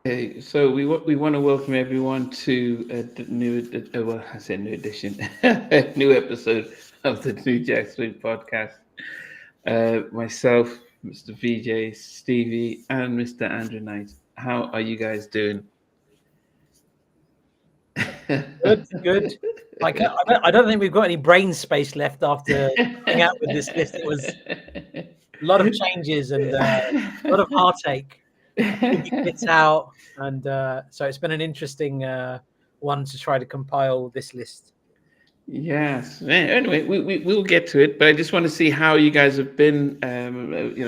Okay, so we want to welcome everyone to the well, I said new edition, new episode of the New Jack Swing podcast. Myself, Mr. VJ, Stevie, and Mr. Andrew Knight. How are you guys doing? Good, good. I don't think we've got any brain space left after coming out with this list. It was a lot of changes and a lot of heartache. Big bits out, and so it's been an interesting one to try to compile this list. Yes. Anyway, we'll get to it, but I just want to see how you guys have been.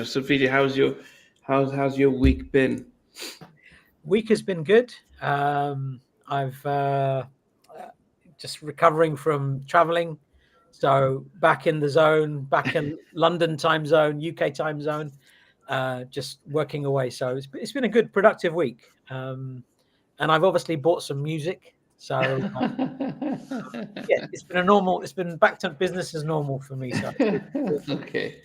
So VJ, how's your week been? Week has been good. I've just recovering from traveling, so back in the zone, back in London time zone, UK time zone, just working away. So it's been a good, productive week. And I've obviously bought some music. So yeah, it's been a normal. It's been back to business as normal for me. So Okay.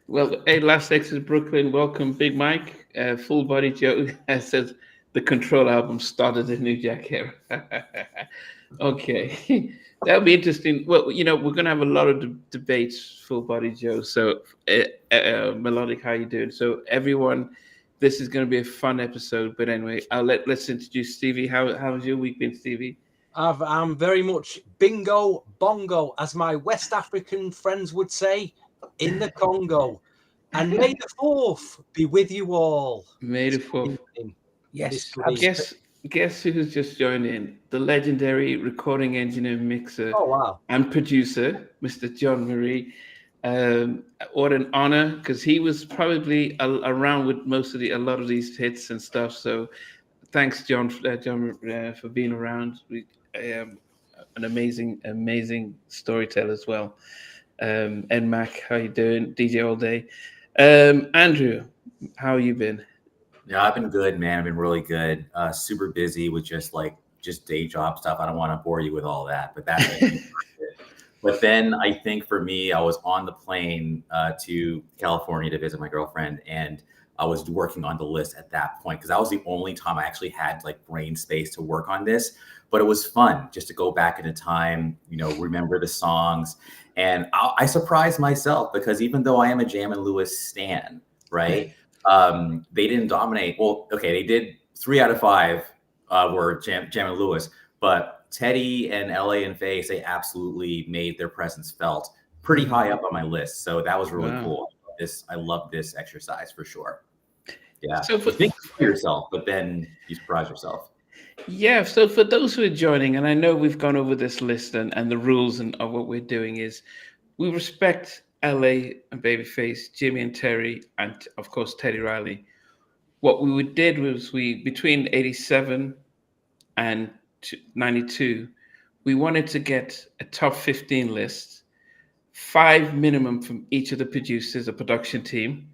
Well, hey, Last Exit Brooklyn, welcome, Big Mike. Full Body Joe says the Control album started the New Jack era. Okay, that'll be interesting. Well, we're gonna have a lot of debates, Full Body Joe. So, Melodic, how you doing? So, everyone, this is gonna be a fun episode. But anyway, let's introduce Stevie. How's your week been, Stevie? I'm very much bingo bongo, as my West African friends would say, in the Congo. And may the fourth be with you all. May the fourth. yes, Guess who's just joined in? The legendary recording engineer, mixer, Oh, wow. and producer, Mr. John Marie. What an honor, because he was probably around with a lot of these hits and stuff. So, thanks, John, for being around. An amazing storyteller as well. And Mac, how you doing? DJ all day. Andrew, how you been? Yeah, I've been good, man. I've been really good. Super busy with just day job stuff. I don't want to bore you with all that, but that's it. But then I think for me, I was on the plane to California to visit my girlfriend, and I was working on the list at that point because that was the only time I actually had like brain space to work on this. But it was fun just to go back into time, remember the songs. And I surprised myself because even though I am a Jam and Lewis stan, right? They didn't dominate. Well, okay, they did 3 out of 5 were Jam and Lewis, but Teddy and LA and Face, they absolutely made their presence felt pretty high up on my list. So that was really cool. I love this exercise for sure. Yeah. So you think for yourself, but then you surprise yourself. Yeah. So for those who are joining, and I know we've gone over this list and the rules of what we're doing is we respect LA and Babyface, Jimmy and Terry, and of course Teddy Riley. What we did was between 87 and 92, we wanted to get a top 15 list, 5 minimum from each of the producers, a production team.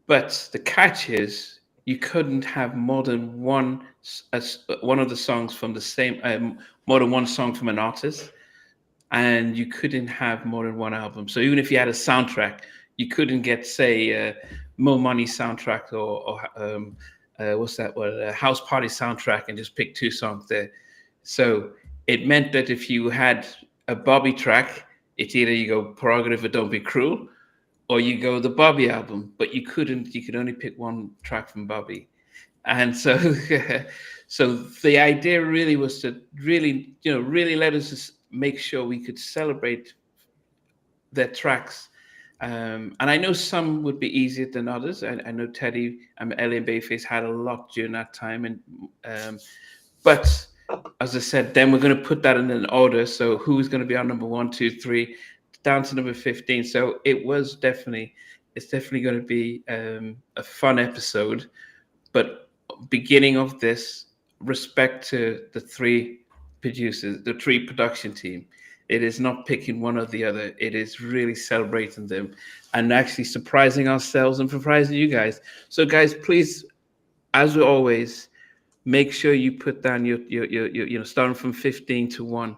But the catch is you couldn't have more than one of the songs from the same more than one song from an artist, and you couldn't have more than one album. So even if you had a soundtrack, you couldn't get, say, Mo Money soundtrack or what's that word, a House Party soundtrack, and just pick 2 songs there. So it meant that if you had a Bobby track, it's either you go Prerogative or Don't Be Cruel, or you go the Bobby album, but you could only pick one track from Bobby. And so so the idea really was to really let us just make sure we could celebrate their tracks. And I know some would be easier than others. I know Teddy and Ellie and Bayface had a lot during that time. But as I said, then we're going to put that in an order. So who's going to be on number 1, 2, 3, down to number 15. So it's definitely going to be a fun episode. But beginning of this, respect to the 3 producers, the 3 production team. It is not picking one or the other. It is really celebrating them and actually surprising ourselves and surprising you guys. So, guys, please, as always, make sure you put down your starting from 15 to 1,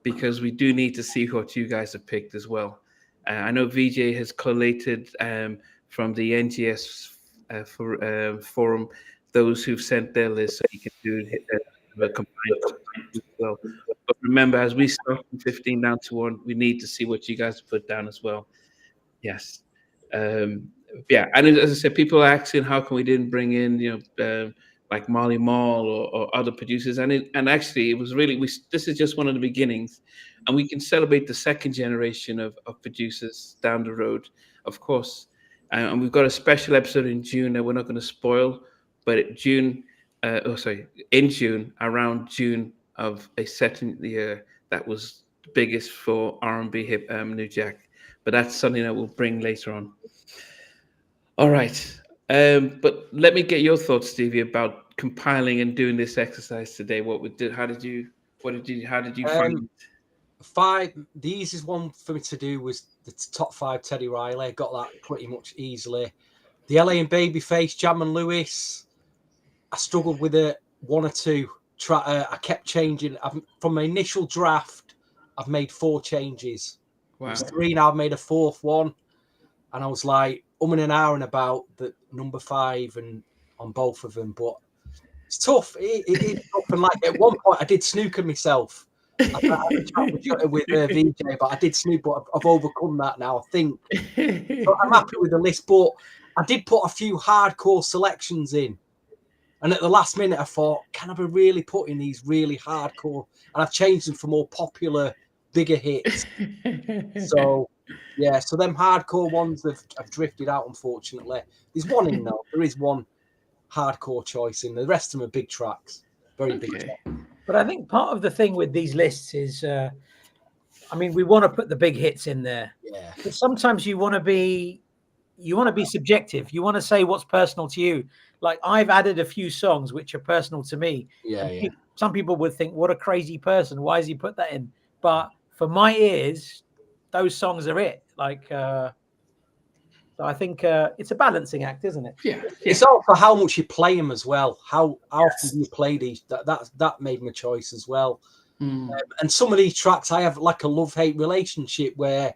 because we do need to see what you guys have picked as well. I know VJ has collated from the NGS forum those who've sent their list so you can do a combined as well. But remember, as we start from 15 down to 1, we need to see what you guys put down as well. Yes. Yeah, and as I said, people are asking how come we didn't bring in, like Marley Marl or other producers, and actually it was really this is just one of the beginnings, and we can celebrate the second generation of producers down the road, of course, and we've got a special episode in June that we're not going to spoil, but in June, around June of a certain year that was the biggest for R&B hip New Jack, but that's something that we'll bring later on. All right. But let me get your thoughts, Stevie, about compiling and doing this exercise today. How did you find it? The easiest one for me to do was the top 5 Teddy Riley. I got that pretty much easily. The LA and Babyface, Jam and Lewis. I struggled with it, 1 or 2. I kept changing. From my initial draft, I've made 4 changes. Wow. 3 now. I've made a 4th one, and I was like, and ahhing about the number 5 and on both of them, but it's tough. It's tough. And like at one point, I did snooker myself. I had a chat with VJ, but I did snook, but I've overcome that now, I think. So I'm happy with the list, but I did put a few hardcore selections in. And at the last minute, I thought, can I be really putting these really hardcore? And I've changed them for more popular, bigger hits. So, yeah, so them hardcore ones have drifted out, unfortunately. There's one in, though. There is one hardcore choice in. The rest of them are big tracks. Very big tracks. But I think part of the thing with these lists is, we want to put the big hits in there. Yeah. But sometimes you want to be subjective. You want to say what's personal to you. Like I've added a few songs which are personal to me. Yeah. Some people would think, what a crazy person. Why has he put that in? But for my ears, those songs are it. Like, so I think it's a balancing act, isn't it? Yeah. It's also how much you play them as well. How often do you play these? That made my choice as well. And some of these tracks, I have like a love-hate relationship where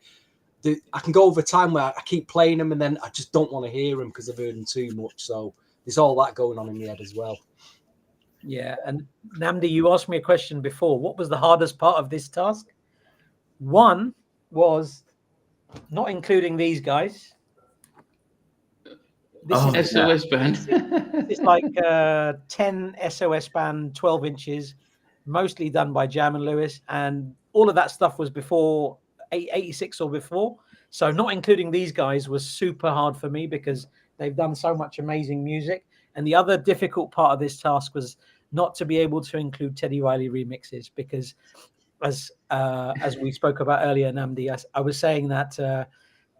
I can go over time where I keep playing them and then I just don't want to hear them because I've heard them too much. So there's all that going on in the head as well. Yeah. And Namdi, you asked me a question before. What was the hardest part of this task? One was not including these guys. This is SOS band. It's like 10 SOS band, 12 inches, mostly done by Jam and Lewis. And all of that stuff was before 86 or before. So not including these guys was super hard for me because they've done so much amazing music. And the other difficult part of this task was not to be able to include Teddy Riley remixes because as we spoke about earlier, Namdi, I was saying that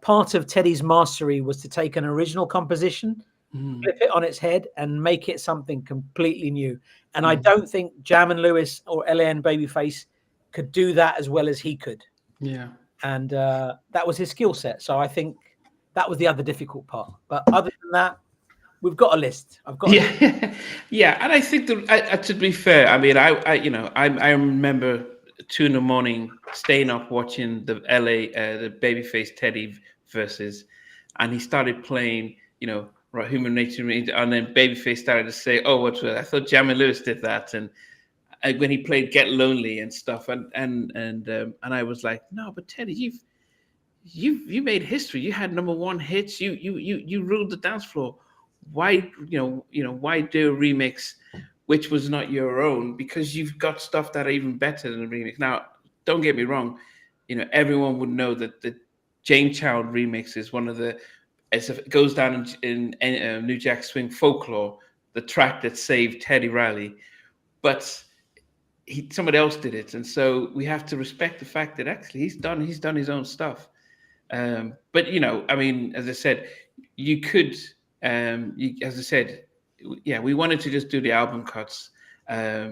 part of Teddy's mastery was to take an original composition, flip it on its head and make it something completely new. And I don't think Jam and Lewis or LA and Babyface could do that as well as he could. Yeah. And that was his skill set. So I think that was the other difficult part. But other than that, we've got a list. I've got yeah. And I think to be fair, I mean, I remember 2 a.m. staying up watching the the Babyface Teddy verses, and he started playing, right, Human Nature, and then Babyface started to say, "Oh, what's that? I thought Jam and Lewis did that," and when he played Get Lonely and stuff, and I was like, no, but Teddy, you made history. You had #1 hits. You ruled the dance floor. Why why do a remix which was not your own? Because you've got stuff that are even better than a remix. Now, don't get me wrong, everyone would know that the Jane Child remix is one of the, as it goes down in New Jack Swing folklore, the track that saved Teddy Riley, but somebody else did it, and so we have to respect the fact that actually he's done his own stuff. But I mean, as I said, you could, as I said, yeah, we wanted to just do the album cuts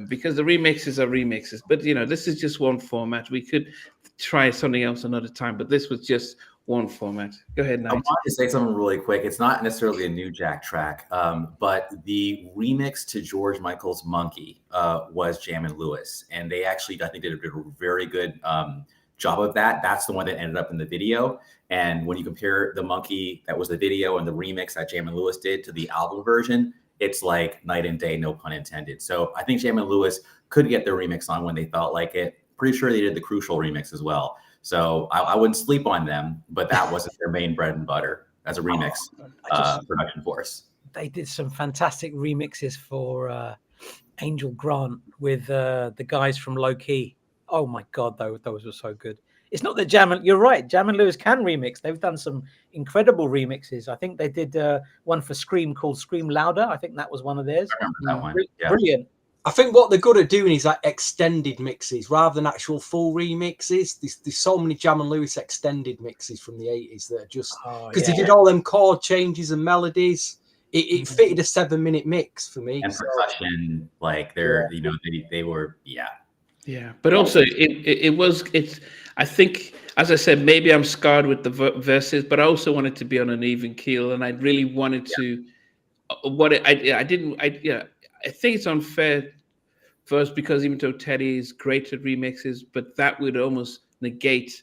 because the remixes are remixes. But this is just one format. We could try something else another time, but this was just one format. Go ahead, Nigel. I wanted to say something really quick. It's not necessarily a New Jack track, but the remix to George Michael's Monkey was Jam and Lewis. And they actually, I think, did a very good job of that. That's the one that ended up in the video. And when you compare the Monkey that was the video and the remix that Jam and Lewis did to the album version, it's like night and day, no pun intended. So I think Jam and Lewis could get their remix on when they felt like it. Pretty sure they did the Crucial remix as well. So I wouldn't sleep on them, but that wasn't their main bread and butter as a remix production force. They did some fantastic remixes for Angel Grant with the guys from Low Key. Oh my God, those were so good. It's not that you're right, Jam and Lewis can remix. They've done some incredible remixes. I think they did one for Scream called Scream Louder. I think that was one of theirs. I remember that one. Yeah. Brilliant. I think what they're good at doing is like extended mixes rather than actual full remixes. There's so many Jam and Lewis extended mixes from the 80s that are just because they did all them chord changes and melodies. It fitted a 7-minute mix for me. And percussion, like they're, you know, they were, Yeah, but also it's. I think, as I said, maybe I'm scarred with the verses, but I also wanted to be on an even keel, and I really wanted to. I think it's unfair first because even though Teddy is great at remixes, but that would almost negate,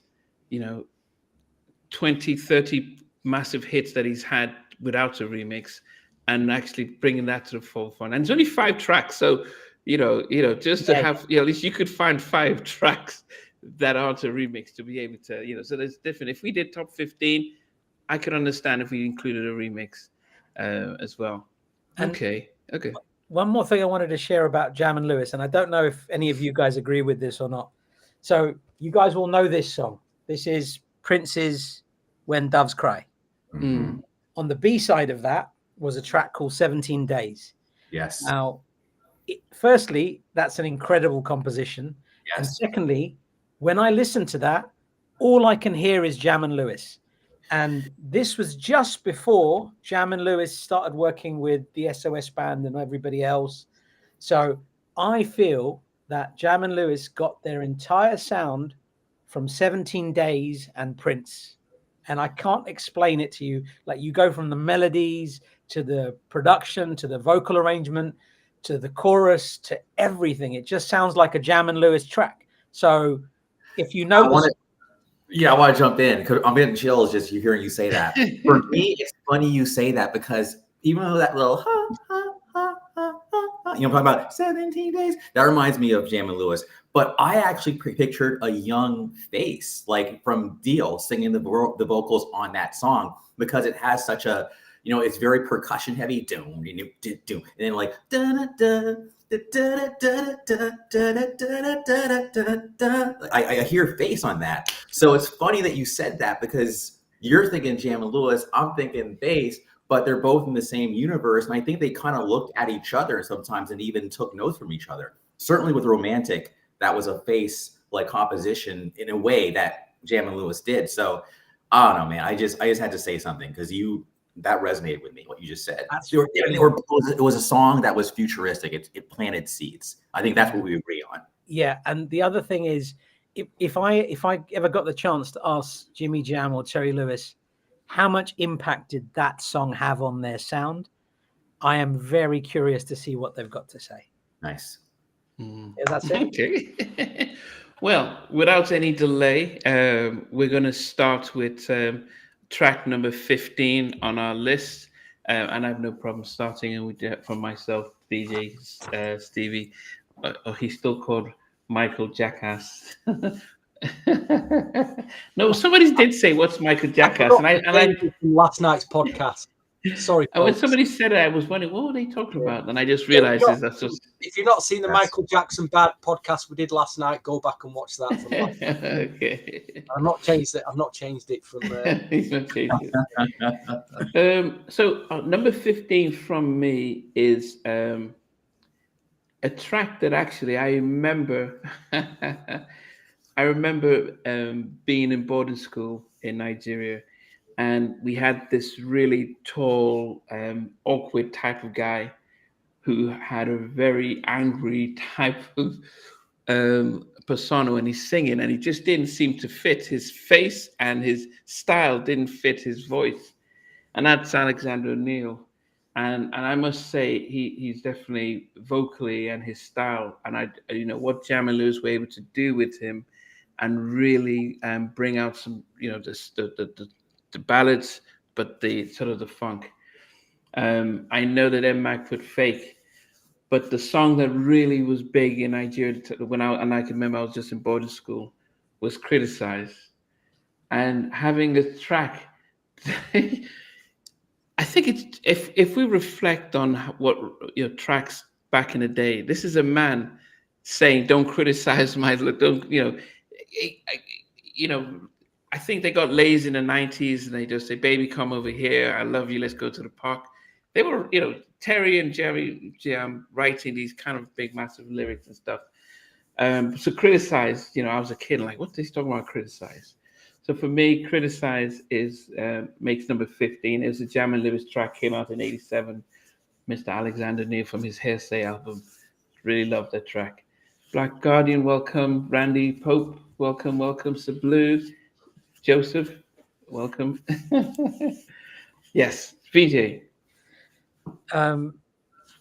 20, 30 massive hits that he's had without a remix, and actually bringing that to the forefront. And it's only 5 tracks, so just to have, at least you could find 5 tracks that aren't a remix to be able to, so there's different. If we did top 15, I could understand if we included a remix as well. Okay. One more thing I wanted to share about Jam and Lewis, and I don't know if any of you guys agree with this or not. So you guys will know this song. This is Prince's When Doves Cry. Mm-hmm. On the B side of that was a track called 17 Days. Yes. Now, firstly, that's an incredible composition. Yes. And secondly, when I listen to that, all I can hear is Jam and Lewis. And this was just before Jam and Lewis started working with the SOS Band and everybody else. So I feel that Jam and Lewis got their entire sound from 17 Days and Prince. And I can't explain it to you. Like, you go from the melodies to the production, to the vocal arrangement, to the chorus, to everything. It just sounds like a Jam and Lewis track. So if you know... I want to jump in because I'm getting chills just hearing you say that. For me, it's funny you say that because even though that little I'm talking about 17 days, that reminds me of Jam and Lewis. But I actually pictured a young face, like from Dio, singing the vocals on that song because it has such a, it's very percussion heavy, and then like I hear face on that. So it's funny that you said that because you're thinking Jam and Lewis, I'm thinking bass, but they're both in the same universe. And I think they kind of looked at each other sometimes and even took notes from each other. Certainly with Romantic, that was a face like composition in a way that Jam and Lewis did. So I don't know, man. I just had to say something because that resonated with me, what you just said. It was a song that was futuristic. It planted seeds. I think that's what we agree on. Yeah, and the other thing is, if I ever got the chance to ask Jimmy Jam or Terry Lewis, how much impact did that song have on their sound? I am very curious to see what they've got to say. Nice. Yeah, that's it. Okay. Well, without any delay, we're going to start with track number 15 on our list, and I have no problem starting and with that from myself, DJ Stevie. He's still called Michael Jackass. No, somebody did say, "What's Michael Jackass?" And I last night's podcast. Sorry, when somebody said it, I was wondering, what were they talking about? And I just realized that's just. If you've not seen the Michael Jackson Bad podcast we did last night, go back and watch that. From Okay. I've not changed it from. He's not changed it. So number 15 from me is a track that actually I remember. I remember being in boarding school in Nigeria. And we had this really tall, awkward type of guy who had a very angry type of persona when he's singing, and he just didn't seem to fit his face, and his style didn't fit his voice. And that's Alexander O'Neal. And I must say he's definitely vocally and his style, and what Jam and Lewis were able to do with him, and really bring out some the ballads, but the sort of the funk. I know that MMAC put Fake, but the song that really was big in Nigeria I can remember I was just in boarding school was Criticize. And having a track, I think it's if we reflect on what tracks back in the day, this is a man saying, "Don't criticize my don't I- you know." I think they got lazy in the '90s and they just say, "Baby, come over here. I love you. Let's go to the park." They were, Terry and Jerry Jam writing these kind of big, massive lyrics and stuff. So criticize, I was a kid, like, what are they talking about? Criticize. So for me, Criticize is makes number 15. It was a Jam and Lewis track, came out in '87. Mr. Alexander Neil from his Hearsay album. Really love that track. Black Guardian, welcome. Randy Pope, welcome, welcome. Blue, Joseph, welcome. Yes, VJ.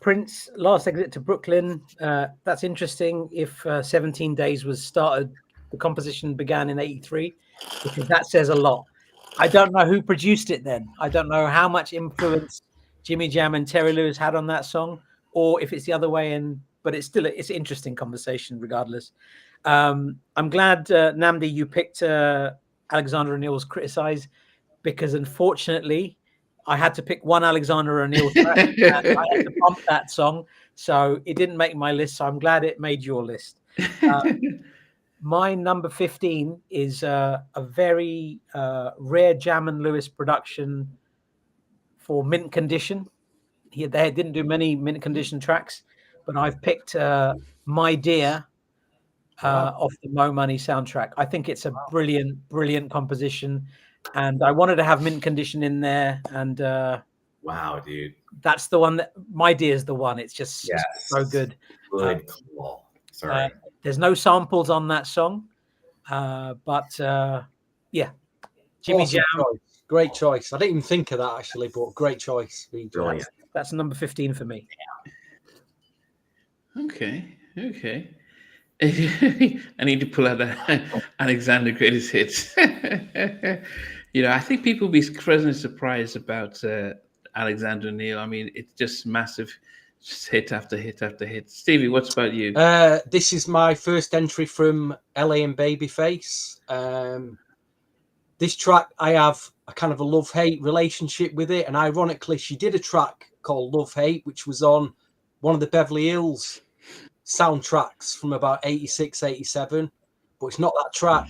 Prince, Last Exit to Brooklyn. That's interesting. If 17 Days was started, the composition began in '83, because that says a lot. I don't know who produced it then. I don't know how much influence Jimmy Jam and Terry Lewis had on that song, or if it's the other way. But it's still it's an interesting conversation regardless. I'm glad, Namdi, you picked Alexander O'Neal's Criticize, because unfortunately I had to pick one Alexander O'Neal track. And I had to bump that song, so it didn't make my list. So I'm glad it made your list. My number 15 is a very rare Jam and Lewis production for Mint Condition. They didn't do many Mint Condition tracks, but I've picked My Dear off the Mo Money soundtrack. I think it's a brilliant composition, and I wanted to have Mint Condition in there. And wow, dude, that's the one that My Dear is the one. It's just so good. Good call. Sorry. There's no samples on that song, but yeah, Jimmy Awesome Jam. choice. Great choice. I didn't even think of that actually, but great choice. Brilliant. That's number 15 for me. Okay. I need to pull out Alexander Greatest Hits. I think people will be pleasantly surprised about Alexander O'Neal. I mean, it's just massive, just hit after hit after hit. Stevie, what's about you? This is my first entry from LA and Babyface. This track, I have a kind of a love-hate relationship with it. And ironically, she did a track called Love Hate, which was on one of the Beverly Hills soundtracks from about 86, 87. But it's not that track.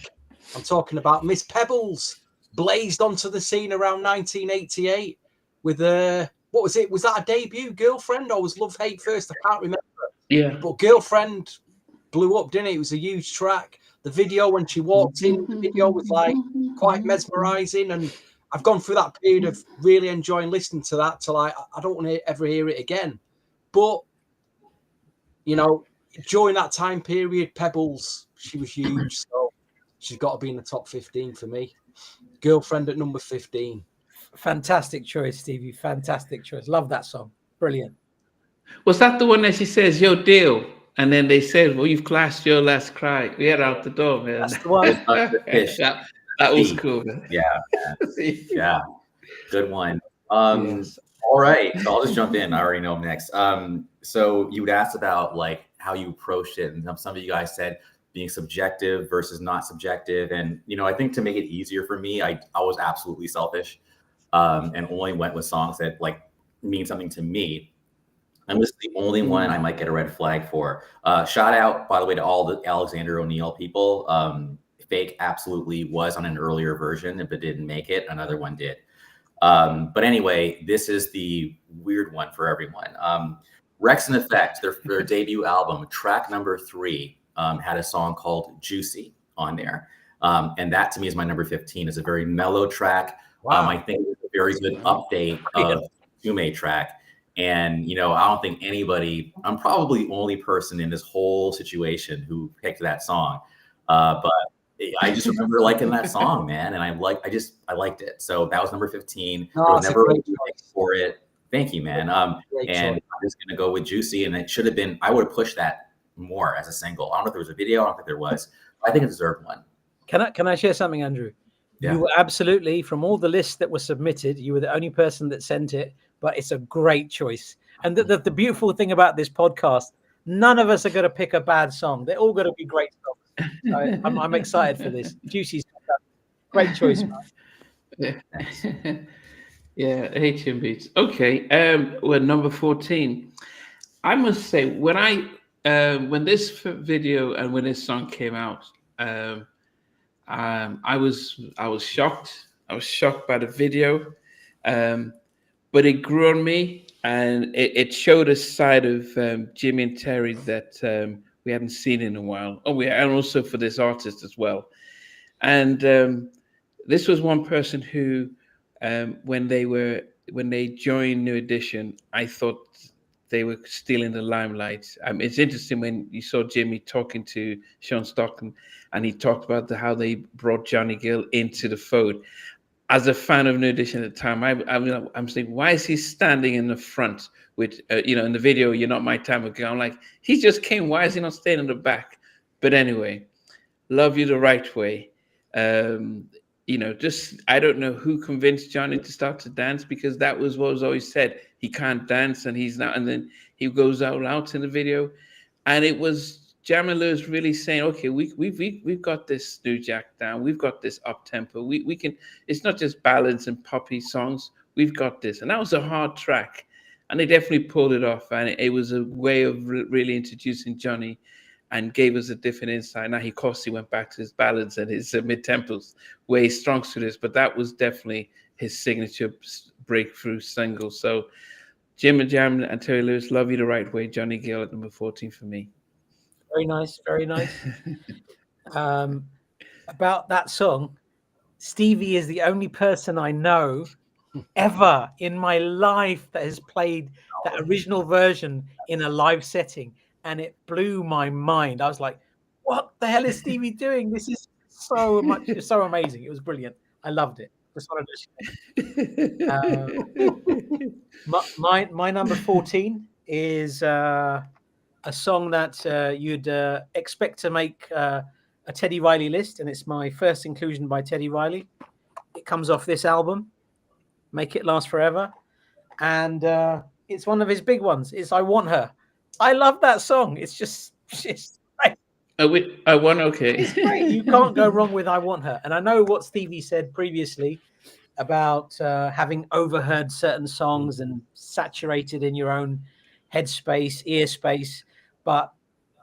I'm talking about Miss Pebbles blazed onto the scene around 1988 with what was it? Was that a debut, Girlfriend, or was Love Hate first? I can't remember. Yeah. But Girlfriend blew up, didn't it? It was a huge track. The video, when she walked in, the video was like quite mesmerizing. And I've gone through that period of really enjoying listening to that till I don't want to ever hear it again. But, during that time period, Pebbles, she was huge. So she's got to be in the top 15 for me. Girlfriend at number 15. Fantastic choice, Stevie. Fantastic choice. Love that song. Brilliant. Was that the one that she says, "Yo, deal"? And then they said, "Well, you've clashed your last cry." We had out the door, man. That's the one. that was cool, man. Yeah. Good one. Yes. All right. So I'll just jump in. I already know I'm next. So you would ask about like how you approached it. And some of you guys said being subjective versus not subjective. And, I think to make it easier for me, I was absolutely selfish and only went with songs that like mean something to me. And this is the only one I might get a red flag for. Shout out, by the way, to all the Alexander O'Neal people. Fake absolutely was on an earlier version, but didn't make it. Another one did. But anyway, this is the weird one for everyone. Rex and Effect, their debut album, track number 3, had a song called Juicy on there. And that to me is my number 15. It's a very mellow track. Wow. I think it's a very good update of Tume track. And, I don't think I'm probably the only person in this whole situation who picked that song. But I just remember liking that song, man. And I liked it. So that was number 15. There was never a choice for it. Thank you, man. And I'm just going to go with Juicy. And it should have been, I would have pushed that more as a single. I don't know if there was a video. I don't think there was. But I think it deserved one. Can I share something, Andrew? Yeah. You were absolutely, from all the lists that were submitted, you were the only person that sent it but it's a great choice. And the beautiful thing about this podcast, none of us are going to pick a bad song. They're all going to be great songs. So I'm excited for this. Juicy's great choice, man. Yeah. Yeah, HM Beats. Okay. Well, number 14. I must say, when this video and when this song came out, I was shocked. I was shocked by the video, but it grew on me, and it showed a side of Jimmy and Terry that we hadn't seen in a while. And also for this artist as well. And this was one person who, when they joined New Edition, I thought they were stealing the limelight. It's interesting when you saw Jimmy talking to Sean Stockton, and he talked about how they brought Johnny Gill into the fold. As a fan of New Edition at the time, I'm saying, why is he standing in the front with, in the video, "You're Not My Time Ago"? I'm like, he just came. Why is he not staying in the back? But anyway, Love You the Right Way. Just I don't know who convinced Johnny to start to dance, because that was what was always said. He can't dance, and he's not. And then he goes out in the video, and it was Jam and Lewis really saying, "Okay, we've got this New Jack down. We've got this up tempo. We can. It's not just ballads and poppy songs. We've got this." And that was a hard track, and they definitely pulled it off. And it was a way of really introducing Johnny, and gave us a different insight. Now, of course, he went back to his ballads and his mid-tempos, where he strong to this, but that was definitely his signature breakthrough single. So Jim and Jam and Terry Lewis, Love You the Right Way, Johnny Gill at number 14 for me. Very nice, very nice. About that song, Stevie is the only person I know ever in my life that has played that original version in a live setting, and it blew my mind. I was like, what the hell is Stevie doing? This is so amazing. It was brilliant. I loved it. Just wanted to my number 14 is a song that you'd expect to make a Teddy Riley list, and it's my first inclusion by Teddy Riley. It comes off this album, Make It Last Forever, and it's one of his big ones. It's I Want Her. I love that song. It's great. I Want, okay. It's great. You can't go wrong with I Want Her. And I know what Stevie said previously about having overheard certain songs and saturated in your own headspace, ear space, but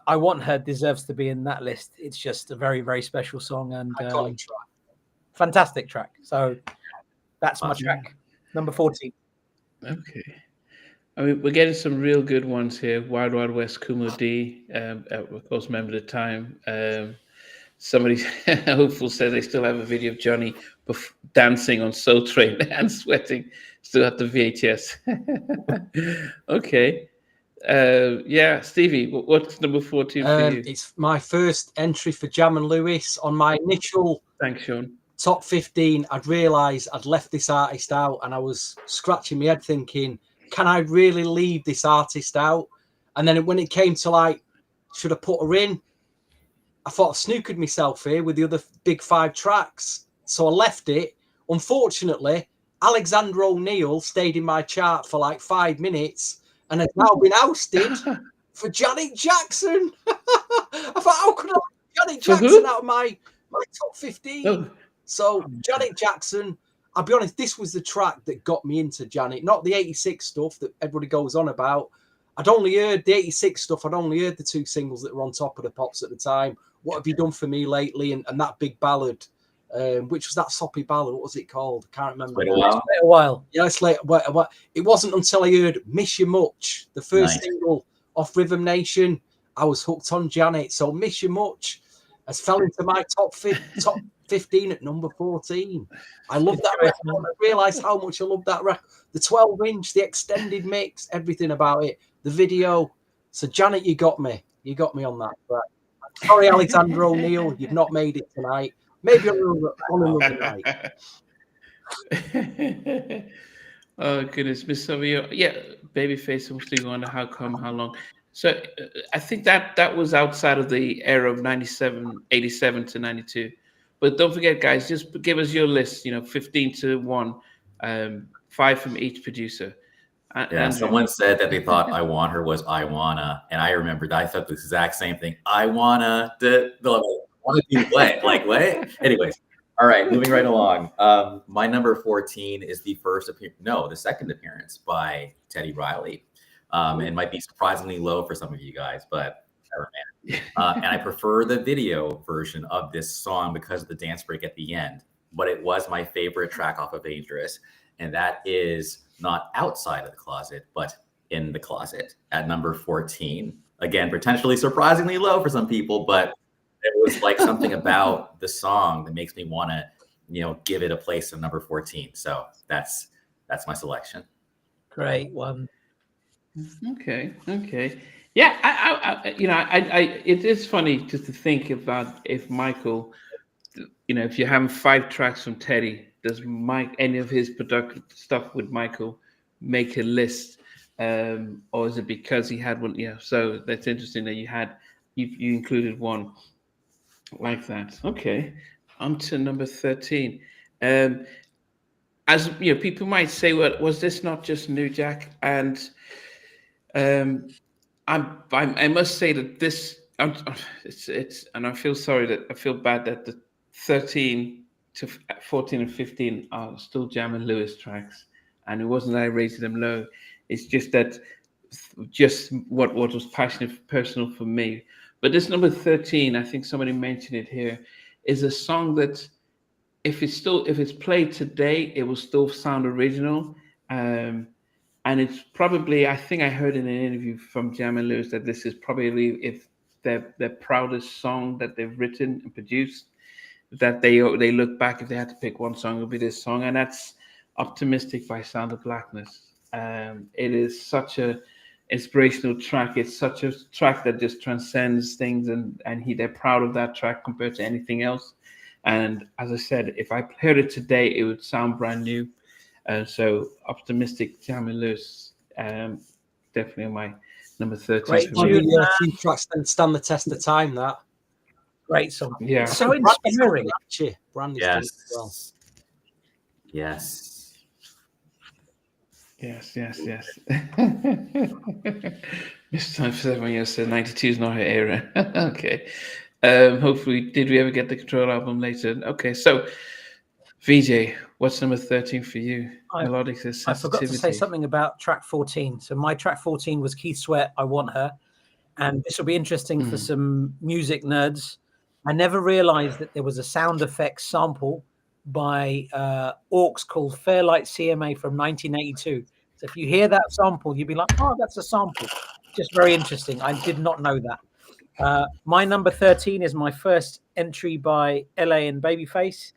I Want Her deserves to be in that list. It's just a very, very special song and fantastic track. So that's my track, number 14. Okay. I mean, we're getting some real good ones here. Wild Wild West, Kumo D, of course, Remember the Time. Somebody hopeful says they still have a video of Johnny dancing on Soul Train and sweating, still at the VHS. Okay. Yeah, Stevie, what's number 14 for you? It's my first entry for Jam and Lewis. On my initial Thanks, Sean. top 15, I'd realised I'd left this artist out, and I was scratching my head thinking, can I really leave this artist out? And then when it came to like, should I put her in? I thought I snookered myself here with the other big 5 tracks. So I left it. Unfortunately, Alexander O'Neill stayed in my chart for like 5 minutes and has now been ousted for Janet Jackson. I thought, how could I leave Janet Jackson out of my top 15? Oh. So Janet Jackson, I'll be honest, this was the track that got me into Janet, not the 86 stuff that everybody goes on about. I'd only heard the 86 stuff. I'd only heard the 2 singles that were on top of the pops at the time. What Have You Done For Me Lately? And that big ballad, which was that soppy ballad. What was it called? I can't remember. It's been a while. Yeah, it's late. It wasn't until I heard Miss You Much, the first single off Rhythm Nation, I was hooked on Janet. So Miss You Much has fell into my top 15 at number 14. I love that record. I realised how much I love that record. The 12-inch, the extended mix, everything about it, the video. So Janet, you got me. You got me on that. Right. Sorry, Alexander O'Neill, you've not made it tonight. Maybe on another night. Oh goodness, Miss Savio. Yeah, Babyface. I'm still wondering how come, how long. So I think that was outside of the era of 87 to 92. But don't forget, guys, just give us your list, 15 to 1, 5 from each producer. Andrew. Someone said that they thought I Want Her was I Wanna. And I remembered I thought the exact same thing. I wanna do what? Like what? Anyways. All right, moving right along. My number 14 is the second appearance by Teddy Riley. It might be surprisingly low for some of you guys, but whatever, man. And I prefer the video version of this song because of the dance break at the end. But it was my favorite track off of Dangerous, and that is not Outside of the Closet, but In the Closet at number 14. Again, potentially surprisingly low for some people, but it was like something about the song that makes me want to, give it a place in number 14. So that's my selection. Great one. Okay. Yeah, I it is funny just to think about if Michael, if you're having 5 tracks from Teddy, does any of his productive stuff with Michael make a list, or is it because he had one? Yeah, so that's interesting that you included one like that. Okay, on to number 13. As people might say, well, was this not just New Jack? And I must say that this it's and I feel bad that the 13 to 14 and 15 are still Jam and Lewis tracks, and it wasn't that I rated them low. It's just that what was personal for me. But this number 13, I think somebody mentioned it here, is a song that if it's played today, it will still sound original. And it's probably, I think I heard in an interview from Jam and Lewis that this is probably their proudest song that they've written and produced. That they look back, if they had to pick one song, it would be this song, and that's Optimistic by Sound of Blackness. It is such a inspirational track. It's such a track that just transcends things, and they're proud of that track compared to anything else. And as I said, if I heard it today, it would sound brand new. So Optimistic, Jam and Lewis, definitely my number 13. Great tune. Few tracks that stand the test of time. That great song. Yeah, So inspiring. Brandy's Yes. well. Yes. Yes. Miss Time for 7 years said 92 is not her era. Okay. Hopefully, did we ever get the Control album later? Okay, so VJ, what's number 13 for you? Melodic Sensitivity. I forgot to say something about track 14. So my track 14 was Keith Sweat, I Want Her. And this will be interesting for some music nerds. I never realized that there was a sound effects sample by Orcs called Fairlight CMA from 1982. So if you hear that sample, you'd be like, oh, that's a sample. Just very interesting. I did not know that. My number 13 is my first entry by LA and Babyface.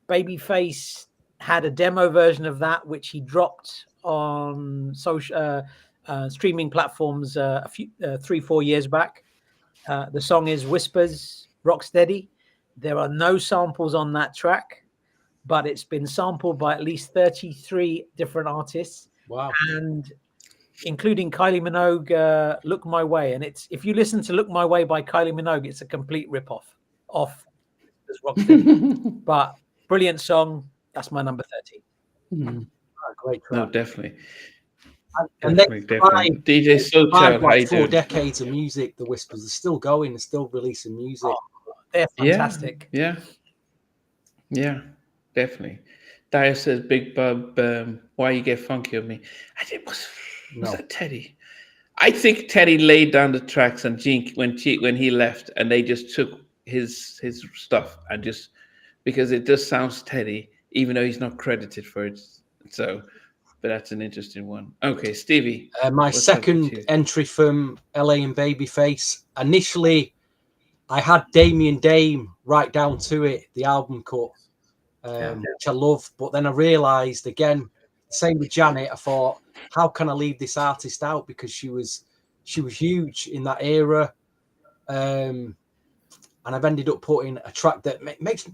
Babyface had a demo version of that, which he dropped on social streaming platforms 3-4 years back. The song is Whispers, Rocksteady. There are no samples on that track, but it's been sampled by at least 33 different artists. Wow. And including Kylie Minogue, Look My Way. And if you listen to Look My Way by Kylie Minogue, it's a complete ripoff of Rocksteady. But brilliant song. That's my number 13. Great track. No, definitely. And definitely. DJ Soulchild, like 4 decades of music, the Whispers are still going, they're still releasing music. They're fantastic. Yeah, definitely. Dyer says, Big Bub, why you get funky on me? Was that Teddy? I think Teddy laid down the tracks and Gene when he left, and they just took his stuff and just, because it just sounds Teddy, even though he's not credited for it. So, but that's an interesting one. Okay, Stevie. My second entry from LA and Babyface. Initially, I had Damien Dame right down to it, the album cut, which I love. But then I realised, again, same with Janet, I thought, how can I leave this artist out? Because she was huge in that era. And I've ended up putting a track that makes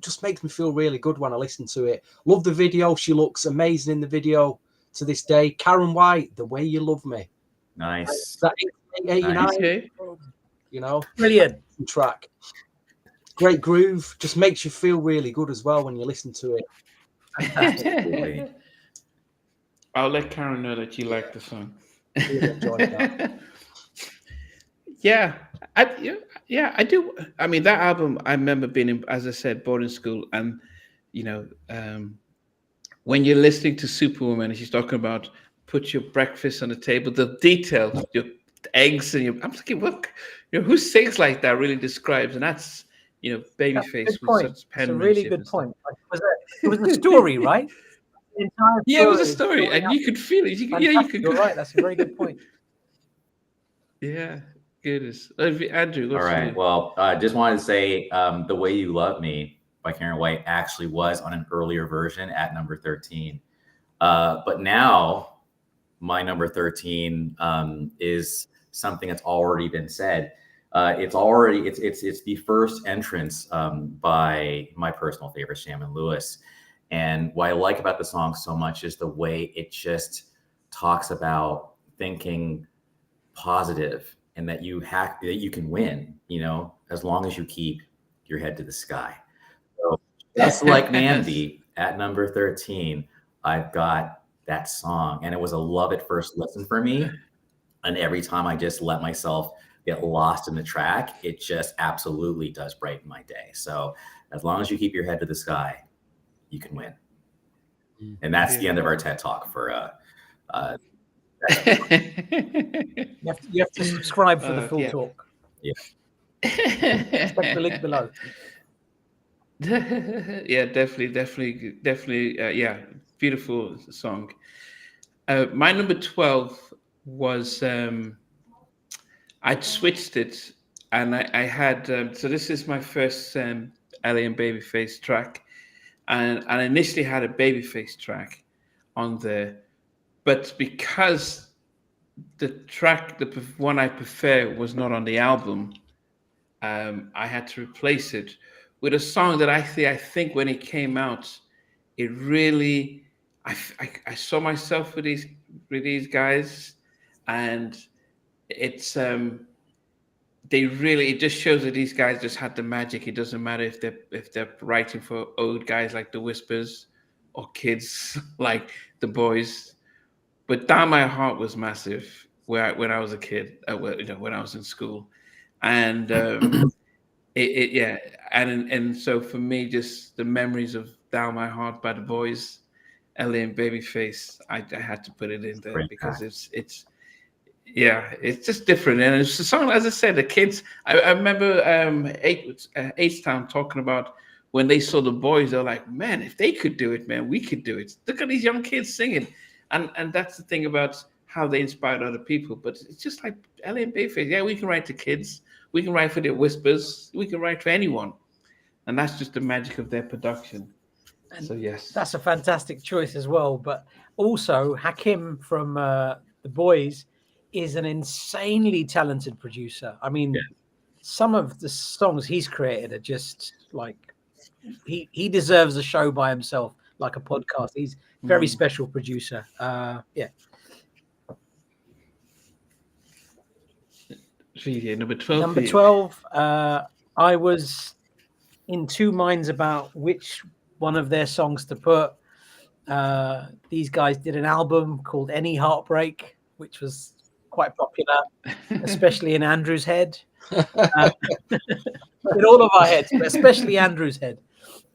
me feel really good when I listen to it. Love the video. She looks amazing in the video to this day. Karen White, The Way You Love Me. Nice. That 89, Okay. Brilliant track. Great groove. Just makes you feel really good as well when you listen to it. I'll let Karen know that you like the song. Really enjoyed that. Yeah, I do. I mean, that album, I remember being in, as I said, boarding school, and you know, when you're listening to Superwoman and she's talking about put your breakfast on the table, the detail, your eggs and your, I'm thinking, what, who sings like that really describes, and that's, That's a Babyface good with point. such It's a really penmanship good and stuff. point. Like, it was a story, right? The entire Yeah, it was a is story, building and up. you could feel it. You Fantastic. could. You're right. That's a very good point. Yeah, goodness. Andrew, All what's right. you? Well, I just wanted to say The Way You Love Me by Karen White actually was on an earlier version at number 13. But now my number 13 is something that's already been said. It's the first entrance by my personal favorite, Shaman Lewis. And what I like about the song so much is the way it just talks about thinking positive and that you can win, as long as you keep your head to the sky. So just like Mandy at number 13, I've got that song, and it was a love at first listen for me. And every time I just let myself get lost in the track, it just absolutely does brighten my day. So as long as you keep your head to the sky, you can win. And that's the end of our TED Talk for You have to subscribe for the full talk. Yeah. Expect the link below. Yeah, definitely. Yeah, beautiful song. My number 12 was I'd switched it, and I had so this is my first Ellie and Babyface track, and I initially had a Babyface track on there, but because the track, the one I prefer, was not on the album, I had to replace it with a song that I think when it came out, it really, I saw myself with these guys, and it's it just shows that these guys just had the magic. It doesn't matter if they're writing for old guys like the Whispers or kids like the Boys. But Down My Heart was massive when I was a kid, when I was in school, and and so for me, just the memories of Down My Heart by the Boys, Ellie and Babyface, I had to put it in there because it's just different, and it's a song. As I said, the kids. I remember H-Town talking about when they saw the Boys, they're like, man, if they could do it, man, we could do it. Look at these young kids singing. And that's the thing about how they inspired other people. But it's just like Ellie and Babyface. Yeah, we can write to kids. We can write for the Whispers. We can write for anyone. And that's just the magic of their production. And so, yes. That's a fantastic choice as well. But also, Hakim from The Boys is an insanely talented producer. I mean, some of the songs he's created are just like, he deserves a show by himself, like a podcast. He's very special producer. Number 12. Number 12. I was in two minds about which one of their songs to put. These guys did an album called Any Heartbreak, which was quite popular, especially in Andrew's head. In all of our heads, but especially Andrew's head.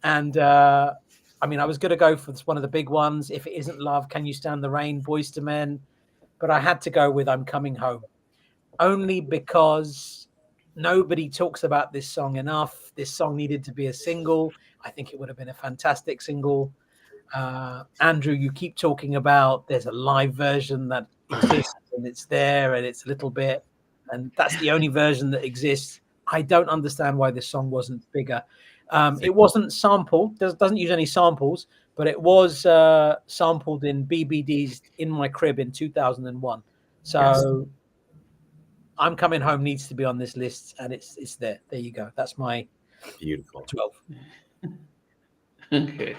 And I mean, I was going to go for one of the big ones. If It Isn't Love, Can You Stand the Rain, Boys to Men. But I had to go with I'm Coming Home. Only because nobody talks about this song enough. This song needed to be a single. I think it would have been a fantastic single. Andrew, you keep talking about there's a live version that exists and it's there and it's a little bit. And that's the only version that exists. I don't understand why this song wasn't bigger. It wasn't sampled, doesn't use any samples, but it was sampled in BBD's In My Crib in 2001. So I'm Coming Home needs to be on this list, and it's there. There you go. That's my beautiful 12. Okay.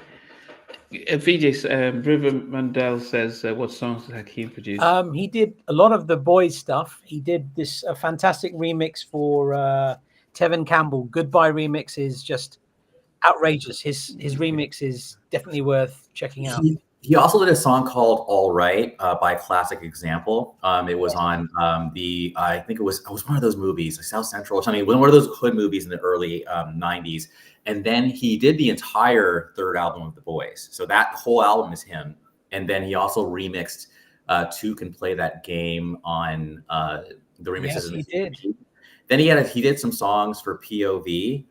VJ, River Mandel says, what songs did Hakim produce? He did a lot of the Boys stuff. He did this fantastic remix for Tevin Campbell. Goodbye remix is just outrageous. His remix is definitely worth checking out. He also did a song called "All Right" by Classic Example. It was on I think it was one of those movies, like South Central or something. It was one of those hood movies in the early '90s. And then he did the entire third album of The Boys. So that whole album is him. And then he also remixed "Two Can Play That Game" on the remixes. Yes, he did. Then he did some songs for POV.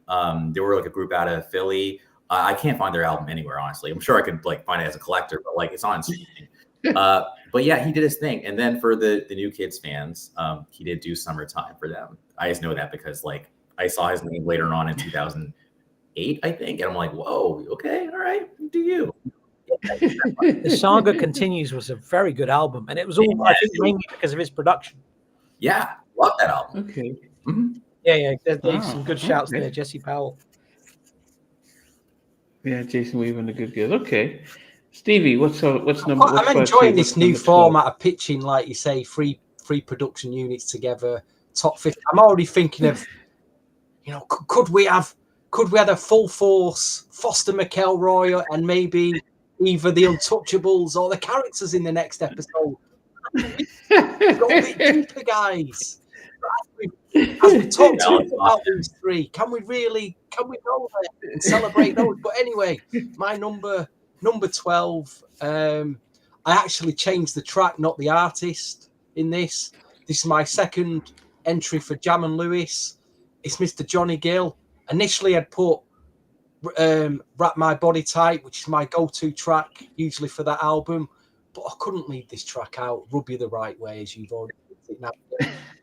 They were like a group out of Philly. I can't find their album anywhere, honestly. I'm sure I could like find it as a collector, but like it's on streaming. But yeah, he did his thing. And then for the New Kids fans, he did do "Summertime" for them. I just know that because like I saw his name later on in 2008, I think, and I'm like, whoa, okay, all right, do you? The Saga Continues was a very good album, and it was all I think mainly because of his production. Yeah, love that album. Okay. Mm-hmm. Yeah. There's some good shouts there, Jesse Powell. Yeah, Jason Weaver and the Good Girls. Okay, Stevie, what's number? I'm enjoying this new format of pitching, like you say, three production units together, top 50. I'm already thinking of, could we have a full force Foster McElroy and maybe either the Untouchables or the characters in the next episode? Go a bit deeper, guys. As we talked about these three, can we go there and celebrate those? But anyway, my number 12. I actually changed the track, not the artist. In this is my second entry for Jam and Lewis. It's Mr. Johnny Gill. Initially, I'd put "Wrap My Body Tight," which is my go-to track usually for that album, but I couldn't leave this track out. "Rub You the Right Way," as you've already put it now.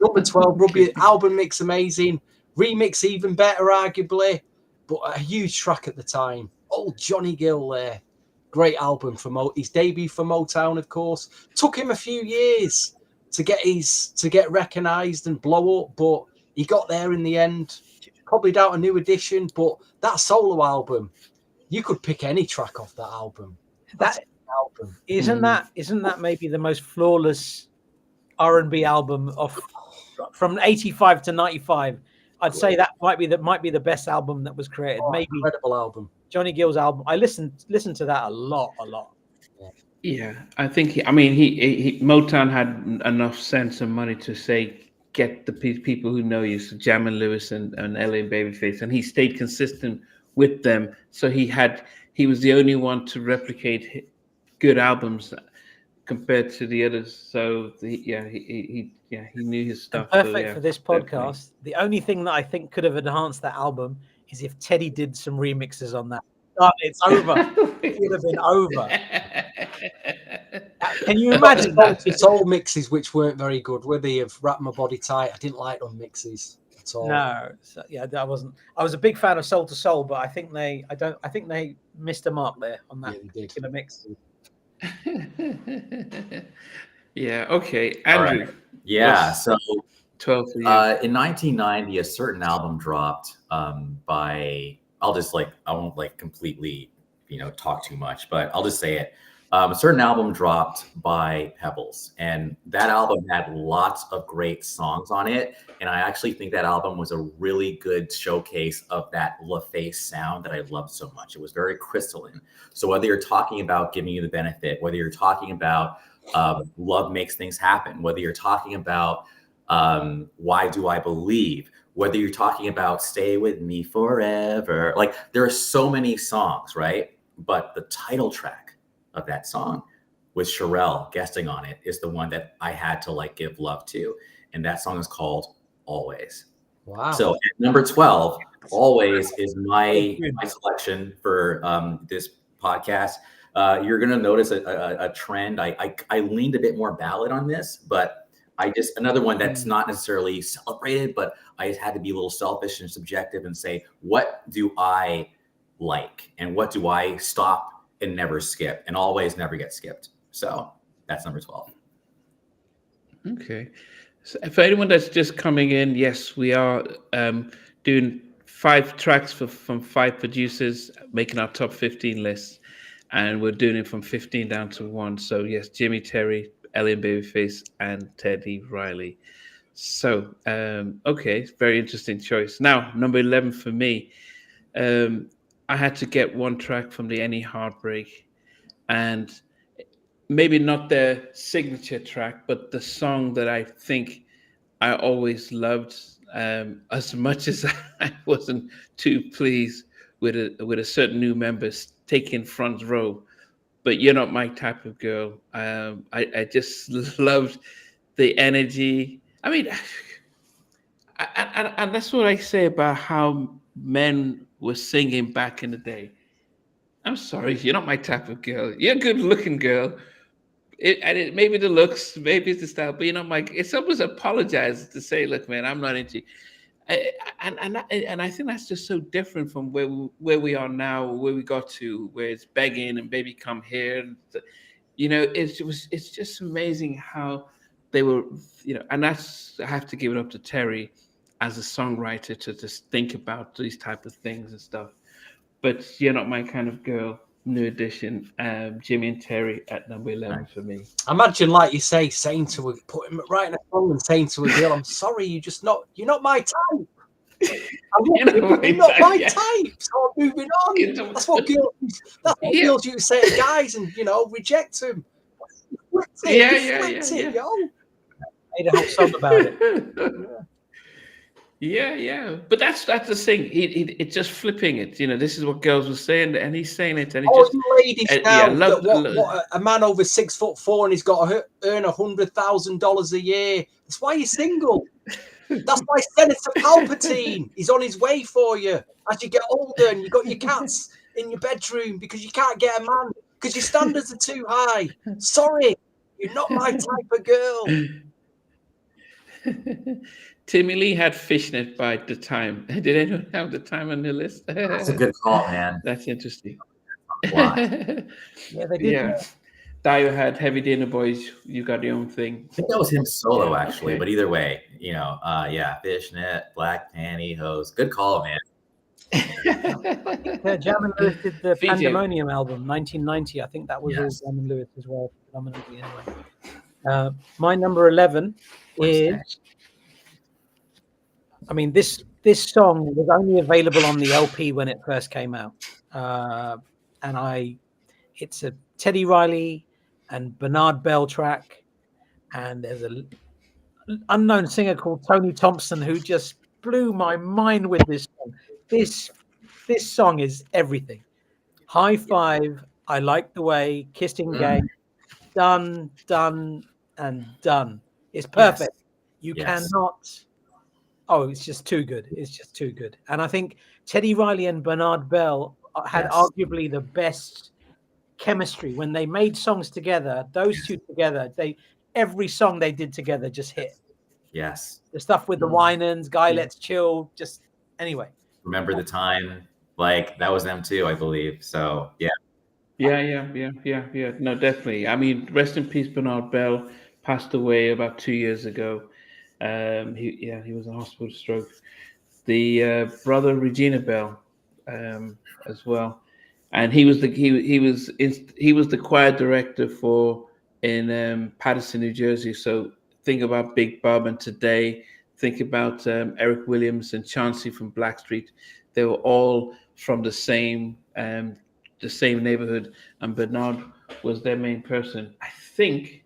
Number 12, "Rub You." Album mix amazing, remix even better, arguably, but a huge track at the time. Old Johnny Gill there, great album for his debut for Motown, of course. Took him a few years to get recognised and blow up, but he got there in the end. Probably down a New Edition, but that solo album, you could pick any track off that album. Album. Isn't that maybe the most flawless R&B album from 85 to 95? I'd say that might be the best album that was created. Maybe incredible album. Johnny Gill's album. I listened to that a lot. Yeah, I think he Motown had enough sense and money to say, get the people who know you, so Jam and Lewis and LA and Babyface, and he stayed consistent with them. So he was the only one to replicate good albums compared to the others. So he knew his stuff. And perfect for this podcast. Definitely. The only thing that I think could have enhanced that album is if Teddy did some remixes on that. Oh, it's over. It would have been over. Can you imagine that? It's all mixes which weren't very good, were they? Of "Wrap My Body Tight." I didn't like them mixes at all. No, I wasn't. I was a big fan of Soul to Soul, but I think they missed a mark there on that particular mix. Yeah. Okay, Andrew. Right. Yeah. So 12 in 1990, a certain album dropped by. I won't completely, talk too much, but I'll just say it. A certain album dropped by Pebbles, and that album had lots of great songs on it. And I actually think that album was a really good showcase of that LaFace sound that I loved so much. It was very crystalline. So whether you're talking about Giving You the Benefit, whether you're talking about Love Makes Things Happen, whether you're talking about Why Do I Believe, whether you're talking about Stay With Me Forever, there are so many songs, right? But the title track of that song with Sherelle guesting on it is the one that I had to give love to. And that song is called Always. Wow. So at number 12, Always is my selection for this podcast. You're going to notice a trend. I leaned a bit more ballad on this, but another one that's not necessarily celebrated, but I just had to be a little selfish and subjective and say, what do I like? And what do I stop and never skip? And Always never gets skipped. So that's number 12. Okay. So for anyone that's just coming in, yes, we are doing 5 tracks from 5 producers, making our top 15 list. And we're doing it from 15 down to 1. So yes, Jimmy Terry, Ellie Babyface, and Teddy Riley. So, okay, very interesting choice. Now, number 11 for me, I had to get one track from the Any Heartbreak, and maybe not their signature track, but the song that I think I always loved, as much as I wasn't too pleased with a certain new member taking front row. But You're Not My Type of Girl. I just loved the energy. I mean, and that's what I say about how men were singing back in the day. I'm sorry, you're not my type of girl. You're a good looking girl. Maybe the looks, maybe it's the style, but you're not my. It's almost apologize to say, look, man, I'm not into you. And I think that's just so different from where we are now, where we got to, where it's begging and baby come here. And, it's just amazing how they were, and that's, I have to give it up to Terry as a songwriter to just think about these type of things and stuff. But You're Not My Kind of Girl, new edition, Jimmy and Terry at number 11 for me. Imagine, like you say, saying to her, put him right in a song and saying to a girl, I'm sorry, you're not my type. You're not my type. So I'm moving on. That's what girls you say to guys and, reject them. Yo. Made a whole song about it. Yeah. But that's the thing. It's just flipping it. This is what girls were saying, and he's saying it. And ladies now, what a man over 6'4" and he's got to earn $100,000 a year. That's why you're single. That's why Senator Palpatine is on his way for you as you get older and you got your cats in your bedroom because you can't get a man because your standards are too high. Sorry, you're not my type of girl. Timmy Lee had Fishnet by The Time. Did anyone have The Time on the list? That's a good call, man. That's interesting. Yeah, they did. Yeah. Dio had Heavy Dinner Boys, You Got Your Own Thing. I think that was him solo, actually. But either way, Fishnet, Black Pantyhose. Good call, man. Jam and Lewis did the Pandemonium album, 1990. I think that was all Jam and Lewis as well, predominantly anyway. My number 11 is... I mean, this song was only available on the LP when it first came out, it's a Teddy Riley and Bernard Bell track, and there's an unknown singer called Tony Thompson who just blew my mind with this song. This song is everything. High Five, I Like the Way, Kissing Game, Done, and Done. It's perfect. You cannot. Oh, it's just too good. It's just too good. And I think Teddy Riley and Bernard Bell had arguably the best chemistry when they made songs together. Those two together, every song they did together just hit. Yes. The stuff with the Winans, Guy Let's Chill, just anyway. Remember the Time, like that was them too, I believe. So yeah. Yeah. No, definitely. I mean, rest in peace, Bernard Bell passed away about 2 years ago. He was in hospital stroke. The brother Regina Bell, as well, and he was the choir director in Paterson, New Jersey. So think about Big Bob, and today think about Eric Williams and Chauncey from Blackstreet. They were all from the same neighborhood, and Bernard was their main person. I think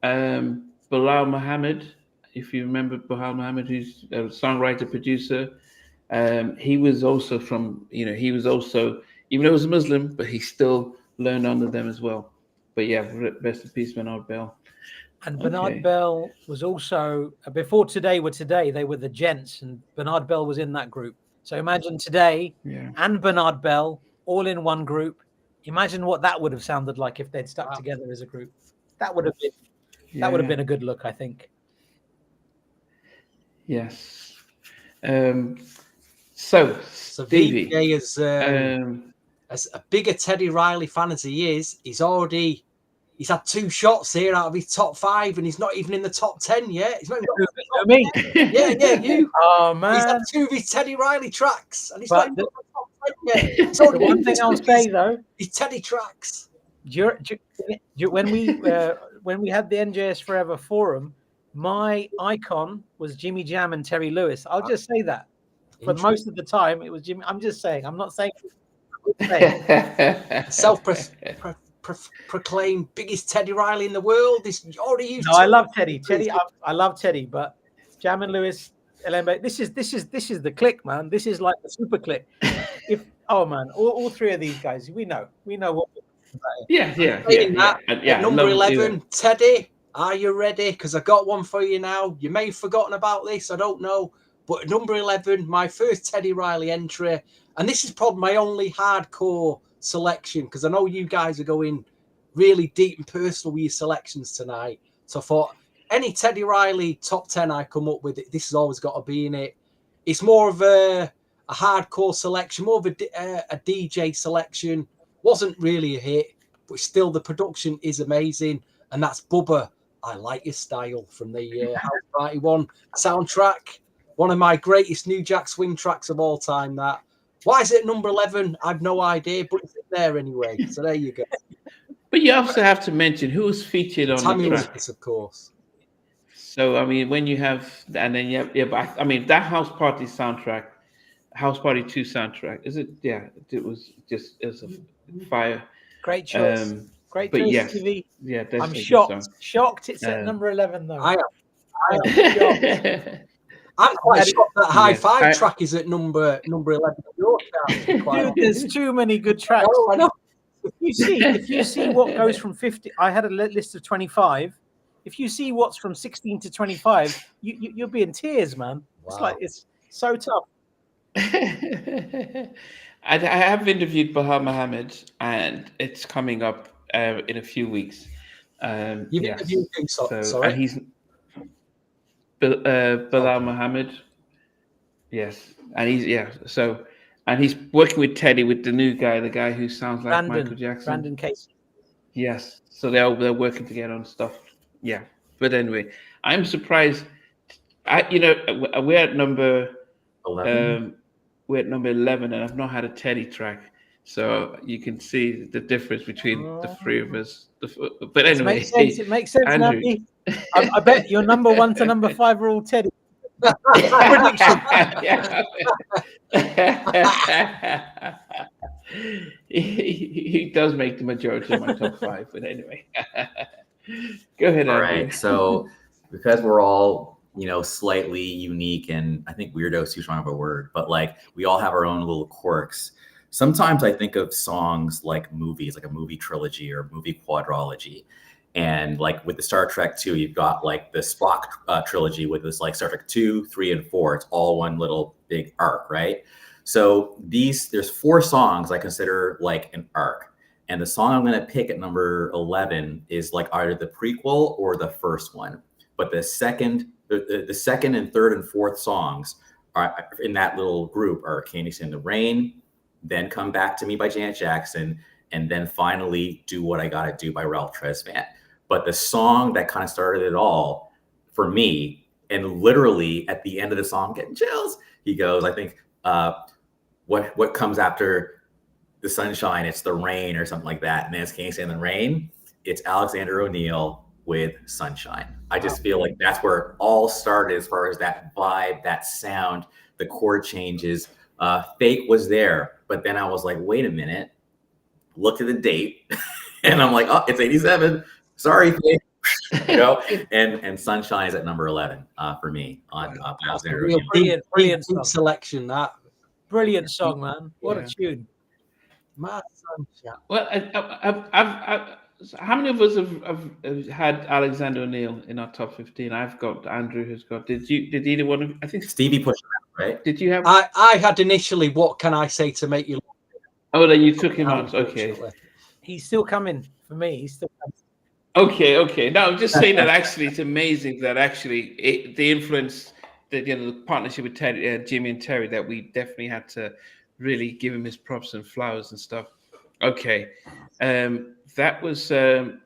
Bilal Muhammad. If you remember Bilal Muhammad, who's a songwriter, producer, he was also even though he was a Muslim, but he still learned under them as well. But yeah, rest in peace, Bernard Bell. And Bernard Bell was also, before Today Were Today, they were the Gents, and Bernard Bell was in that group. So imagine Today and Bernard Bell all in one group. Imagine what that would have sounded like if they'd stuck together as a group. That would have been a good look, I think. Yes. So Stevie, VJ is as a bigger Teddy Riley fan as he is, he's had 2 shots here out of his top 5, and he's not even in the top 10 yet. He's not even me. Yeah, you. Oh man, he's had 2 of his Teddy Riley tracks, and he's not even in the top 10 yet. So the one thing I'll say though, his Teddy tracks. When we had the NJS Forever forum, my icon was Jimmy Jam and Terry Lewis. I'll just say that. For most of the time, it was Jimmy. I'm just saying. I'm not saying. Self-proclaimed self-proclaimed biggest Teddy Riley in the world. This already used. No, I love Teddy. I love Teddy, but Jam and Lewis, LMB, this is the click, man. This is like the super click. All three of these guys, we know what. At number 11, Teddy, are you ready? Because I got one for you now. You may have forgotten about this, I don't know. But at number 11, my first Teddy Riley entry, and this is probably my only hardcore selection, because I know you guys are going really deep and personal with your selections tonight. So I thought, any Teddy Riley top 10 I come up with, this has always got to be in it. It's more of a hardcore selection, more of a DJ selection. Wasn't really a hit, but still the production is amazing. And that's Bubba, I Like Your Style, from the House Party 1 soundtrack. One of my greatest New Jack Swing tracks of all time, that. Why is it number 11? I've no idea, but it's there anyway. So there you go. But you also have to mention who was featured on Tammy the track. Willis, of course. So, I mean, when you have, and then but I mean, that House Party soundtrack, House Party 2 soundtrack, it was a fire. Great choice. Great choice, TV. Yeah, I'm shocked it's at number 11, though. I am shocked. I'm quite shocked that High Five track is at number 11. Dude, there's too many good tracks. I know. If you see what goes from 50, I had a list of 25. If you see what's from 16 to 25, you'll be in tears, man. Wow. It's so tough. I have interviewed Bahar Muhammad, and it's coming up in a few weeks. You've interviewed him, sorry. And he's Bilal Muhammad. Yes, and he's working with Teddy, with the new guy, the guy who sounds like Michael Jackson. Brandon Casey. Yes, so they're working together on stuff. Yeah, but anyway, I'm surprised. We're at number 11. We're at number 11, and I've not had a Teddy track, so you can see the difference between the three of us. But anyway, it makes sense, Andrew. I bet your number 1 to number 5 are all Teddy. He does make the majority of my top 5, but anyway. Go ahead, Andrew. All right, so because we're all slightly unique, and I think weirdo is too strong of a word, but like we all have our own little quirks. Sometimes I think of songs like movies, like a movie trilogy or movie quadrology. And like with the Star Trek 2, you've got like the Spock trilogy with this like Star Trek 2, 3, and 4. It's all one little big arc, right? So there's 4 songs I consider like an arc. And the song I'm going to pick at number 11 is like either the prequel or the first one. But the second and third and fourth songs are in that little group are Candy in the Rain, then Come Back to Me by Janet Jackson, and then finally Do What I Gotta Do by Ralph Tresvant. But the song that kind of started it all for me, and literally at the end of the song, I'm getting chills. He goes, I think, what comes after the sunshine? It's the rain or something like that. And then it's Candy in the Rain. It's Alexander O'Neal with Sunshine. I just feel like that's where it all started as far as that vibe, that sound, the chord changes. Fake was there, but then I was like, wait a minute, looked at the date, and I'm like, oh, it's 87. Sorry, Fake. And Sunshine is at number 11 for me on Alexander O'Neal. Brilliant selection. That brilliant song, man. What a tune. My Sunshine. Well, how many of us have had Alexander O'Neal in our top 15? I've got Andrew has got. Did either one of? I think Stevie pushed him out, right? Did you have? I had initially. What can I say to make you? Oh, then you took him out. Okay. He's still coming for me. He's still coming. Okay. No, I'm just saying that actually it's amazing that actually the influence, the partnership with Jimmy and Terry, that we definitely had to really give him his props and flowers and stuff. Okay. That was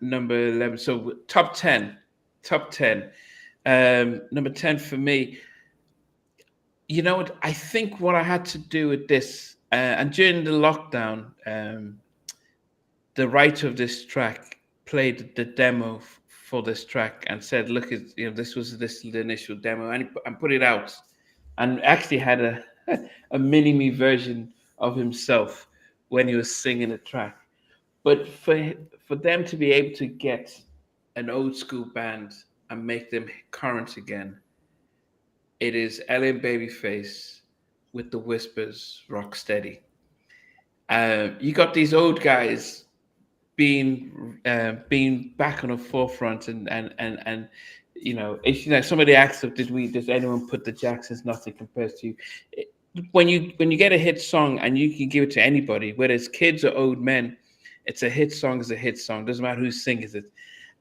number 11. So top 10. Number 10 for me. You know what? I think what I had to do with this, and during the lockdown, the writer of this track played the demo for this track and said, look, this was the initial demo, and put it out, and actually had a mini-me version of himself when he was singing the track. But for them to be able to get an old school band and make them current again, it is LA and Babyface with the Whispers, Rock Steady. You got these old guys being back on the forefront, and if somebody asks, does anyone put the Jacksons? Nothing compares to you. When you get a hit song and you can give it to anybody, whether it's kids or old men, it's a hit song. Is a hit song. Doesn't matter who sings it.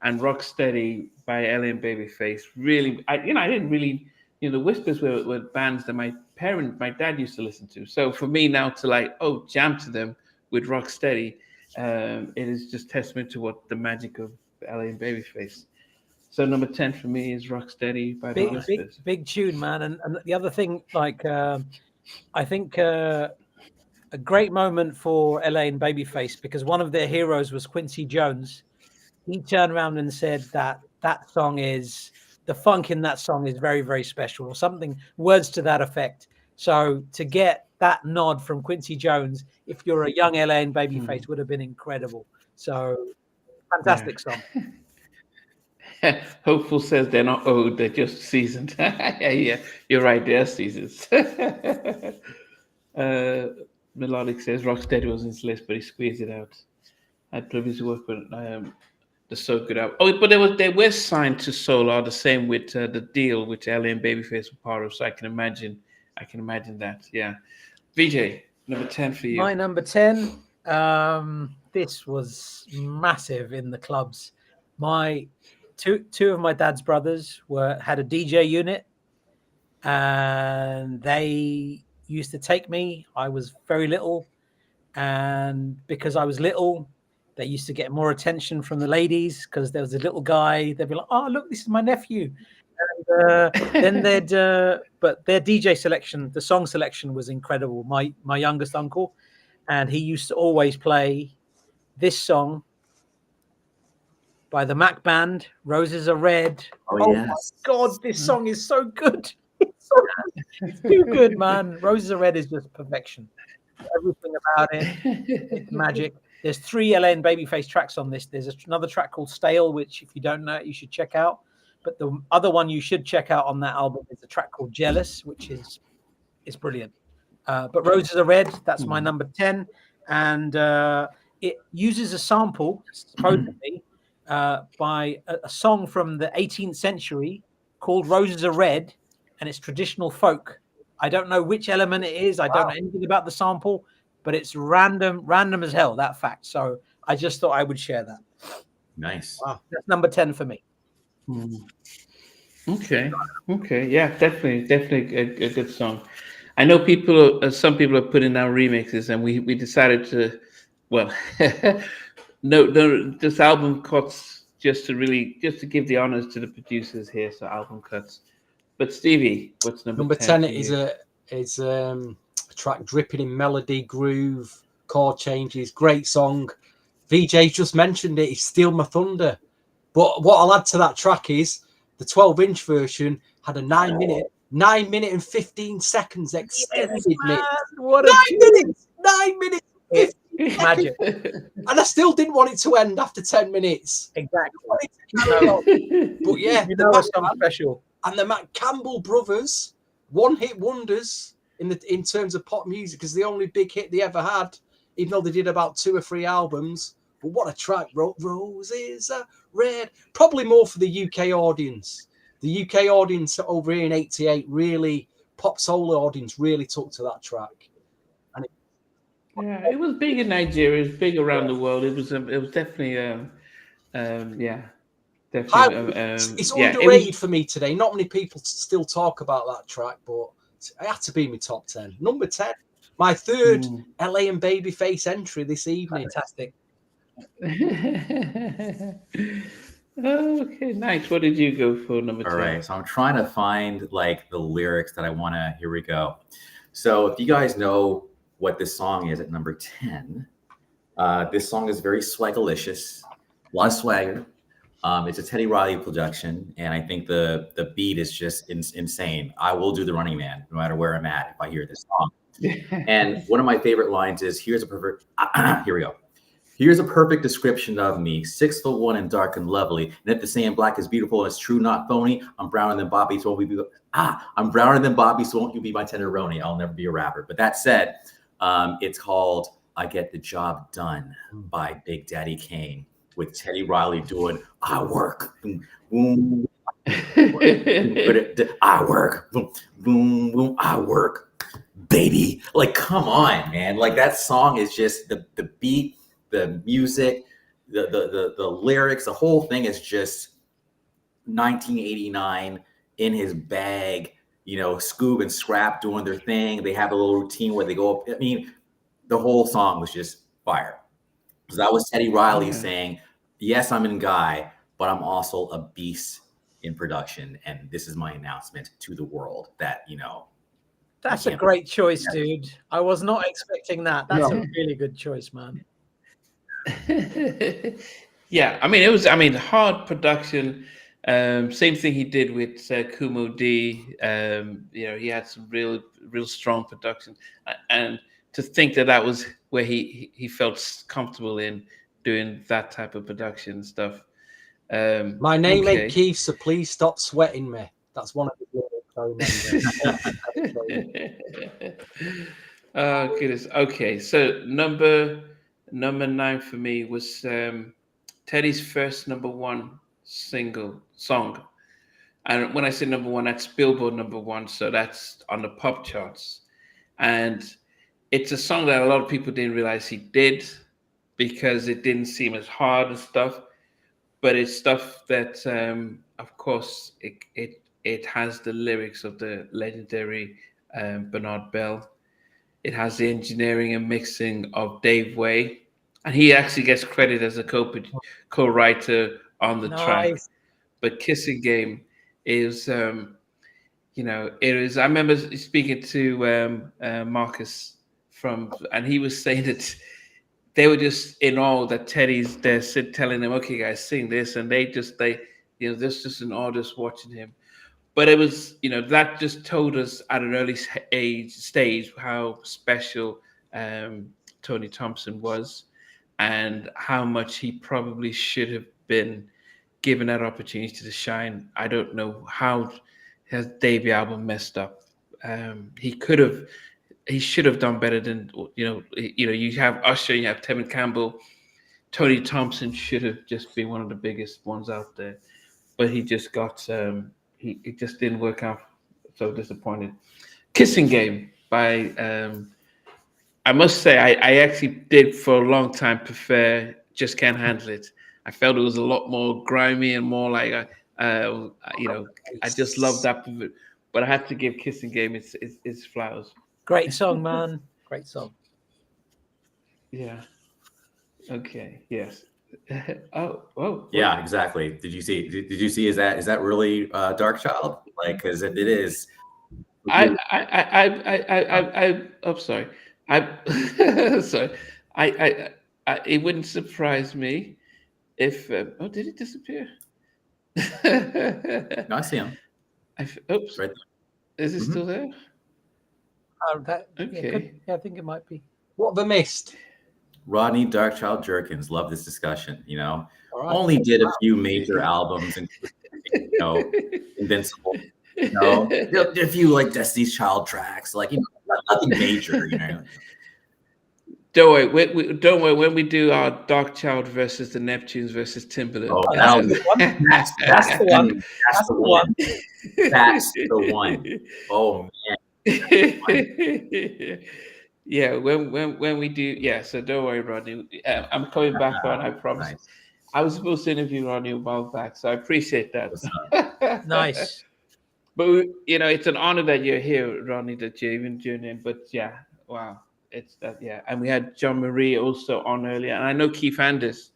And Rocksteady by Ellie and Babyface really, I didn't really, the Whispers were bands that my dad used to listen to. So for me now to jam to them with Rocksteady, it is just testament to what the magic of Ellie and Babyface. So number 10 for me is Rocksteady by the Whispers. Big tune, man. And the other thing, I think a great moment for LA and Babyface, because one of their heroes was Quincy Jones. He turned around and said that song is, the funk in that song is very, very special, or something, words to that effect. So to get that nod from Quincy Jones, if you're a young LA and Babyface, would have been incredible. So fantastic song. Hopeful says they're not old, they're just seasoned. Yeah, you're right, they're seasoned. Melodic says Rocksteady was in his list, but he squeezed it out. I'd previously worked with the So Good album. Oh, but they were signed to Solar, the same with the deal which LA and Babyface were part of. So I can imagine that. Yeah. VJ, number 10 for you. My number 10. This was massive in the clubs. My two of my dad's brothers had a DJ unit, and they used to take me. I was very little, and because I was little, they used to get more attention from the ladies because there was a little guy. They'd be like, "Oh, look, this is my nephew." And then but their DJ selection, the song selection was incredible. My youngest uncle, and he used to always play this song by the Mac Band, "Roses Are Red." Oh yes. My God, this song is so good. It's too good, man. "Roses Are Red" is just perfection. Everything about it, it's magic. There's 3 LA and Babyface tracks on this. There's another track called "Stale," which if you don't know it, you should check out. But the other one you should check out on that album is a track called "Jealous," which is brilliant. But "Roses Are Red," that's my number 10. And it uses a sample, supposedly, by a song from the 18th century called "Roses Are Red," and it's traditional folk. I don't know which element it is. I don't know anything about the sample, but it's random as hell, that fact. So I just thought I would share that. Nice. Wow. That's number 10 for me. Okay. Yeah, definitely a good song. I know some people are putting out remixes, and we decided to, no, this album cuts just to give the honors to the producers here. So album cuts. But Stevie, what's number 10? is a track dripping in melody, groove, chord changes, great song. VJ just mentioned it. It's Steal My Thunder. But what I'll add to that track is the 12-inch version had a 9 minute and 15 seconds extended mix. What 9 minutes. 15 magic. And I still didn't want it to end after 10 minutes. Exactly. But yeah, something special. And the Matt Campbell brothers, one-hit wonders in terms of pop music, because the only big hit they ever had, even though they did about 2 or 3 albums. But what a track! Roses Are Red. Probably more for the UK audience. The UK audience over here in '88 really, pop soul audience really took to that track. And it was big in Nigeria. It was big around the world. It was definitely definitely. It's underrated for me today. Not many people still talk about that track, but it had to be my top 10. Number 10, my third LA and Babyface entry this evening. Fantastic. Okay, nice. What did you go for, number 10? All right, so I'm trying to find the lyrics that I want to. Here we go. So if you guys know what this song is at number 10, this song is very swagalicious, a lot of swagger. It's a Teddy Riley production, and I think the beat is just insane. I will do the Running Man no matter where I'm at if I hear this song. And one of my favorite lines is, Here's Here's a perfect description of me: 6'1" and dark and lovely. And if the saying black is beautiful and it's true, not phony, I'm browner than Bobby, so won't you be I'm browner than Bobby, so won't you be my tenderoni? I'll never be a rapper. But that said, it's called I Get the Job Done by Big Daddy Kane, with Teddy Riley doing I work. Boom, boom, I work. Boom, boom, boom, I work. Baby. Like, come on, man. Like, that song is just the beat, the music, the lyrics, the whole thing is just 1989 in his bag. You know, Scoob and Scrap doing their thing. They have a little routine where they go up. I mean, the whole song was just fire. So that was Teddy Riley saying, yes, I'm a guy, but I'm also a beast in production. And this is my announcement to the world that, you know. That's a great choice, dude. I was not expecting that. That's a really good choice, man. Yeah, I mean, hard production. Same thing he did with Kumo D. You know, he had some real strong production, and to think that was where he felt comfortable in doing that type of production stuff. My name ain't Keith, so please stop sweating me. That's one of the lyrics I remember. Oh goodness. Okay, so number 9 for me was Teddy's first #1 song. And when I say #1, that's Billboard #1, so that's on the pop charts. And it's a song that a lot of people didn't realize he did, because it didn't seem as hard and stuff. But it's stuff that, of course, it has the lyrics of the legendary Bernard Bell. It has the engineering and mixing of Dave Way, and he actually gets credit as a co-writer on the track. But Kissing Game is, you know, it is. I remember speaking to Marcus and he was saying that they were just in awe that Teddy's there, telling them, "Okay, guys, sing this," and they you know, this just in awe just watching him. But it was, you know, that just told us at an early stage how special Tony Thompson was, and how much he probably should have been given that opportunity to shine. I don't know how his debut album messed up. He should have done better than, you know. You have Usher, you have Tevin Campbell. Tony Thompson should have just been one of the biggest ones out there, but he just got it just didn't work out. So disappointed. Kissing Game by I must say I actually did for a long time prefer Just Can't Handle It. I felt it was a lot more grimy and more like you know, I just love that, but I had to give Kissing Game its flowers. Great song, man. Great song. Yeah. Okay. Yes. Oh. Yeah, exactly. Did you see? Did you see? Is that really Dark Child? Like, because if it is, I'm sorry. Sorry. It wouldn't surprise me if. Oh, did it disappear? No, I see him. Oops. Right. Is it still there? Okay. Yeah, I think it might be. What have I missed? Rodney Darkchild Jerkins. Love this discussion. You know, Right. only did a few major albums, and you know, Invincible. You know, did a few like Destiny's Child tracks, like, you know, nothing major. You know. Don't worry. When we do our Dark Child versus the Neptunes versus Timberland, Oh, that's the one. That's the one. That's the one. Oh man. Yeah, when we do, yeah. So don't worry, Rodney. I'm coming back on. I promise. Nice. I was supposed to interview Rodney a while back, so I appreciate that. Nice. But you know, it's an honor that you're here, Rodney. That you're even tuning in. But yeah, wow, it's that. Yeah, and we had John Marie also on earlier, and I know Keith Andis,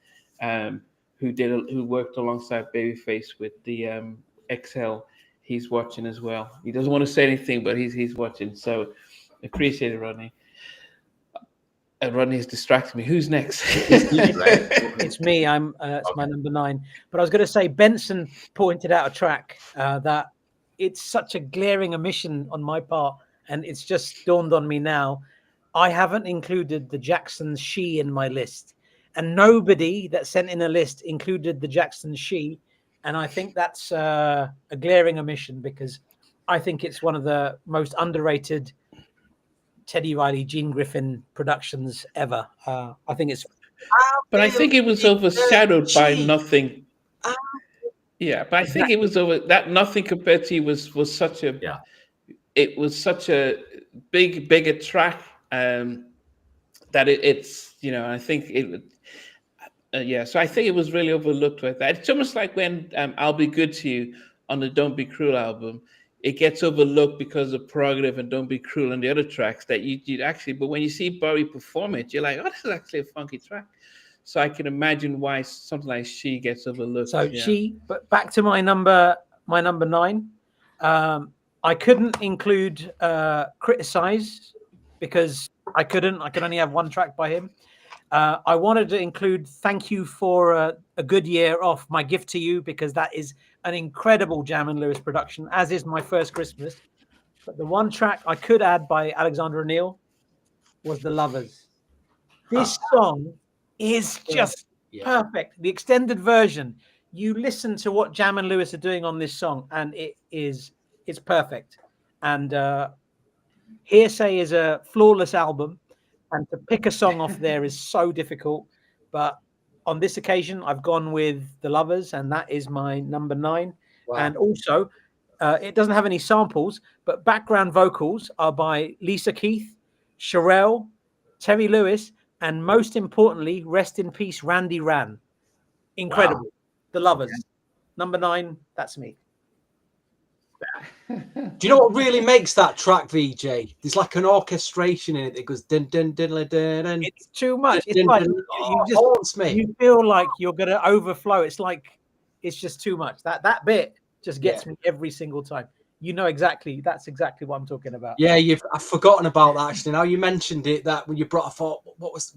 who worked alongside Babyface with the XL. He's watching as well. He doesn't want to say anything, but he's watching. So appreciate it, Rodney. Rodney's distracted me. Who's next? It's me. It's my number 9. But I was going to say, Benson pointed out a track that it's such a glaring omission on my part, and it's just dawned on me now. I haven't included the Jackson's "She" in my list, and nobody that sent in a list included the Jackson She, and I think that's a glaring omission because I think it's one of the most underrated Teddy Riley, Gene Griffin productions ever. I think it's. But I think it was overshadowed by Nothing. Yeah, but I think it was over that Nothing Compared to You was such a it was such a bigger track that it's I think it so I think it was really overlooked with that. It's almost like when I'll Be Good to You on the Don't Be Cruel album, it gets overlooked because of Prerogative and Don't Be Cruel and the other tracks that you'd actually, but when you see Bowie perform it, you're like, oh, this is actually a funky track. So I can imagine why something like She gets overlooked. So She, but back to my number 9. I couldn't include Criticize because I could only have one track by him. I wanted to include Thank You for a Good Year off My Gift to You because that is an incredible Jam and Lewis production, as is My First Christmas. But the one track I could add by Alexander O'Neill was The Lovers. This song is just perfect. The extended version, you listen to what Jam and Lewis are doing on this song, and it's perfect. And Hearsay is a flawless album, and to pick a song off there is so difficult. But on this occasion, I've gone with The Lovers, and that is my number 9. Wow. And also, it doesn't have any samples, but background vocals are by Lisa Keith, Sherelle, Terry Lewis, and most importantly, rest in peace, Randy Ran. Incredible. Wow. The Lovers. Okay. Number 9, that's me. Do you know what really makes that track, VJ? There's like an orchestration in it that goes dun dun dun dun dun. It's too much. It's like you feel like you're gonna overflow. It's like it's just too much. That bit just gets me every single time. You know exactly. That's exactly what I'm talking about. Yeah, I've forgotten about that actually. Now you mentioned it, that when you brought, I thought,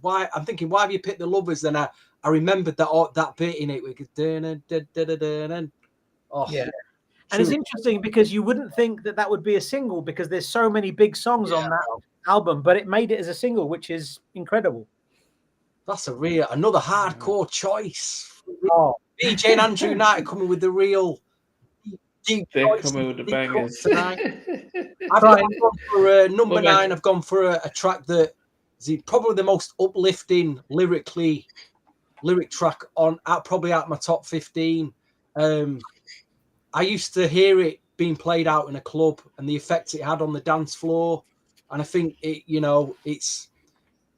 why? I'm thinking, why have you picked The Lovers? Then I remembered that bit in it. We could dun dun dun dun dun. Oh yeah. And it's interesting because you wouldn't think that would be a single because there's so many big songs on that album, but it made it as a single, which is incredible. That's another hardcore choice. Oh, VJ and Andrew Knight coming with the real deep. They're coming with the bangers tonight. I've gone for number 9. I've gone for a track that is probably the most uplifting lyric track probably out my top 15. I used to hear it being played out in a club and the effect it had on the dance floor. And I think it's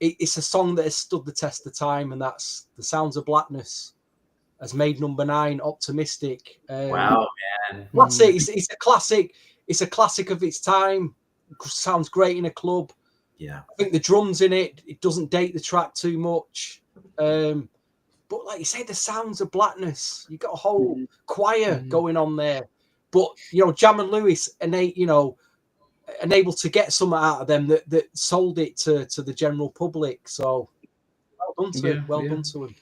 a song that has stood the test of time, and that's The Sounds of Blackness has made number 9 Optimistic. Wow, man. That's it. It's a classic. It's a classic of its time. Sounds great in a club. Yeah. I think the drums in it doesn't date the track too much. But like you say, The Sounds of Blackness, you got a whole choir going on there. But Jam and Lewis, unable to get something out of them that sold it to the general public. So well done to him. Well done to him.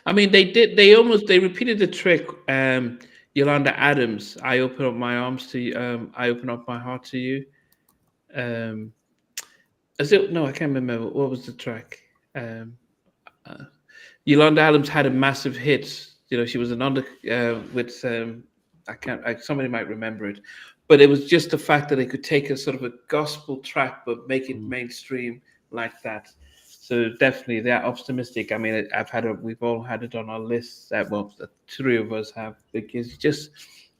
I mean, they repeated the trick. Yolanda Adams, I open up my arms to you. I open up my heart to you. Is it? No, I can't remember. What was the track? Yolanda Adams had a massive hit. She was with somebody might remember it, but it was just the fact that they could take a sort of a gospel track but make it mainstream like that. So definitely they're optimistic. I mean, we've all had it on our list. Well, the 3 of us have, because just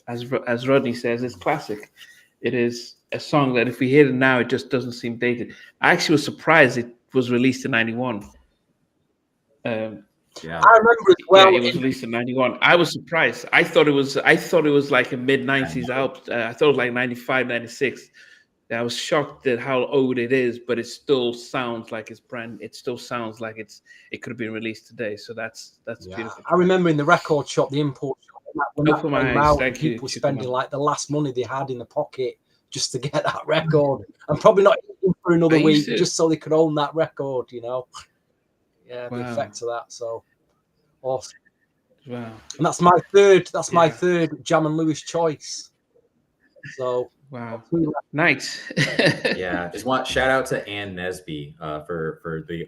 as Rodney says, it's classic. It is a song that if we hear it now, it just doesn't seem dated. I actually was surprised it was released in 91. I remember as well. Yeah, it was released in 91. I was surprised. I thought it was like a mid-90s album. I thought it was like 95, 96. I was shocked at how old it is, but it still sounds like it's brand. It still sounds like it could have been released today. So that's beautiful. I remember in the record shop, the import shop, when that came out, people were spending like the last money they had in the pocket just to get that record, and probably not even for another week, just so they could own that record. Yeah, the effect of that. So awesome. Wow. And that's my third. That's my third Jam and Lewis choice. So Wow. Two left. Nice. Yeah, just want shout out to Ann Nesby for the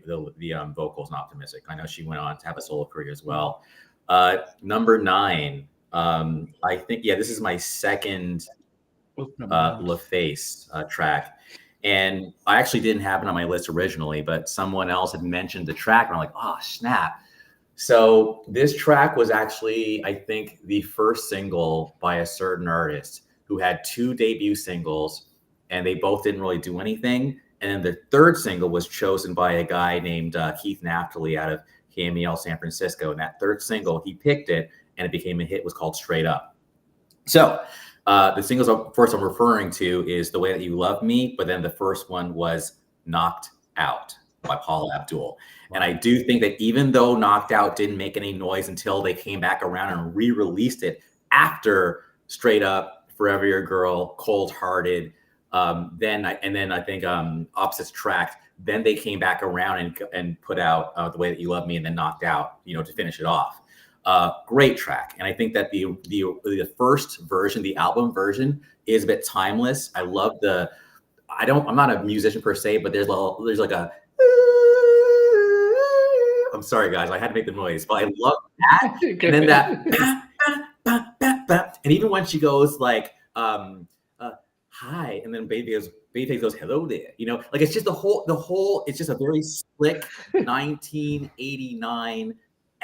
vocals in Optimistic. I know she went on to have a solo career as well. Number 9, I think this is my second LaFace track, and I actually didn't have it on my list originally, but someone else had mentioned the track, and I'm like, oh snap! So this track was actually, I think, the first single by a certain artist who had 2 debut singles, and they both didn't really do anything. And then the third single was chosen by a guy named Keith Naftali out of KMEL San Francisco. And that third single, he picked it, and it became a hit. It was called Straight Up. So the singles first I'm referring to is The Way That You Love Me, but then the first one was Knocked Out by Paula Abdul. And I do think that even though Knocked Out didn't make any noise until they came back around and re-released it after Straight Up, Forever Your Girl, Cold Hearted, then I think Opposites Tract, then they came back around and put out The Way That You Love Me, and then Knocked Out, to finish it off. Great track. And I think that the first version, the album version, is a bit timeless. I love I'm not a musician per se, but there's like a, I'm sorry guys, I had to make the noise, but I love that. And then that, and even when she goes like, hi, and then Babyface goes, hello there. Like it's just the whole, it's just a very slick 1989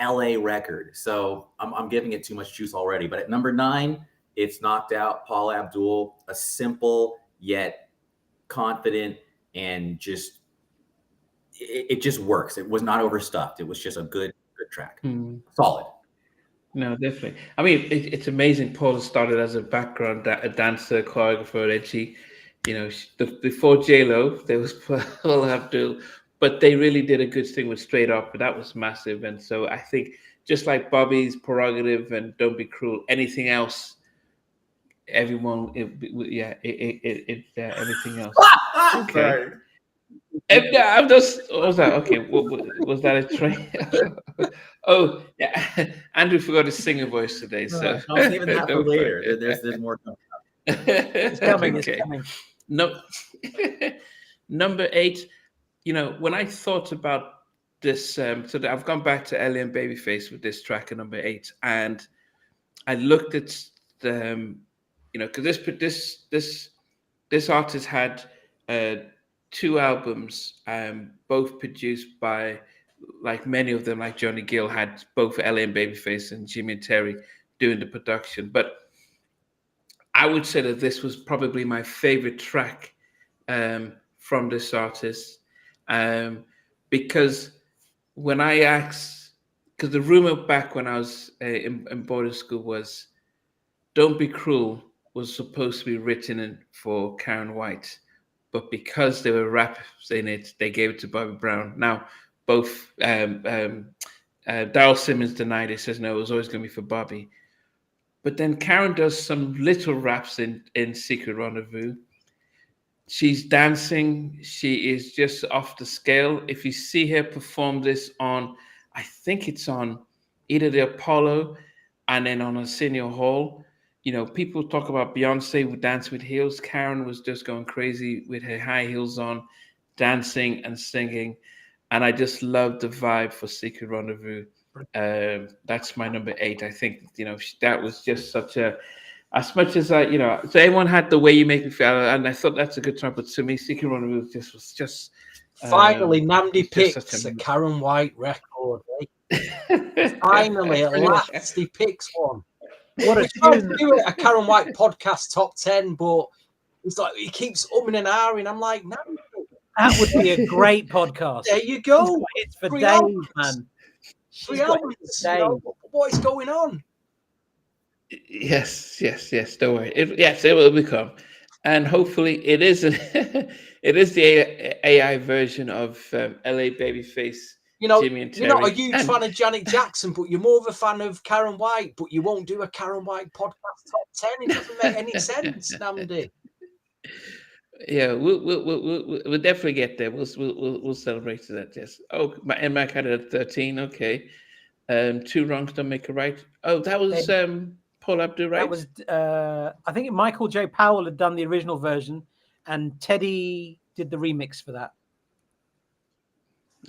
LA record. So I'm giving it too much juice already. But at number 9, it's Knocked Out, Paula Abdul, a simple yet confident, and just it just works. It was not overstuffed. It was just a good track. Solid. No, definitely. I mean, it's amazing. Paula started as a background a dancer, choreographer, and she, before J-Lo, there was Paula Abdul, but they really did a good thing with Straight Up, but that was massive. And so I think just like Bobby's Prerogative and Don't Be Cruel, anything else, everyone, everything else. Okay. I'm just. What was that? Okay, was that a train? Oh, yeah. Andrew forgot his singer voice today, so I'll save that for later. There's more coming up. It's coming. Okay. It's coming. No, number 8. When I thought about this, so I've gone back to Ellie and Babyface with this track at number 8, and I looked at the, because this artist had 2 albums, both produced by, like many of them, like Johnny Gill, had both Ellie and Babyface and Jimmy and Terry doing the production. But I would say that this was probably my favorite track from this artist, because when I asked, because the rumor back when I was in boarding school was Don't Be Cruel was supposed to be written for Karen White, but because there were raps in it, they gave it to Bobby Brown. Now, both Daryl Simmons denied it, says no, it was always going to be for Bobby. But then Karen does some little raps in Secret Rendezvous. She's dancing. She is just off the scale. If you see her perform this on, I think it's on either the Apollo and then on Arsenio Hall, people talk about Beyonce with Dance with Heels. Karen was just going crazy with her high heels on, dancing and singing. And I just love the vibe for Secret Rendezvous. That's my number 8. I think, that was just such a, as much as so everyone had The Way You Make Me Feel, and I thought that's a good song, but to me, Secret Rendezvous was just. Finally, Namdi picks a Karen White record. Right? Finally, at last, he picks one. What a trying tune. to do a Karen White podcast top 10, but it's like he keeps umming and ahhing. I'm like, no. That would be a great podcast. There you go. It's for 3 days, albums. man. 3 albums. What is going on? Yes. Don't worry. It will become, and hopefully it is it is the AI version of LA Babyface. Jimmy and Terry. You're not a huge fan of Janet Jackson, but you're more of a fan of Karen White. But you won't do a Karen White podcast top 10. It doesn't make any sense, Namdi. Yeah, we'll definitely get there. We'll celebrate that. Yes. Oh, Mac had it at 13. Okay. 2 wrongs don't make a right. Oh, that was Paul Abdul That right? was, I think Michael J. Powell had done the original version, and Teddy did the remix for that.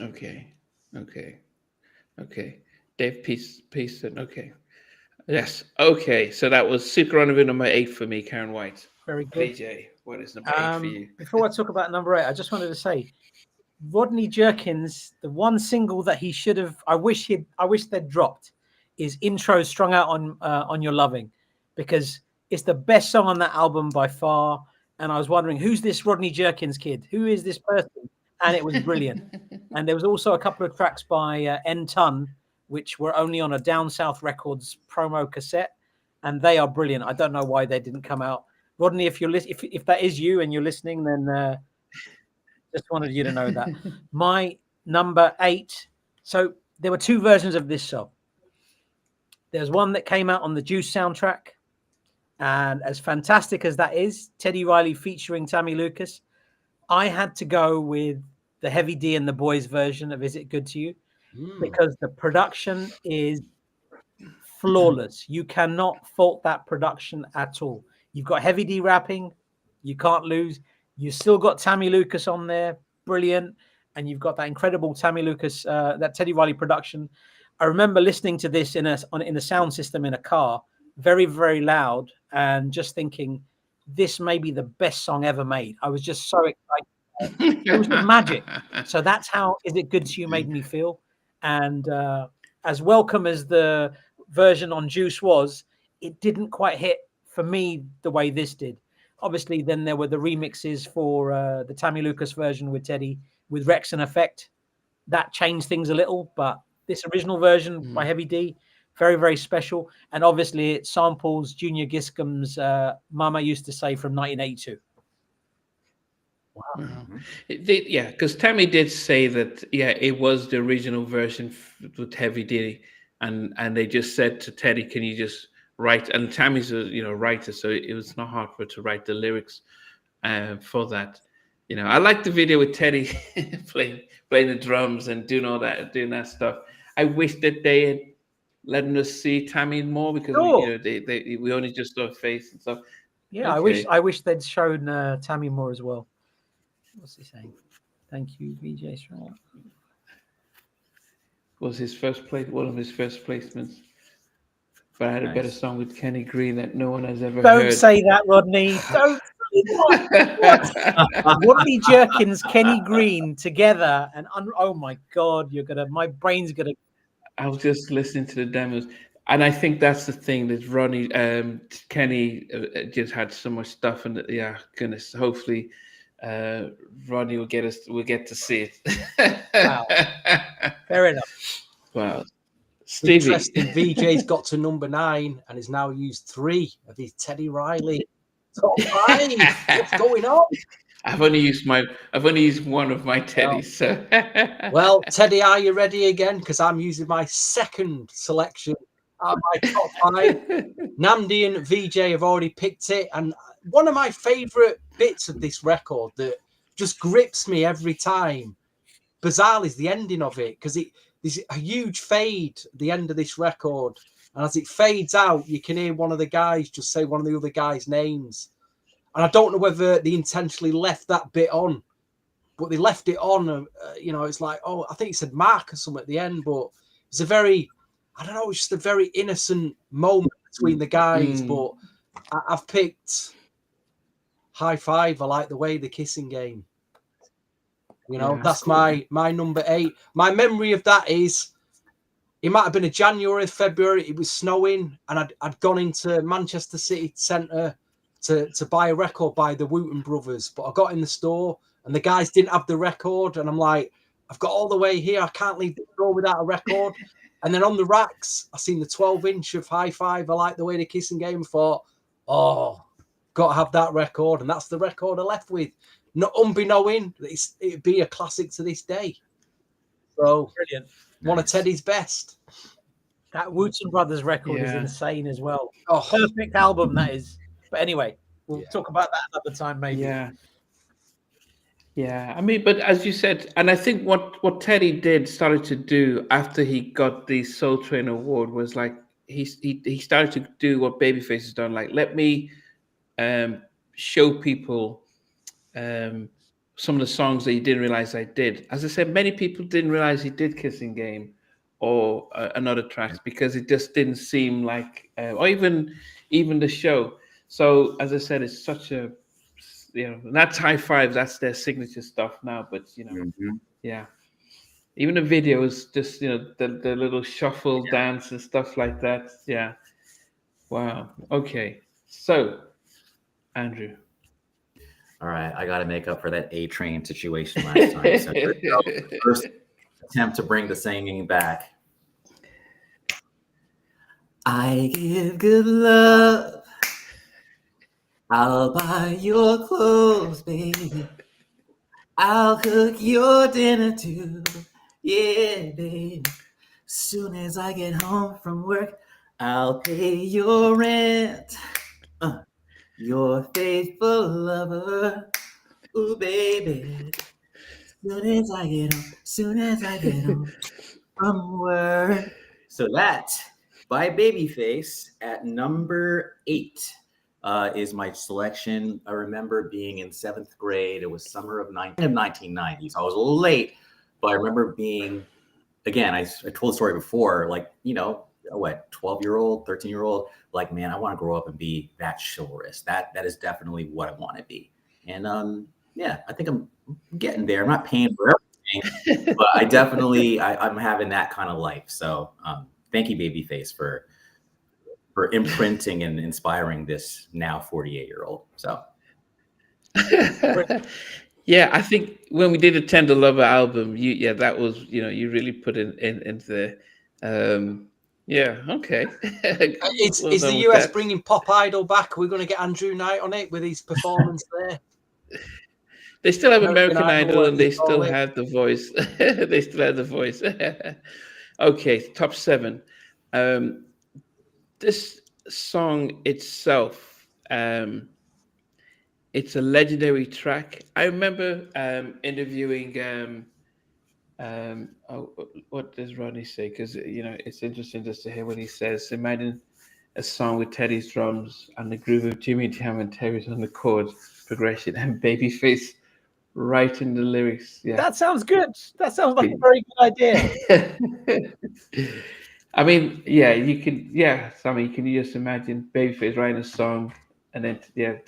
Okay. Dave Peaston. Okay. Yes. Okay. So that was Super Runner number 8 for me, Karen White. Very good. VJ, what is number 8 for you? Before I talk about number 8, I just wanted to say, Rodney Jerkins, the one single that he should have, I wish they'd dropped, is Intro Strung Out on Your Loving, because it's the best song on that album by far. And I was wondering, who's this Rodney Jerkins kid? Who is this person? And it was brilliant. And there was also a couple of tracks by N Ton, which were only on a Down South Records promo cassette, and they are brilliant. I don't know why they didn't come out. Rodney, if you're if that is you and you're listening, then just wanted you to know that. My number 8. So there were 2 versions of this song. There's one that came out on the Juice soundtrack, and as fantastic as that is, Teddy Riley featuring Tammy Lucas, I had to go with the Heavy D and the Boys version of Is It Good to You, because the production is flawless. You cannot fault that production at all. You've got Heavy D rapping, you can't lose. You still got Tammy Lucas on there, brilliant, and you've got that incredible Tammy Lucas, that Teddy Riley production. I remember listening to this in a sound system in a car, very, very loud, and just thinking, this may be the best song ever made. I was just so excited. It was the magic. So that's how Is It Good to You made me feel. And as welcome as the version on Juice was, it didn't quite hit for me the way this did. Obviously, then there were the remixes for the Tammy Lucas version with Teddy, with Rex and Effect. That changed things a little, but this original version by Heavy D, very, very special. And obviously, it samples Junior Giscom's Mama Used to Say from 1982. Wow. Yeah, because Tammy did say that, it was the original version with Heavy D, and they just said to Teddy, can you just write? And Tammy's a writer, so it was not hard for her to write the lyrics for that. I like the video with Teddy playing the drums and doing that stuff. I wish that they had letting us see Tammy more, because we only just saw her face and stuff. Yeah, okay. I wish they'd shown Tammy more as well. What's he saying? Thank you, VJ Strong. Was his first place one of his first placements? But I had a better song with Kenny Green that no one has ever heard. Don't say that, Rodney. Don't say that. Rodney Jerkins, Kenny Green together, and oh my God, my brain's gonna. I was just listening to the demos, and I think that's the thing that Kenny just had so much stuff, and goodness, hopefully, Rodney will get to see it. Wow, fair enough. Wow. Stevie. Interesting. VJ's got to number 9 and has now used 3 of his Teddy Riley top 5. What's going on? I've only used one of my Teddys. So. Well, Teddy, are you ready again? Because I'm using my second selection out of my top 5. Namdi and VJ have already picked it, and one of my favourite bits of this record that just grips me every time, bizarrely, is the ending of it, because there's a huge fade at the end of this record, and as it fades out, you can hear one of the guys just say one of the other guys' names. And I don't know whether they intentionally left that bit on, but they left it on. It's like, I think it said Mark or something at the end, but it's it's just a very innocent moment between the guys. But I've picked High Five. I like the way the kissing game. That's cool. my number 8. My memory of that is, it might have been a January, February. It was snowing, and I'd gone into Manchester City Centre to buy a record by the Wooten Brothers, but I got in the store and the guys didn't have the record, and I'm like, I've got all the way here, I can't leave the store without a record. And then on the racks, I seen the 12-inch of High Five. I like the way the kissing game. Thought, got to have that record, and that's the record I left with. Not unbeknowing that it'd be a classic to this day. So, brilliant. One of Teddy's best. That Wooten Brothers record is insane as well. Perfect album that is. But anyway, we'll talk about that another time, maybe. Yeah. I mean, but as you said, and I think what Teddy started to do after he got the Soul Train Award was, like, he started to do what Babyface has done. Like, let me show people some of the songs that you didn't realize I did. As I said, many people didn't realize he did Kissing Game or another tracks because it just didn't seem like, or even the show. So as I said, it's such a, that's High Five. That's their signature stuff now. But yeah, even the videos, just the little shuffle dance and stuff like that. Yeah, wow. Okay, so Andrew. All right, I got to make up for that A Train situation last time. So here we go. First attempt to bring the singing back. I give good love. I'll buy your clothes, baby. I'll cook your dinner too. Yeah, baby. Soon as I get home from work, I'll pay your rent. Your faithful lover. Ooh, baby. Soon as I get home from work. So that by Babyface at number 8 is my selection. I remember being in 7th grade. It was summer of 1990s. I was a little late, but I remember being, again, I told the story before, like, 12-year-old, 13-year-old, like, man, I want to grow up and be that chivalrous. That is definitely what I want to be. And yeah, I think I'm getting there. I'm not paying for everything, but I definitely, I'm having that kind of life. So thank you, Babyface, for imprinting and inspiring this now 48-year-old. So yeah, I think when we did a Tender Lover album, that was, you really put it into yeah, okay. Is Well the done with US that. bringing Pop Idol back? We're going to get Andrew Knight on it with his performance there. They still have American American Idol, Idol, and whatever they you call still it. have The Voice. They still have The Voice. Okay, top 7. This song itself, it's a legendary track. I remember interviewing. What does Rodney say? Because it's interesting just to hear what he says. Imagine a song with Teddy's drums and the groove of Jimmy Jam and Terry's on the chords progression and Babyface writing the lyrics. Yeah, That sounds good. That sounds like a very good idea. I mean, yeah, you can. Yeah, so, I mean, can you just imagine Babyface writing a song and then you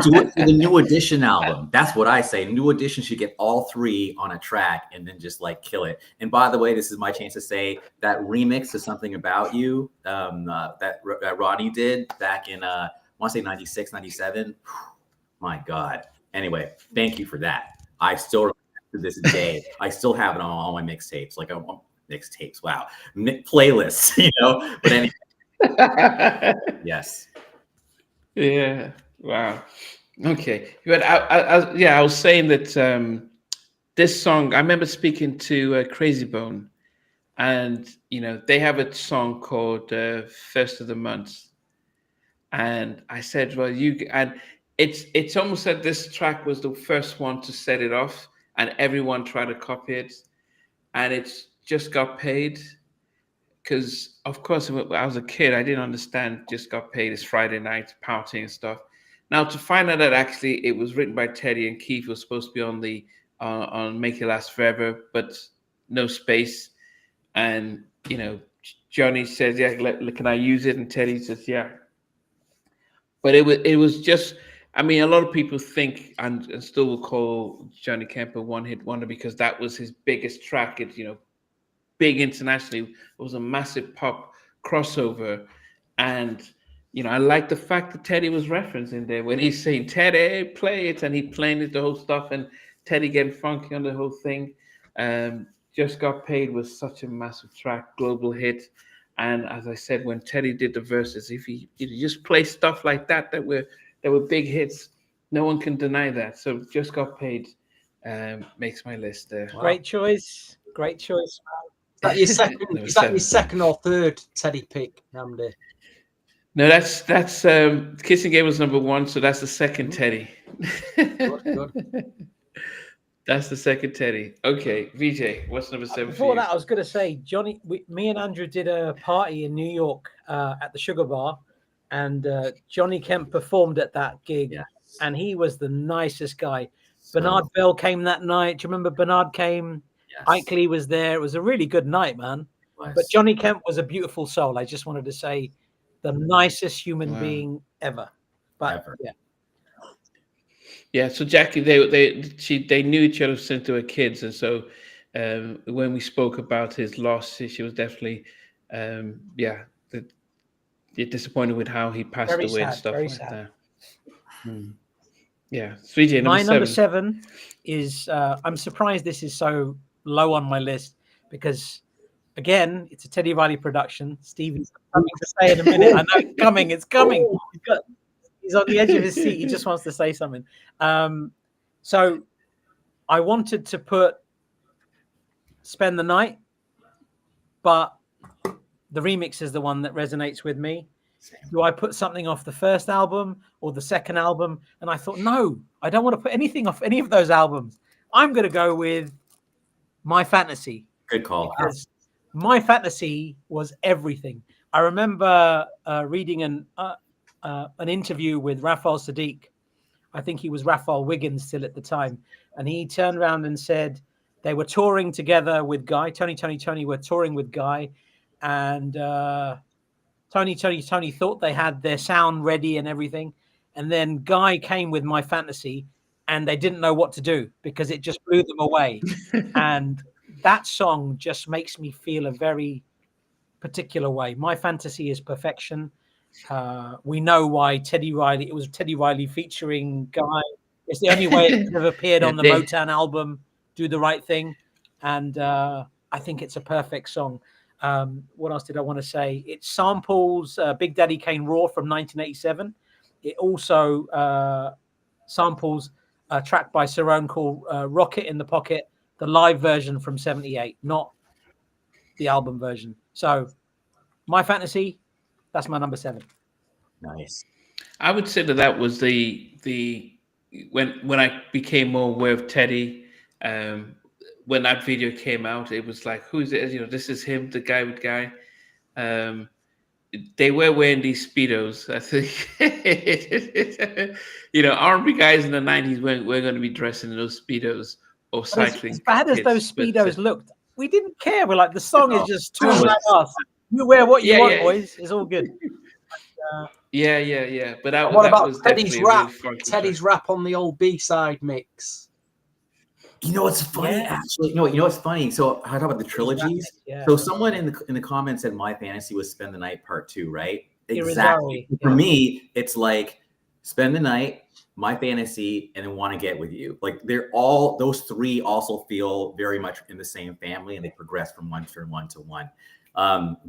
do it for the New Edition album. That's what I say. New Edition should get all 3 on a track and then just like kill it. And by the way, this is my chance to say that remix to Something About You that Rodney did back in I want to say 96, 97. My God. Anyway, thank you for that. I still remember to this day. I still have it on all my mixtapes. Like mixtapes. Wow, playlists. But anyway, yes. Yeah. Wow. Okay. But I was saying that this song. I remember speaking to Crazy Bone, and they have a song called "First of the Month," and I said, "Well, and it's almost like this track was the first one to set it off, and everyone tried to copy it, and it's Just Got Paid." Because of course, when I was a kid, I didn't understand Just Got Paid is Friday night partying and stuff. Now to find out that actually it was written by Teddy and Keith was supposed to be on the on Make It Last Forever, but no space. And Johnny says, "Yeah, can I use it?" And Teddy says, "Yeah." But it was just. I mean, a lot of people think and still will call Johnny Kemp a one-hit wonder because that was his biggest track. It big internationally. It was a massive pop crossover. And, I like the fact that Teddy was referencing there when he's saying, "Teddy, play it." And he playing it, the whole stuff. And Teddy getting funky on the whole thing. Just Got Paid was such a massive track, global hit. And as I said, when Teddy did the verses, if he just play stuff like that were big hits, no one can deny that. So Just Got Paid makes my list there. Wow. Great choice. Great choice. Is that your second? Is that your second or third Teddy pick, Namdi? No, that's Kissing Game was number 1, so that's the second Teddy. Good. That's the second Teddy. Okay, VJ, what's number 7 for Before you? that, I was going to say, Johnny, me and Andrew did a party in New York at the Sugar Bar, and Johnny Kemp performed at that gig, Yes. and he was the nicest guy. So, Bernard Bell came that night. Do you remember Bernard came? yes, Ike Lee was there. It was a really good night, man. was. But Johnny Kemp was a beautiful soul. I just wanted to say the nicest human Wow. being ever. But Ever. yeah, Yeah, so Jackie, they knew each other since they were kids, and so when we spoke about his loss, she was definitely, disappointed with how he passed Very away and sad, stuff very like sad. that. Hmm. Yeah, 3J my number seven. 7 is I'm surprised this is so low on my list because again, it's a Teddy Riley production. Stevie's coming to say in a minute. I know it's coming. It's coming. He's on the edge of his seat. He just wants to say something. So I wanted to put Spend the Night, but the remix is the one that resonates with me. Same. Do I put something off the first album or the second album? And I thought, no, I don't want to put anything off any of those albums. I'm going to go with My Fantasy. Good call. Because My Fantasy was everything. I remember reading an interview with Raphael Sadiq. I think he was Raphael Wiggins still at the time. And he turned around and said they were touring together with Guy. Tony were touring with Guy. And Tony thought they had their sound ready and everything. And then Guy came with My Fantasy and they didn't know what to do because it just blew them away. And that song just makes me feel a very particular way. My Fantasy is perfection. We know why it was Teddy Riley featuring Guy. It's the only way it could have appeared on the Motown album, Do the Right Thing. And I think it's a perfect song. What else did I want to say? It samples Big Daddy Kane Raw from 1987. It also samples a track by Cerrone called Rocket in the Pocket, the live version from 78, not the album version. So My Fantasy, that's my number 7. Nice. I would say that was the when I became more aware of Teddy. When that video came out, it was like, who's it? You know, this is him, the guy with Guy. They were wearing these Speedos. I think, you know, R&B guys in the 90s weren't going to be dressing in those Speedos or cycling. As bad as kits, those but, Speedos looked, we didn't care. We're like, the song is just too like us. You wear what you want, boys. It's all good. Yeah. But that, What that about was Teddy's definitely a rap? really funky Teddy's track. rap on the old B-side mix. You know what's funny? Yeah. Actually, you know what's funny? So I talk about the trilogies. Yeah. So someone in the comments said My Fantasy was Spend the Night Part 2, right? Exactly. Irizarry, For yeah. me, it's like Spend the Night, My Fantasy, and then Want to Get with You. Like they're all those three also feel very much in the same family, and they progress from one to one.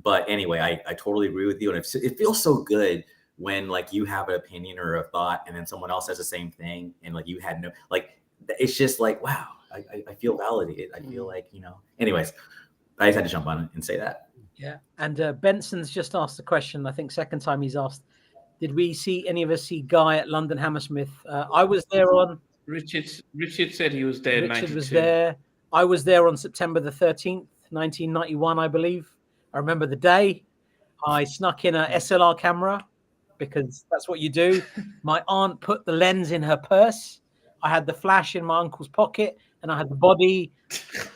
But anyway, I totally agree with you, and it feels so good when like you have an opinion or a thought, and then someone else has the same thing, and like you had no like. It's just like wow. I feel validated. I feel like, you know. Anyways, I just had to jump on it and say that. Yeah. And Benson's just asked the question. I think second time he's asked, did we see any of us see Guy at London Hammersmith? I was there on. Richard said he was there. Richard 92. was there. I was there on September the 13th, 1991, I believe. I remember the day. I snuck in a SLR camera because that's what you do. My aunt put the lens in her purse. I had the flash in my uncle's pocket, and I had the body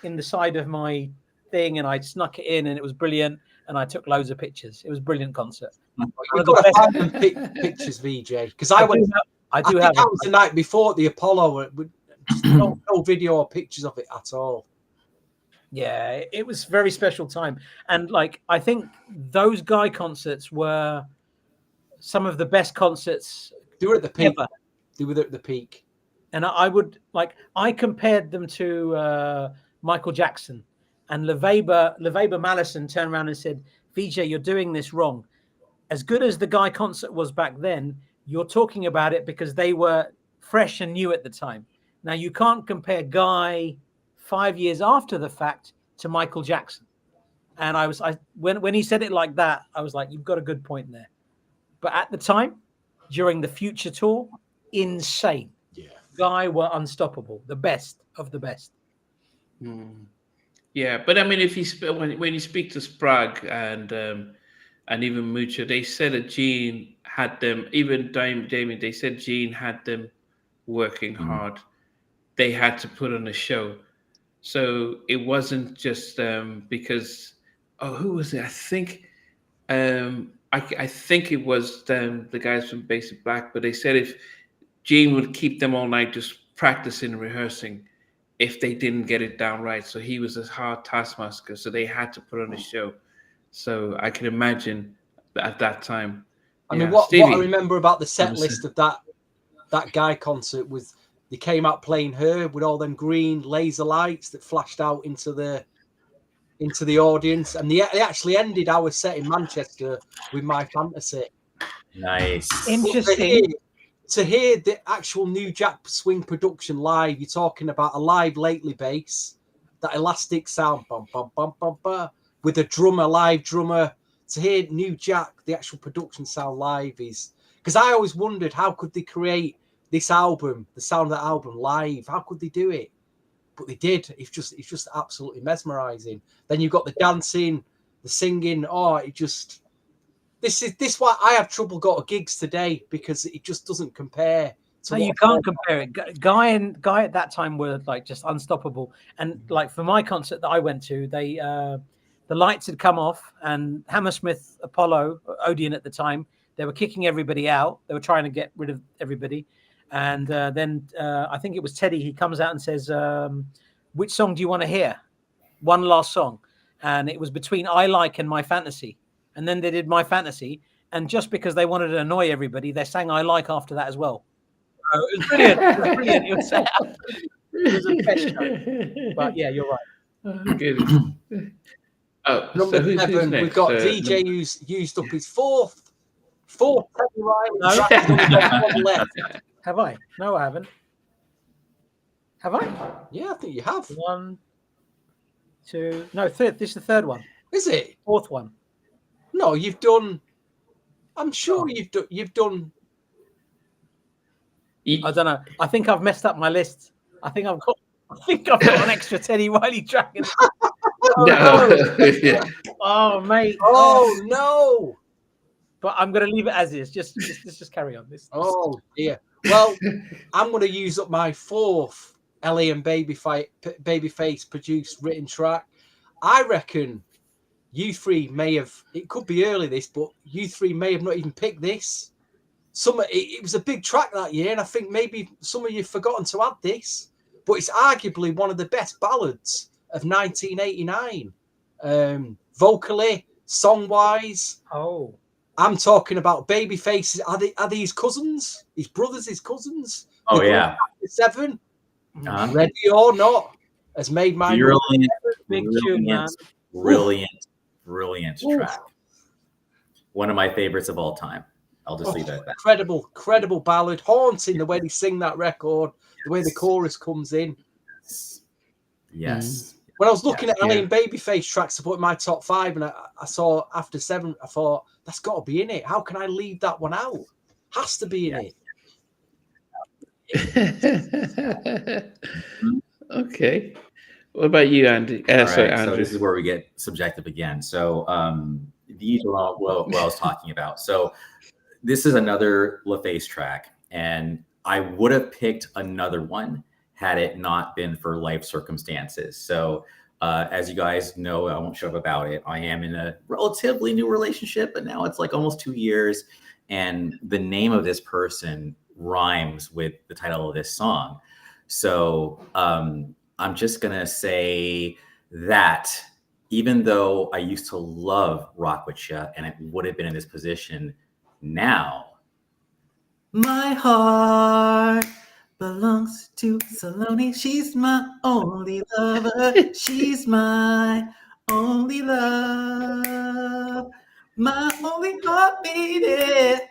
in the side of my thing, and I snuck it in, and it was brilliant. And I took loads of pictures. It was a brilliant concert. You've got to find them pictures, VJ, because I went. I do think have that was the night before at the Apollo. Just no video or pictures of it at all. Yeah, it was a very special time. And like, I think those Guy concerts were some of the best concerts. They were at the peak. Ever. They were at the peak. And I compared them to Michael Jackson, and LeVaber Mallison turned around and said, VJ, you're doing this wrong. As good as the Guy concert was back then, you're talking about it because they were fresh and new at the time. Now you can't compare Guy 5 years after the fact to Michael Jackson. And when he said it like that, I was like, you've got a good point there. But at the time, during the Future tour, insane. Yeah. Guy were unstoppable, the best of the best. Yeah, but I mean, if when you speak to Sprague and even Mucha, they said that Gene had them. Even Damien, they said Gene had them working hard. They had to put on a show, so it wasn't just because. Oh, who was it? I think. I think it was the guys from Basic Black, but they said if Gene would keep them all night just practicing and rehearsing if they didn't get it down right. So he was a hard taskmaster, so they had to put on a show. So I can imagine at that time. I mean, what I remember about the set list of that Guy concert was they came out playing Her with all them green laser lights that flashed out into the audience, and they actually ended our set in Manchester with My Fantasy. Nice. Interesting. To hear the actual New Jack Swing production live, you're talking about a live lately bass, that elastic sound, bum, bum, bum, bum, bum, with a live drummer. To hear New Jack, the actual production sound live is, because I always wondered how could they create this album, the sound of that album live? How could they do it? But they did. It's just absolutely mesmerizing. Then you've got the dancing, the singing. Oh, this is why I have trouble going to gigs today, because it just doesn't compare. No, you can't compare it. Guy at that time were like just unstoppable. And like for my concert that I went to, they the lights had come off, and Hammersmith Apollo, Odeon at the time, they were kicking everybody out. They were trying to get rid of everybody. And then I think it was Teddy. He comes out and says, which song do you want to hear? One last song. And it was between I Like and My Fantasy. And then they did My Fantasy. And just because they wanted to annoy everybody, they sang I Like after that as well. So it was brilliant. It was brilliant. It was a best show. But yeah, you're right. Good. Number who's 7, next? we've got DJ who's used up his fourth Teddy Riley. No. He's only got one left. Have I? No, I haven't. Have I? Yeah, I think you have. 1, 2. No, third. This is the third one. Is it? Fourth one. No, you've done. I'm sure you've done. I don't know. I think I've messed up my list. I think I've got an extra Teddy Riley track. No. Oh, mate. Oh no. But I'm going to leave it as is. Let's just carry on. Oh dear. Well, I'm going to use up my fourth LA and Babyface produced written track. I reckon you three may have. It could be early this, but you three may have not even picked this. It was a big track that year, and I think maybe some of you've forgotten to add this. But it's arguably one of the best ballads of 1989, vocally, song-wise. Oh. I'm talking about Babyface. Are these cousins? His brothers, his cousins? Oh, yeah. 7, Ready or Not, has made my big tune, man. Brilliant track. One of my favorites of all time. I'll just leave it at that. Incredible ballad. Haunting the way they sing that record, the way the chorus comes in. Yes. When I was looking at LA and Babyface tracks to put in my top 5, and I saw after 7, I thought, that's got to be in it. How can I leave that one out? Has to be in it. Okay. What about you, Andy? Sorry, right, Andrew. so this is where we get subjective again. So these are what I was talking about. So this is another LaFace track, and I would have picked another one had it not been for life circumstances. So as you guys know, I won't shove about it. I am in a relatively new relationship, but now it's like almost 2 years. And the name of this person rhymes with the title of this song. So I'm just going to say that even though I used to love Rock With Ya and it would have been in this position, now my heart belongs to Saloni. She's my only lover. She's my only love. My only heart, baby.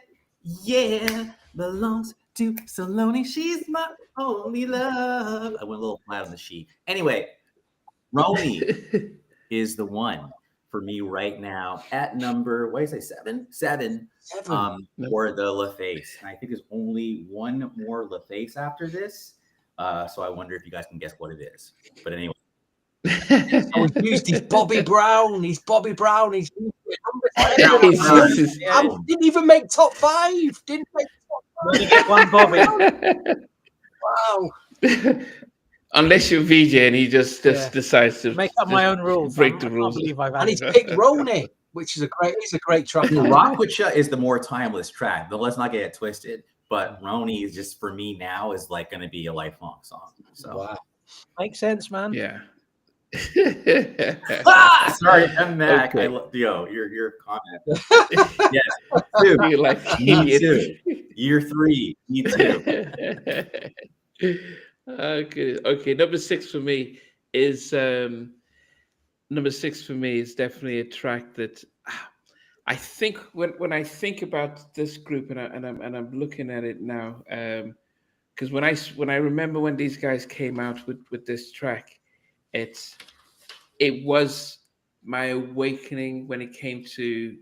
Yeah, belongs to Saloni. She's my only love. I went a little flat on the sheet. Anyway, Romy is the one for me right now at number, what did I say, seven, for the LaFace. And I think there's only one more LaFace after this. So I wonder if you guys can guess what it is. But anyway. Oh, he's used his Bobby Brown. He's Bobby Brown. He's didn't even make top 5. Didn't make top 5. You get one Bobby. Wow. Unless you're VJ and he just decides to make up my own rules. Break the rules. And he's picked Roney, which is a great track. Rock with Ya is the more timeless track. But let's not get it twisted. But Roney is just, for me now, is like going to be a lifelong song. So wow. Makes sense, man. Yeah. Sorry, I'm Mac. Okay. Your comment. Yes, 2. You're like, Me too. Year 3. Me too. Okay. Number 6 for me is definitely a track that I think when I think about this group and I'm looking at it now, because when I remember when these guys came out with this track, it was my awakening when it came to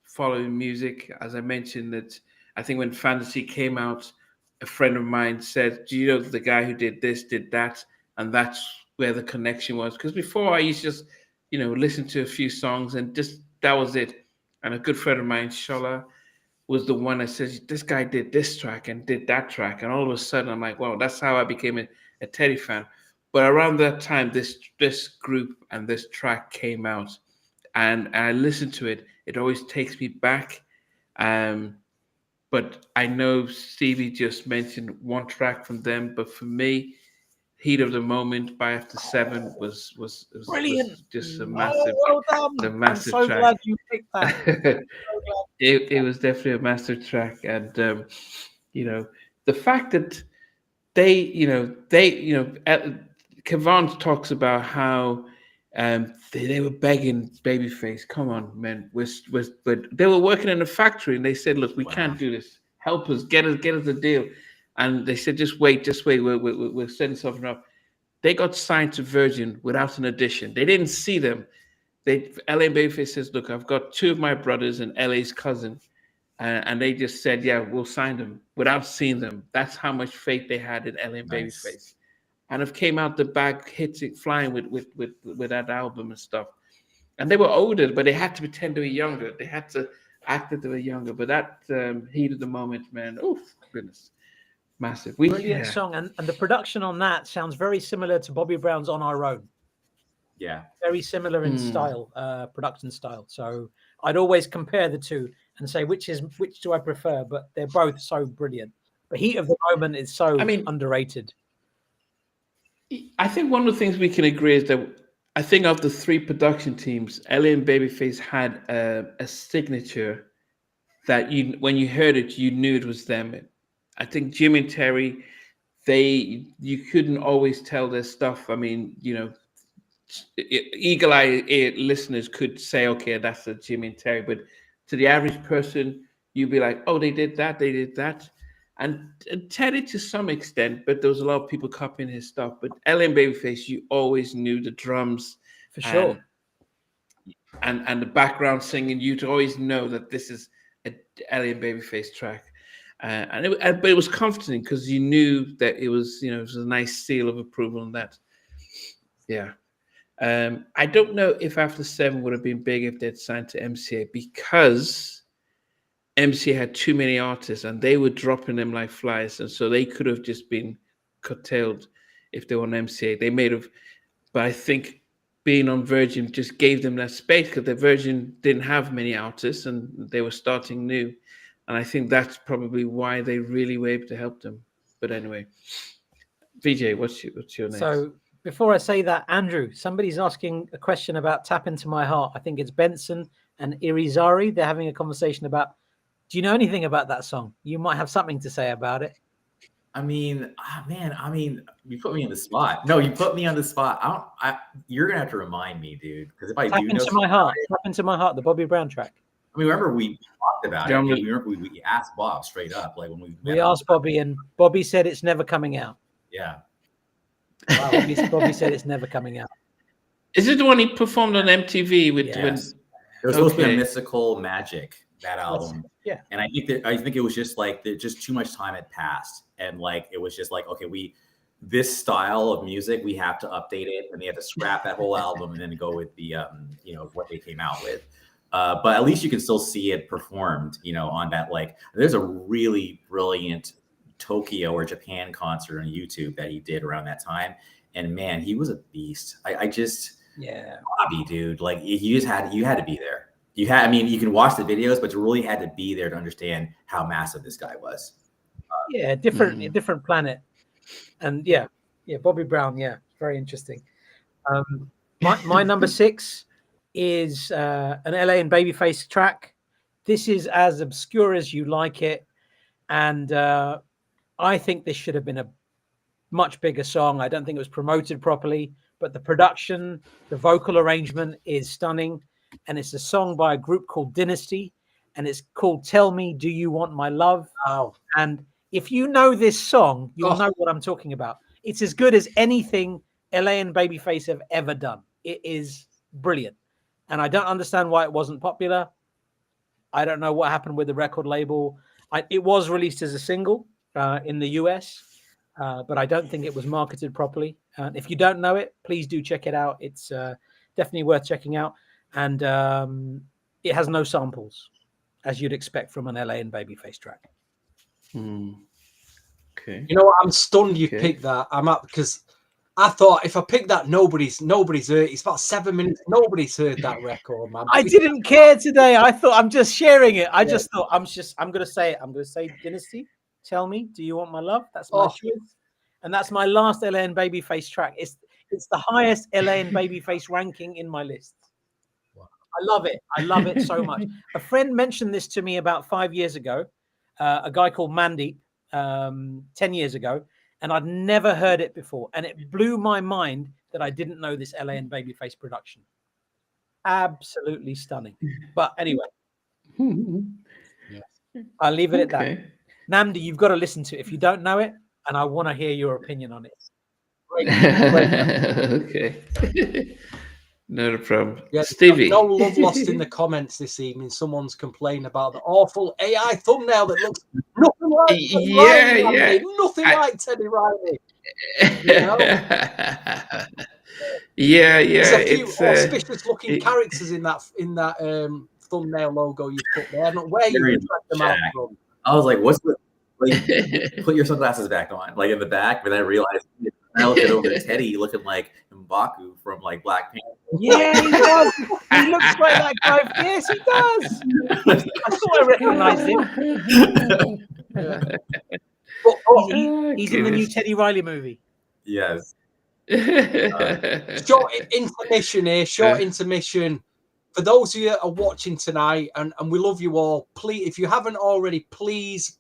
following music. As I mentioned, that I think when Fantasy came out, a friend of mine said, "Do you know the guy who did this, did that?" And that's where the connection was. Because before I used to just, listen to a few songs and just that was it. And a good friend of mine, Shola, was the one that says, "This guy did this track and did that track." And all of a sudden, I'm like, wow, that's how I became a Teddy fan. But around that time, this group and this track came out, and I listened to it. It always takes me back. But I know Stevie just mentioned one track from them, but for me, "Heat of the Moment" by After 7 was brilliant. Was just a massive, well done. a massive I'm so track. glad you picked that. It was definitely a massive track, and the fact that they Kevon talks about how they were begging Babyface, "Come on, man, but they were working in a factory and they said, look, we can't do this. Help us, get us a deal." And they said, just wait, we're setting something up. They got signed to Virgin without an audition. They didn't see them. LA Babyface says, "Look, I've got 2 of my brothers and LA's cousin." And they just said, "Yeah, we'll sign them," without seeing them. That's how much faith they had in LA Babyface. And it came out the back, hitting, flying with that album and stuff. And they were older, but they had to pretend to be younger. They had to act that they were younger. But that Heat of the Moment, man, oh goodness, massive. Brilliant song, and the production on that sounds very similar to Bobby Brown's "On Our Own." Yeah, very similar in style, production style. So I'd always compare the two and say which do I prefer, but they're both so brilliant. But Heat of the Moment is so underrated. I think one of the things we can agree is that I think of the 3 production teams, LA and Babyface had a signature that when you heard it, you knew it was them. I think Jimmy and Terry, you couldn't always tell their stuff. I mean, eagle-eye listeners could say, okay, that's a Jimmy and Terry, but to the average person, you'd be like, oh, they did that. And Teddy to some extent, but there was a lot of people copying his stuff. But LA and Babyface, you always knew the drums. For sure. And the background singing, you'd always know that this is a LA and Babyface track. But it was comforting because you knew that it was, it was a nice seal of approval on that. Yeah. I don't know if After 7 would have been big if they'd signed to MCA, because MCA had too many artists and they were dropping them like flies. And so they could have just been curtailed if they were on MCA. They may have, but I think being on Virgin just gave them that space because the Virgin didn't have many artists and they were starting new. And I think that's probably why they really were able to help them. But anyway, VJ, what's your next? So before I say that, Andrew, somebody's asking a question about Tap Into My Heart. I think it's Benson and Irizarry. They're having a conversation about, do you know anything about that song? You might have something to say about it. I mean, you put me on the spot. No, you put me on the spot. You're gonna have to remind me, dude, because if I Tap do Into My Heart, Tap Into My Heart, the Bobby Brown track. I mean, remember we talked about it. Remember we asked Bob straight up, like when we asked Bobby, and Bobby said it's never coming out. Yeah. Wow, Bobby said it's never coming out. Is it the one he performed on MTV with? Yes. It was supposed to be Okay. a mystical magic, that album. Yeah. And I think it was just like just too much time had passed, and like it was just like, okay, this style of music, we have to update it, and they had to scrap that whole album and then go with the what they came out with. But at least you can still see it performed, on that. Like, there's a really brilliant Tokyo or Japan concert on YouTube that he did around that time, and man, he was a beast. Bobby, dude, like you had to be there. You can watch the videos, but you really had to be there to understand how massive this guy was. Different planet. And Bobby Brown, very interesting. My number 6 is an LA and Babyface track. This is as obscure as you like it, and I think this should have been a much bigger song. I don't think it was promoted properly, but the production, the vocal arrangement is stunning, and it's a song by a group called Dynasty, and it's called Tell Me, Do You Want My Love? Wow. And if you know this song, you'll know what I'm talking about. It's as good as anything LA and Babyface have ever done. It is brilliant. And I don't understand why it wasn't popular. I don't know what happened with the record label. It was released as a single in the US, but I don't think it was marketed properly. If you don't know it, please do check it out. It's definitely worth checking out. And it has no samples, as you'd expect from an LA and Babyface track. Okay. You know what? I'm stunned you picked that. I'm up because I thought if I picked that, nobody's heard. It's about 7 minutes. Nobody's heard that record, man. I didn't care today. I thought I'm just sharing it. I just thought I'm gonna say it. I'm gonna say Dynasty. Tell Me, Do You Want My Love? That's my choice, and that's my last LA and Babyface track. It's the highest LA and Babyface ranking in my list. Wow. I love it. I love it so much. A friend mentioned this to me about 5 years ago. A guy called Mandeep, 10 years ago, and I'd never heard it before, and it blew my mind that I didn't know this LA and Babyface production. Absolutely stunning. But anyway, I'll leave it at that. Namdi, you've got to listen to it if you don't know it, and I want to hear your opinion on it. Great. Okay. Not a problem. Yeah, Stevie. No love lost in the comments this evening. Someone's complaining about the awful AI thumbnail that looks nothing like Teddy Riley. Nothing like Teddy Riley. You know? There's a few auspicious looking characters in that thumbnail logo you put there. Not where you dragged them out from. I was like, "What's the put your sunglasses back on?" Like in the back, but I realized I looked over at Teddy looking like M'Baku from like Black Panther. Yeah, he does. He looks like that guy. Yes, he does. I thought I recognized him. He's in the new Teddy Riley movie. Yes. Short intermission here. Short intermission. For those of you that are watching tonight, and we love you all, please, if you haven't already, please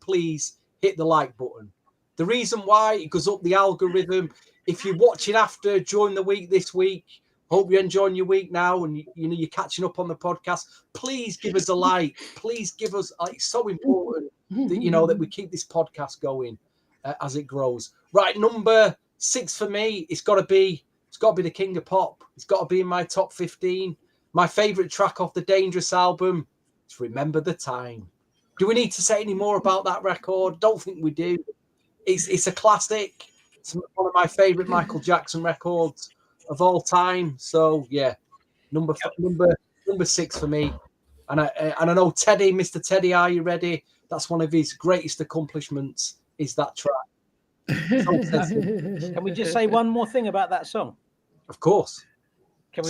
hit the like button. The reason why, it goes up the algorithm. If you're watching after during the week this week, hope you're enjoying your week now, and you're catching up on the podcast. Please give us a like. Please give us. It's so important that that we keep this podcast going as it grows. Right, number 6 for me. It's got to be the King of Pop. It's got to be in my top 15. My favorite track off the Dangerous album is Remember the Time. Do we need to say any more about that record? Don't think we do. It's a classic. It's one of my favorite Michael Jackson records of all time. So yeah, number 6 for me. And I know Teddy, Mr. Teddy, are you ready? That's one of his greatest accomplishments, is that track. Can we just say one more thing about that song? Of course. Can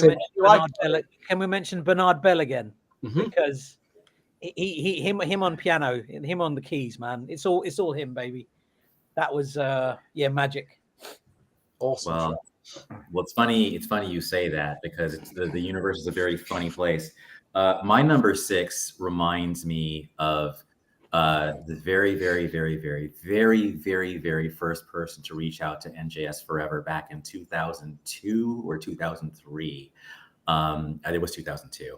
we mention Bernard Bell again? Mm-hmm. Because him on piano, and him on the keys, man. It's all him, baby. That was magic. Awesome. Well, it's funny you say that, because the universe is a very funny place. My number 6 reminds me of the very, very, very, very, very, very, very first person to reach out to NJS Forever back in 2002 or 2003. It was 2002.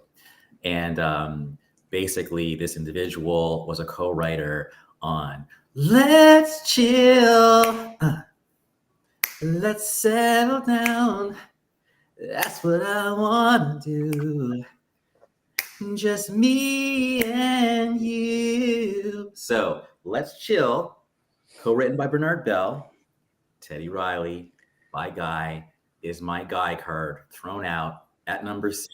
And basically, this individual was a co-writer on Let's Chill, Let's Settle Down, That's What I Want to Do. just me and you. So Let's Chill, co-written by Bernard Bell, Teddy Riley, by Guy, is my Guy card thrown out at number 6.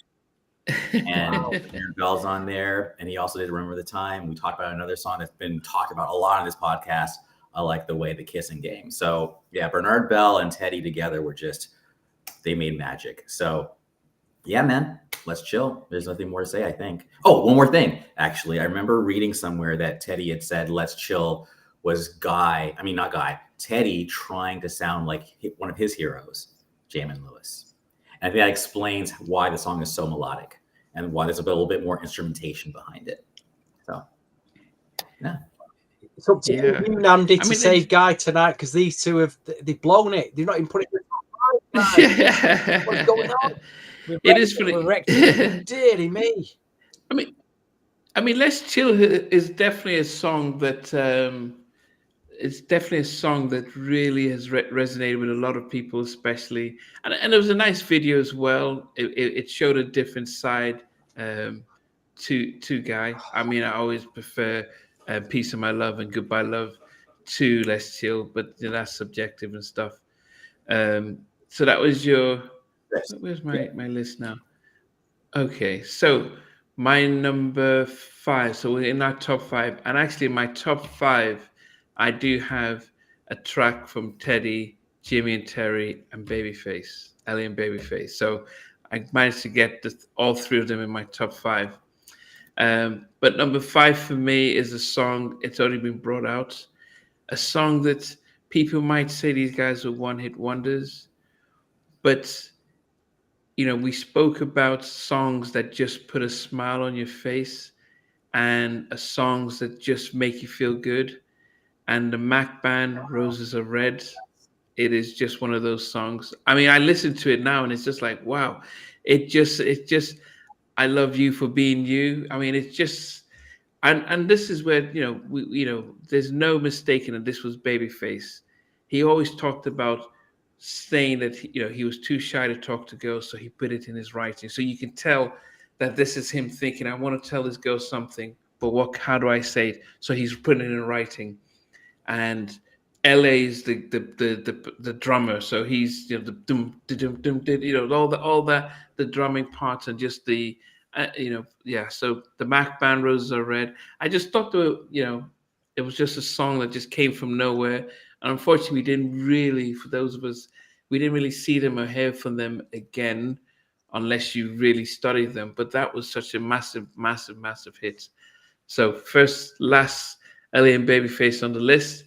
And Bernard Bell's on there, and he also did Remember the Time. We talked about another song that's been talked about a lot on this podcast. I Like the Way, the Kissing Game. So yeah, Bernard Bell and Teddy together were they made magic. So yeah, man, Let's Chill. There's nothing more to say, I think. Oh, one more thing. Actually, I remember reading somewhere that Teddy had said Let's Chill was Teddy trying to sound like one of his heroes, Jamin Lewis. And I think that explains why the song is so melodic and why there's a little bit more instrumentation behind it. So, yeah. It's up to you, Nandy, to save Guy tonight, because these two they've blown it. They've not even put it in the top 5. What's going on? It is funny. Dearly me. I mean, Let's Chill is definitely a song that really has resonated with a lot of people, especially, and it was a nice video as well. It showed a different side to Guy. I mean, I always prefer Piece of My Love and Goodbye Love to Let's Chill, but that's subjective and stuff. So that was your. Where's my list now? Okay, so my number 5. So we're in our top 5, and actually, in my top 5, I do have a track from Teddy, Jimmy and Terry, and Babyface, Ellie and Babyface. So I managed to get all 3 of them in my top 5. But number 5 for me is a song. It's already been brought out. A song that people might say these guys are one-hit wonders, but we spoke about songs that just put a smile on your face and songs that just make you feel good. And the Mac Band, Roses Are Red, it is just one of those songs. I mean, I listen to it now and it's just like, wow, it just, I love you for being you. I mean, it's just, and this is where, there's no mistaking that this was Babyface. He always talked about saying that he was too shy to talk to girls, so he put it in his writing. So you can tell that this is him thinking, I want to tell this girl something, but how do I say it? So he's putting it in writing. And LA's the drummer, so he's the dum dum dum dum, all the drumming parts and just the So the Mac Band, Roses Are Red. I just thought it was just a song that just came from nowhere. And unfortunately, for those of us, we didn't really see them or hear from them again unless you really studied them. But that was such a massive, massive, massive hit. So last Ellie and Babyface on the list,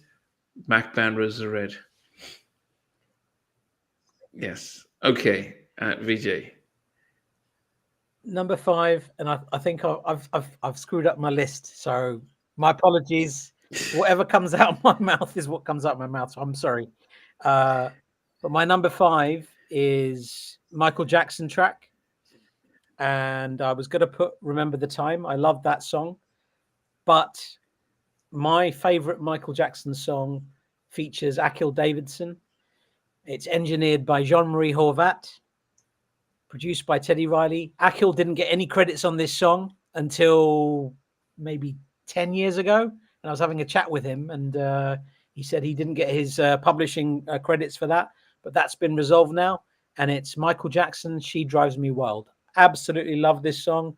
Mac Band, Roses Are Red. Yes. Okay. VJ. Number 5, and I think I've screwed up my list. So my apologies. Whatever comes out of my mouth is what comes out of my mouth. So I'm sorry. But my number 5 is Michael Jackson track. And I was going to put Remember the Time. I love that song. But my favorite Michael Jackson song features Akhil Davidson. It's engineered by Jean-Marie Horvat, produced by Teddy Riley. Akhil didn't get any credits on this song until maybe 10 years ago. And I was having a chat with him, and he said he didn't get his publishing credits for that. But that's been resolved now. And it's Michael Jackson, She Drives Me Wild. Absolutely love this song.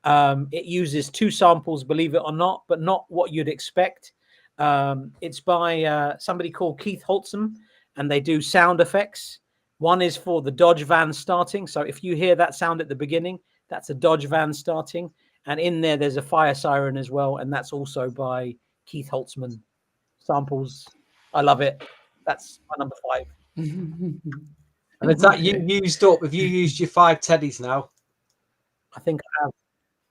It uses 2 samples, believe it or not, but not what you'd expect. It's by somebody called Keith Holtzman, and they do sound effects. One is for the Dodge van starting. So if you hear that sound at the beginning, that's a Dodge van starting. And in there's a fire siren as well. And that's also by Keith Holtzman. Samples. I love it. That's my number 5. And is that you used up? Have you used your 5 teddies now? I think I have.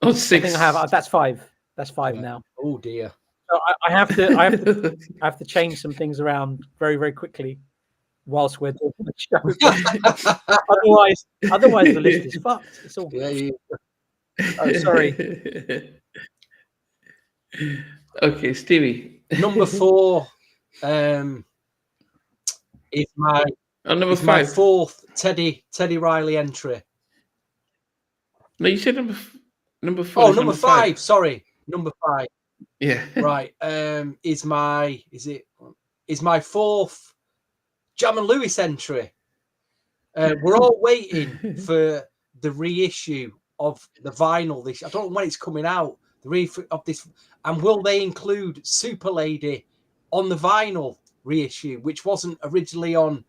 Oh, 6. I think I have. That's 5. That's 5 now. Oh dear. So I have to change some things around very, very quickly whilst we're doing the show. otherwise the list is fucked. It's all good. Oh, sorry. Okay, Stevie. Number 4 is my number 5. My 4th Teddy Riley entry. No, you said Number 4. Oh, number 5. Sorry, number 5. Yeah. Right. Is my 4th Jam and Lewis entry. We're all waiting for the reissue of the vinyl. I don't know when it's coming out. The reissue of this, and will they include Super Lady on the vinyl reissue, which wasn't originally on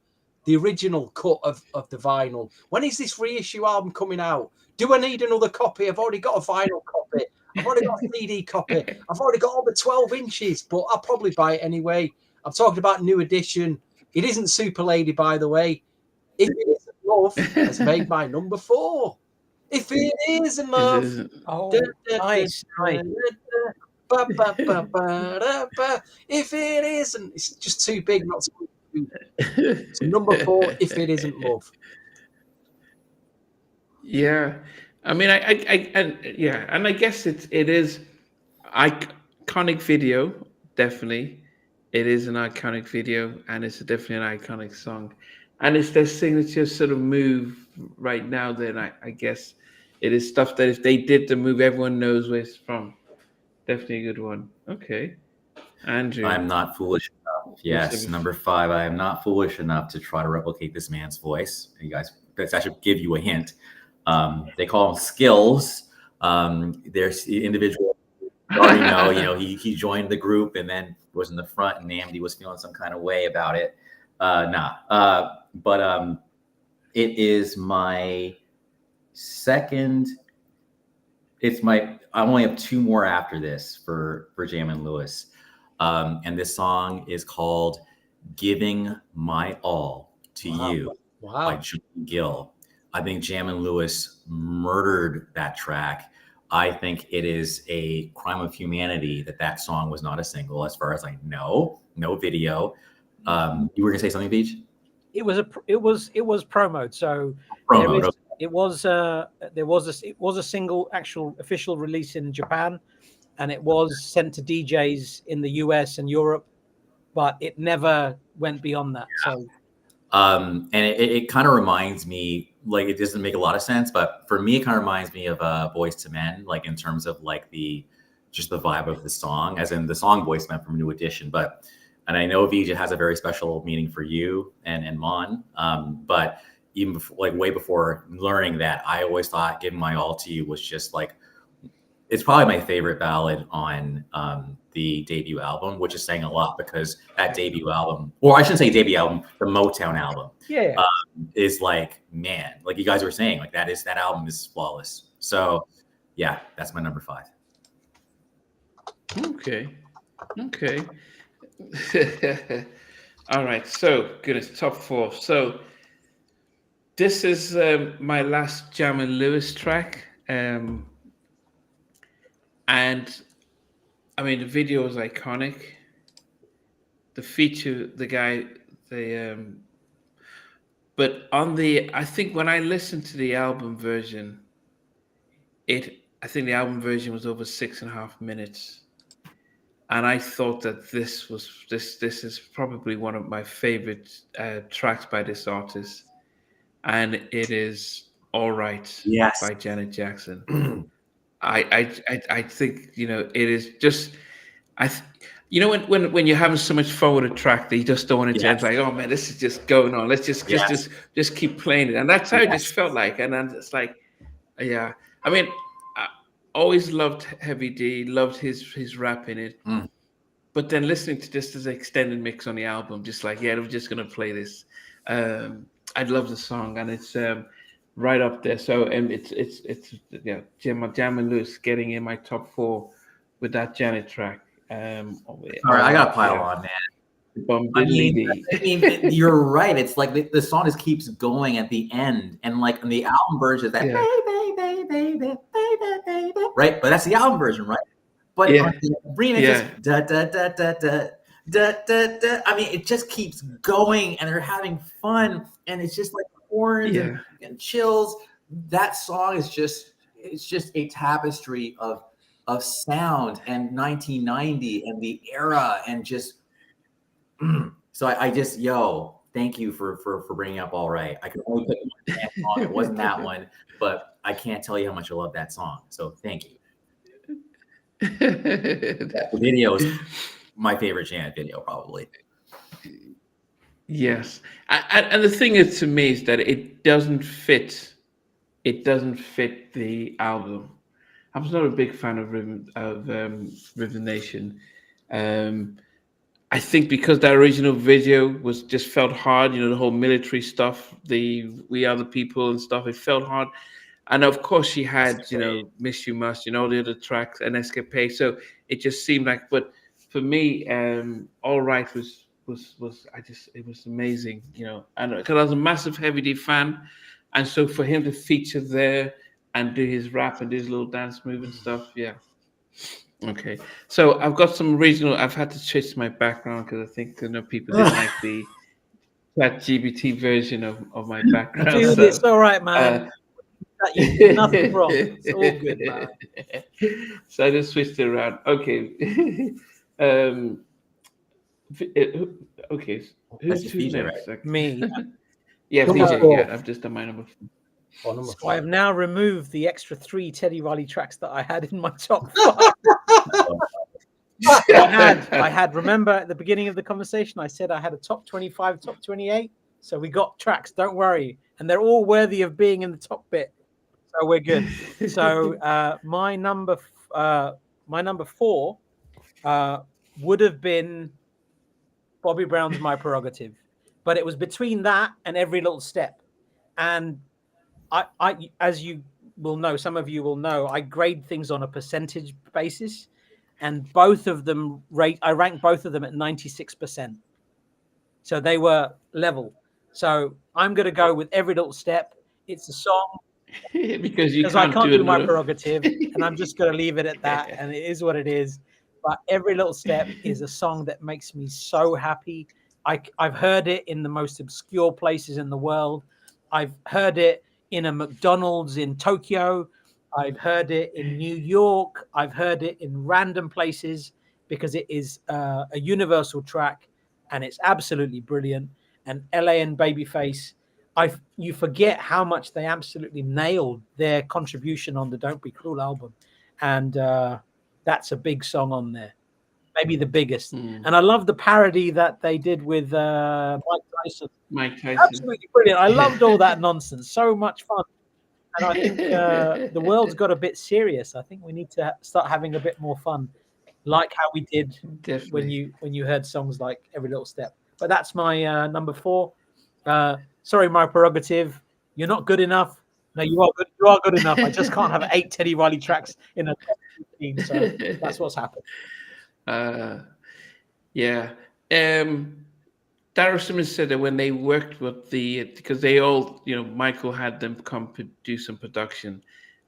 the original cut of the vinyl? When is this reissue album coming out? Do I need another copy? I've already got a vinyl copy. I've already got a CD copy. I've already got all the 12 inches, but I'll probably buy it anyway. I'm talking about new edition. It isn't Super Lady, by the way. If It Isn't Love has made my number 4. If It Isn't Love. Oh, nice. If it isn't, it's just too big not to do. So number 4, If It Isn't Love. Yeah, I mean, and I guess it is iconic video. Definitely, it is an iconic video, and it's definitely an iconic song, and it's their signature sort of move right now. Then I guess it is stuff that if they did the move, everyone knows where it's from. Definitely a good one. Okay, Andrew. I'm not foolish enough. Yes, number 5. I am not foolish enough to try to replicate this man's voice. You guys, I should give you a hint. They call them skills. There's individual already know, he joined the group and then was in the front, and Namdi was feeling some kind of way about it. But it is my second. I only have 2 more after this for Jam and Lewis, and this song is called "Giving My All to You" by John Gill. I think Jam and Lewis murdered that track. I think it is a crime of humanity that song was not a single, as far as I know. No video. You were gonna say something, Beach? It was promoed. So it was a single actual official release in Japan, and it was sent to DJs in the US and Europe, but it never went beyond that. Yeah. So. And it kind of reminds me, like, it doesn't make a lot of sense, but for me, it kind of reminds me of Boyz II Men, like in terms of like the vibe of the song, as in the song Boyz II Men from New Edition. And I know Vijay has a very special meaning for you and Mon, but even before, like way before learning that, I always thought "Giving My All to You" was just like, it's probably my favorite ballad on the debut album, which is saying a lot because that debut album, or I shouldn't say debut album, the Motown album, is like, man, like you guys were saying, like that album is flawless. So yeah, that's my number 5. Okay. All right. So goodness, top 4. So this is my last Jam and Lewis track. And I mean, the video is iconic. The feature, but I think when I listened to the album version, I think the album version was over 6.5 minutes. And I thought that this is probably one of my favorite tracks by this artist. And it is All Right by Janet Jackson. I think, it is just, when you're having so much fun with a track that you just don't want to change, like, oh man, this is just going on. Let's just keep playing it. And that's how it just felt like. And then it's like, yeah. I mean, I always loved Heavy D, loved his rap in it. But then listening to just this extended mix on the album, just like, yeah, we're just gonna play this. I love the song, and it's right up there. So it's Jam and Lewis getting in my top 4 with that Janet track. All right, I got to pile on, man. I mean, you're right. It's like the song just keeps going at the end, and like in the album version, that baby, right? But that's the album version, right? But on the remix, just da da da da da da da da. I mean, it just keeps going, and they're having fun, and it's just like horns and chills. That song is just a tapestry of sound and 1990 and the era, and just so I just thank you for bringing up All Right. I could only pick one song. It wasn't that one, but I can't tell you how much I love that song. So thank you. The video is my favorite Janet video, probably. Yes, and the thing is, to me, is that it doesn't fit. It doesn't fit the album. I was not a big fan of Rhythm Nation. I think because the original video was just felt hard. You know, the whole military stuff, the We Are the People and stuff. It felt hard, and of course she had, you know, Miss You Must, you know, all the other tracks and Escapade. So it just seemed like, but for me, All Right was it was amazing, you know, and because I was a massive Heavy D fan, and so for him to feature there and do his rap and do his little dance move and stuff, yeah. Okay, so I've got some regional. I've had to switch my background because I think, you know, people didn't like the ChatGPT version of my background. Dude, so, it's all right, man. You did nothing wrong. It's all good, man. So I just switched it around. Okay. Okay. That's Who's your feature, next? right? Me. Yeah, Number VJ. four. Yeah, I've just done my number 4. Or number So I have 5. now removed the extra 3 Teddy Riley tracks that I had in my top 5. I had. Remember at the beginning of the conversation, I said I had a top 25, top 28. So we got tracks. Don't worry, and they're all worthy of being in the top bit. So we're good. So my number 4 would have been Bobby Brown's My Prerogative, but it was between that and Every Little Step. And I, as you will know, some of you will know, I grade things on a percentage basis, and both of them I ranked both of them at 96%. So they were level. So I'm going to go with Every Little Step. It's a song because I can't do My another. Prerogative, and I'm just going to leave it at that. And it is what it is. But Every Little Step is a song that makes me so happy. I've heard it in the most obscure places in the world. I've heard it in a McDonald's in Tokyo. I've heard it in New York. I've heard it in random places because it is a universal track, and it's absolutely brilliant. And LA and Babyface, you forget how much they absolutely nailed their contribution on the Don't Be Cruel album. And that's a big song on there, maybe the biggest. And I love the parody that they did with Mike Tyson. Mike Tyson. Absolutely brilliant. I loved all that nonsense. So much fun. And I think the world's got a bit serious. I think we need to start having a bit more fun, like how we did Definitely. when you heard songs like Every Little Step. But that's my number 4. Sorry, My Prerogative. You're not good enough. No, you are good. You are good enough. I just can't have 8 Teddy Riley tracks in a top 15. So that's what's happened. Yeah. Daryl Simmons said that when they worked with because they all, you know, Michael had them come do some production,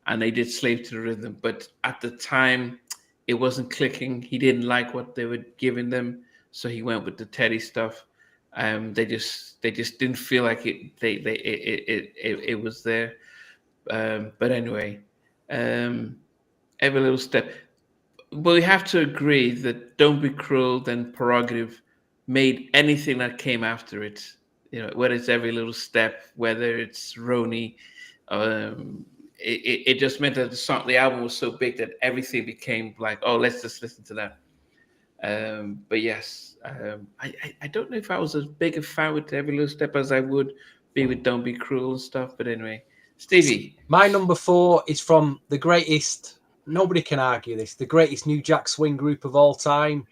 and they did Slave to the Rhythm. But at the time, it wasn't clicking. He didn't like what they were giving them, so he went with the Teddy stuff. They just didn't feel like it was there. But anyway, Every Little Step. But we have to agree that Don't Be Cruel, then Prerogative, made anything that came after it, you know, whether it's Every Little Step, whether it's Roni, it just meant that the album was so big that everything became like, oh, let's just listen to that. But yes, I don't know if I was as big a fan with Every Little Step as I would be with Don't Be Cruel and stuff. But anyway, Stevie. My number 4 is from the greatest, nobody can argue this, the greatest New Jack Swing group of all time.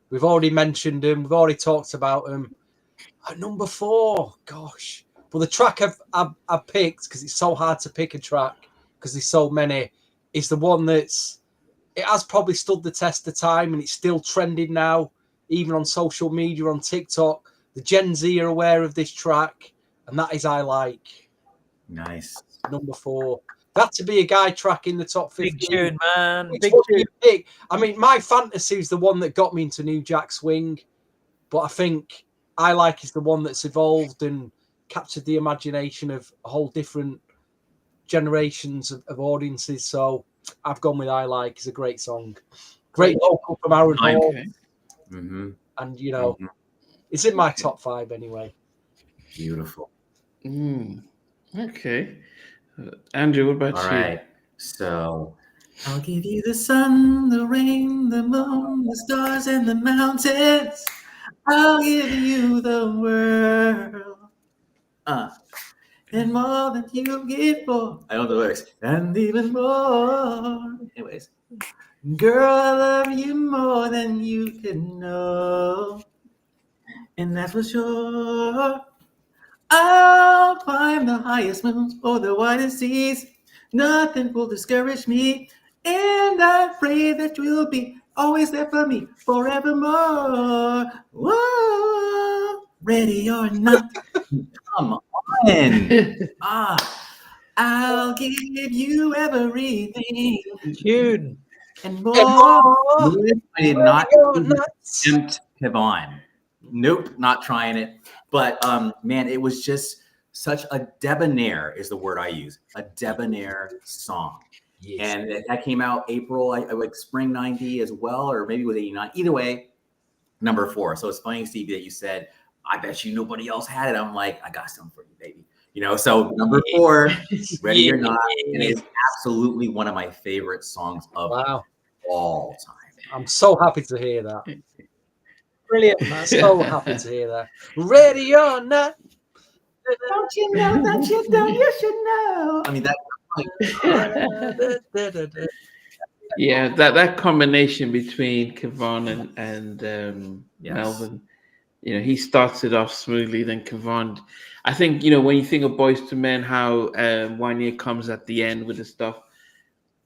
We've already mentioned them. We've already talked about them. At number 4, gosh. Well, the track I've picked, because it's so hard to pick a track, because there's so many, is the one it has probably stood the test of time, and it's still trending now, even on social media, on TikTok. The Gen Z are aware of this track, and that is I Like. Nice. Number 4. That to be a guy track in the top 15. Big tune, man. Which Big one do tune. you pick? I mean, My Fantasy is the one that got me into New Jack Swing, but I think I Like is the one that's evolved and captured the imagination of a whole different generations of audiences. So I've gone with I Like. It's a great song. Great vocal from Aaron Hall. Okay. And, you know, it's in my top 5 anyway. Beautiful. Okay. Andrew, what about All you? right. So I'll give you the sun, the rain, the moon, the stars, and the mountains. I'll give you the world. And more than you give for. I don't know the lyrics. And even more. Anyways. Girl, I love you more than you can know. And that's for sure. I'll climb the highest mountains or the widest seas. Nothing will discourage me. And I pray that you'll be always there for me forevermore. Whoa, ready or not. Come on. I'll give you everything Tune. and more. I did not nuts. attempt Kevon. Nope, not trying it. But man, it was just such a debonair is the word I use. A debonair song. Yes. And that came out April, I like spring 90 as well, or maybe it was 89. Either way, number 4. So it's funny, Stevie, that you said, I bet you nobody else had it. I'm like, I got something for you, baby. You know, so number 4, Ready or Not, and it's absolutely one of my favorite songs of all time. I'm so happy to hear that. Brilliant. I'm so happy to hear that. Ready or not. Don't you know that you don't, you should know. I mean, Yeah, that combination between Kevon and Melvin, you know, he starts it off smoothly, then Kevon. I think, you know, when you think of Boys to Men, how One Year comes at the end with the stuff,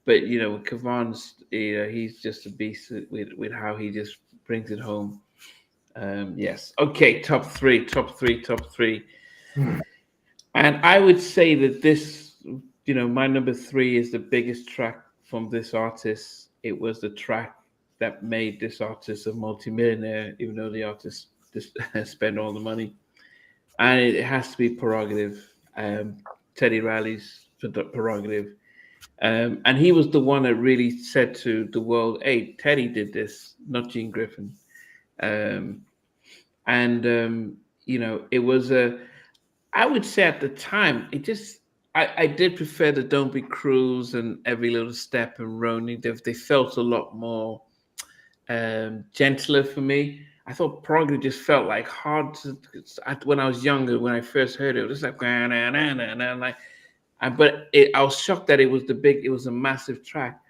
but you know, Kevon's, you know, he's just a beast with how he just brings it home. Yes. Okay, top three. And I would say that this, you know, my number 3 is the biggest track from this artist. It was the track that made this artist a multimillionaire, even though the artist just spent all the money. And it has to be Prerogative, Teddy Riley's Prerogative. And he was the one that really said to the world, hey, Teddy did this, not Gene Griffin. You know, it was I would say at the time, I did prefer the Don't Be Cruels and Every Little Step and Roni. They felt a lot more gentler for me. I thought Prerogative just felt like hard to, when I was younger, when I first heard it, it was like, I was shocked that it was a massive track.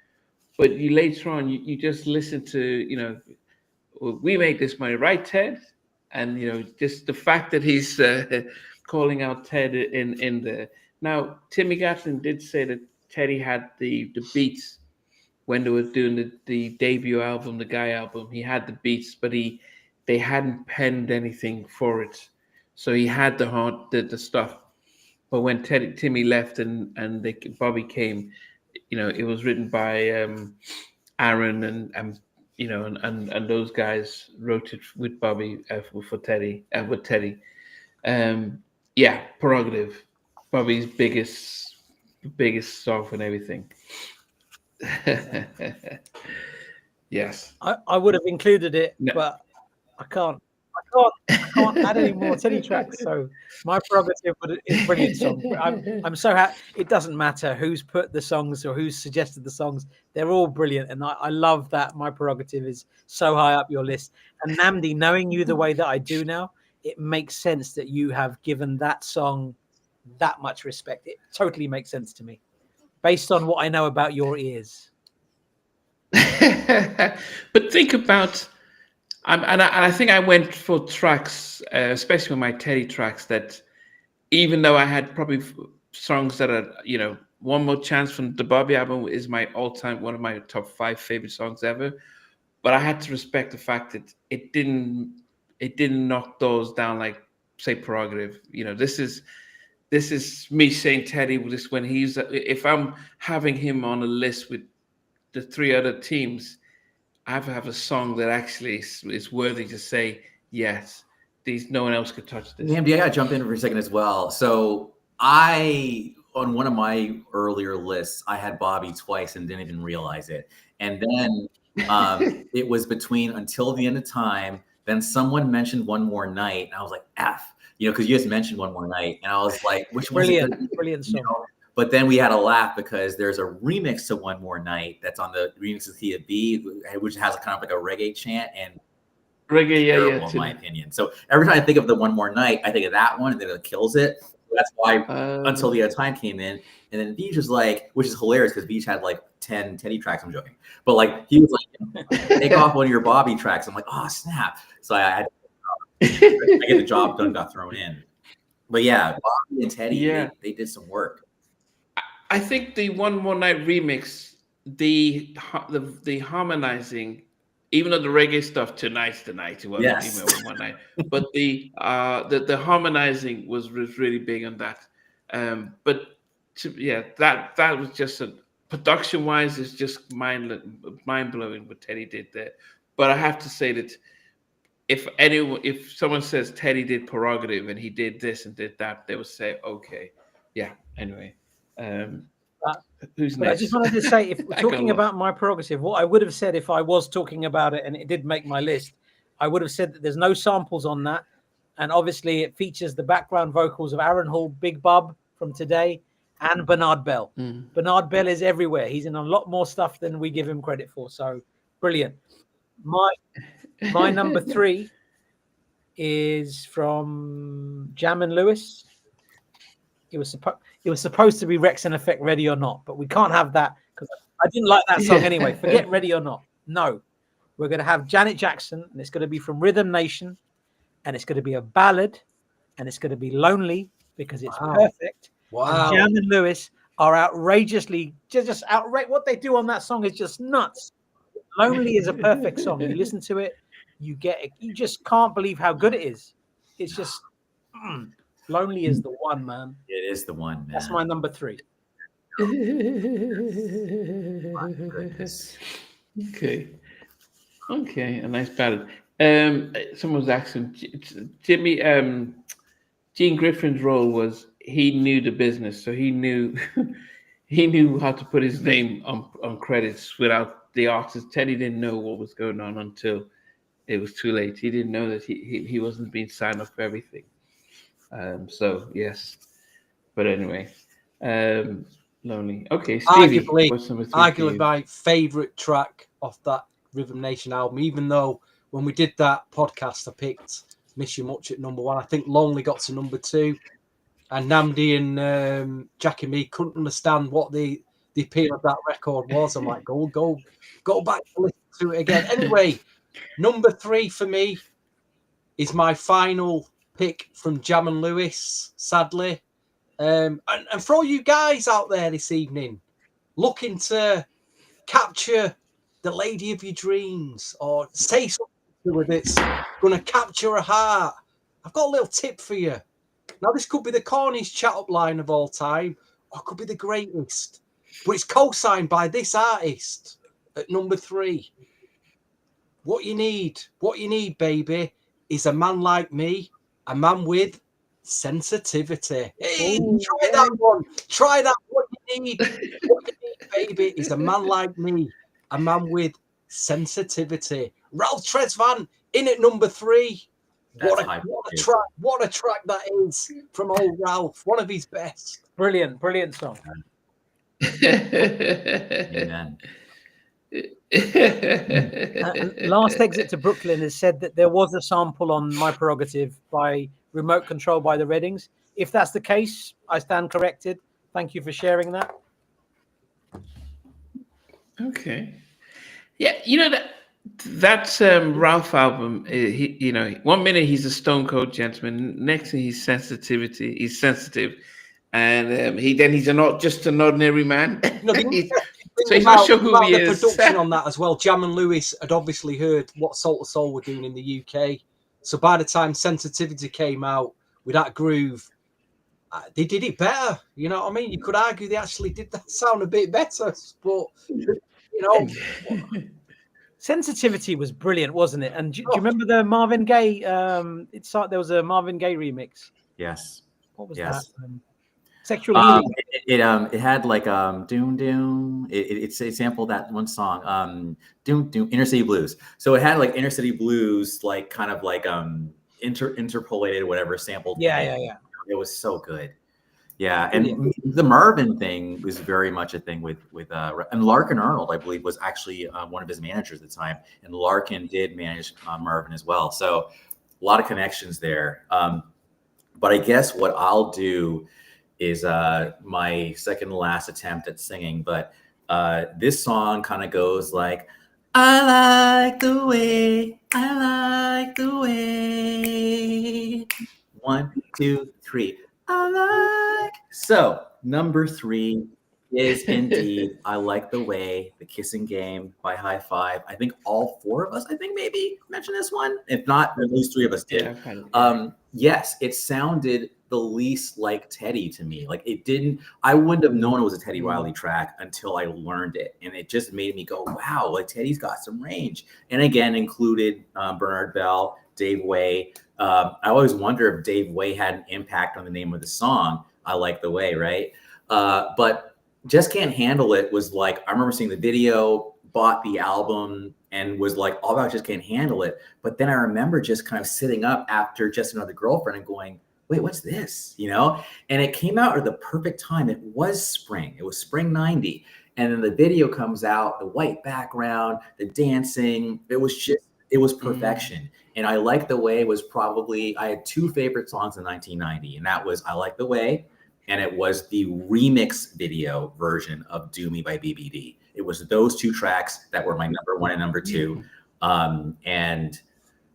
But you later on, you just listen to, you know, we make this money, right, Ted? And you know, just the fact that he's calling out Ted in the now. Timmy Gatlin did say that Teddy had the beats when they were doing the debut album, the Guy album. He had the beats, but they hadn't penned anything for it, so he had the stuff. But when Timmy left and Bobby came, you know, it was written by Aaron and you know, and those guys wrote it with Bobby for Teddy with Teddy. Yeah, Prerogative, Bobby's biggest song and everything. Yes, I would have included it, but I can't add any more Teddy tracks. So my Prerogative is a brilliant song. I'm so happy. It doesn't matter who's put the songs or who's suggested the songs. They're all brilliant. And I love that My Prerogative is so high up your list. And Namdi, knowing you the way that I do now, it makes sense that you have given that song that much respect. It totally makes sense to me based on what I know about your ears. But think about, and I think I went for tracks, especially with my Teddy tracks, that even though I had probably songs that are, you know, One More Chance from the Bobby album is my all-time, one of my top 5 favorite songs ever. But I had to respect the fact that it didn't knock those down like, say, Prerogative. You know, this is me saying Teddy, just when he's, if I'm having him on a list with the 3 other teams, I have to have a song that actually is worthy to say, yes, no one else could touch this. Namdi, I gotta jump in for a second as well. So on one of my earlier lists, I had Bobby twice and didn't even realize it. And then it was between Until the End of Time. Then someone mentioned One More Night, and I was like, F. you know, because you just mentioned One More Night, and I was like, which one's it gonna be? Brilliant song. You know? But then we had a laugh because there's a remix to One More Night that's on the remix of Thea B, which has kind of like a reggae chant, and Reggae, terrible in my opinion. So every time I think of the One More Night, I think of that one, and then it kills it. So that's why Until the End of Time came in, and then Beach was like, which is hilarious because Beach had like 10 Teddy tracks. I'm joking, but like he was like, take off one of your Bobby tracks. I'm like, oh snap! So I had I get the job done, got thrown in. But yeah, Bobby and Teddy, they did some work. I think the One More Night remix, the harmonizing, even though the reggae stuff, tonight's the night, it wasn't even One More Night, but the harmonizing was really big on that. But that was just production wise, it's just mind blowing what Teddy did there. But I have to say that if someone says Teddy did Prerogative and he did this and did that, they would say, okay, yeah. Anyway. Who's next? I just wanted to say, if we're talking about My Prerogative, what I would have said if I was talking about it and it did make my list, I would have said that there's no samples on that, and obviously it features the background vocals of Aaron Hall, Big Bub from Today, and Bernard Bell. Bernard Bell is everywhere. He's in a lot more stuff than we give him credit for. So brilliant. My number 3 is from Jam and Lewis. It was supposed to be Rex and Effect, Ready or Not, but we can't have that because I didn't like that song anyway. Forget Ready or Not. No, we're going to have Janet Jackson, and it's going to be from Rhythm Nation, and it's going to be a ballad, and it's going to be Lonely because it's perfect. Wow. And Jam and Lewis are outrageously just outrageous. What they do on that song is just nuts. Lonely is a perfect song. You listen to it, you get it. You just can't believe how good it is. It's just. Lonely is the one, man. It is the one, man. That's my number 3. Okay, a nice ballad. Someone was asking Jimmy. Gene Griffin's role was he knew the business, so he knew how to put his name on credits without the artist. Teddy didn't know what was going on until it was too late. He didn't know that he wasn't being signed up for everything. So yes, but anyway, Lonely. Okay, Stevie, arguably my favorite track off that Rhythm Nation album. Even though when we did that podcast, I picked Miss You Much at number 1. I think Lonely got to number 2, and Namdi and Jack and me couldn't understand what the appeal of that record was. I'm like, go back and listen to it again. Anyway, number 3 for me is my final pick from Jam and Lewis, sadly. And for all you guys out there this evening looking to capture the lady of your dreams or say something to her that's going to capture her heart, I've got a little tip for you. Now, this could be the corniest chat-up line of all time, or it could be the greatest, but it's co-signed by this artist at number 3. What you need, baby, is a man like me, a man with sensitivity. Hey, try that one. Try that. What you need, baby, is a man like me, a man with sensitivity. Ralph Tresvant in at number 3. What a track that is from old Ralph. One of his best. Brilliant song. Amen. Last Exit to Brooklyn has said that there was a sample on My Prerogative by Remote Control by the Reddings. If that's the case, I stand corrected. Thank you for sharing that. Okay. Yeah, that's Ralph album. He, 1 minute he's a stone cold gentleman. Next thing he's sensitive, and he's not just an ordinary man. So he's not sure who he is. The production on that as well. Jam and Lewis had obviously heard what Soul to Soul were doing in the UK. So by the time Sensitivity came out with that groove, they did it better. You know what I mean? You could argue they actually did that sound a bit better. But, Sensitivity was brilliant, wasn't it? And do you remember the Marvin Gaye? There was a Marvin Gaye remix. Yes. What was that? Sexual Healing. It had like doom doom. It sampled that one song doom doom Inner City Blues. So it had like Inner City Blues, like kind of like interpolated, whatever sampled. Yeah. It was so good. Yeah, and the Marvin thing was very much a thing with and Larkin Arnold, I believe, was actually one of his managers at the time, and Larkin did manage Marvin as well. So a lot of connections there. But I guess what I'll do is my second to last attempt at singing. But this song kind of goes like, I like the way, I like the way. 1, 2, 3. I like. So number 3 is indeed I Like the Way, the Kissing Game by High Five. I think all 4 of us, maybe mentioned this one. If not, at least 3 of us did. Yes, it sounded the least like Teddy to me. Like it didn't, I wouldn't have known it was a Teddy Riley track until I learned it. And it just made me go, wow, like Teddy's got some range. And again, included Bernard Bell, Dave Way. I always wonder if Dave Way had an impact on the name of the song, I Like the Way, right? But Just Can't Handle It was like, I remember seeing the video, bought the album, and was like all about Just Can't Handle It. But then I remember just kind of sitting up after Just Another Girlfriend and going, wait, what's this? You know? And it came out at the perfect time. It was spring. It was spring 90. And then the video comes out, the white background, the dancing. It was perfection. And I Like the Way was probably, I had 2 favorite songs in 1990. And that was I Like the Way, and it was the remix video version of Do Me by BBD. It was those 2 tracks that were my number 1 and number 2. And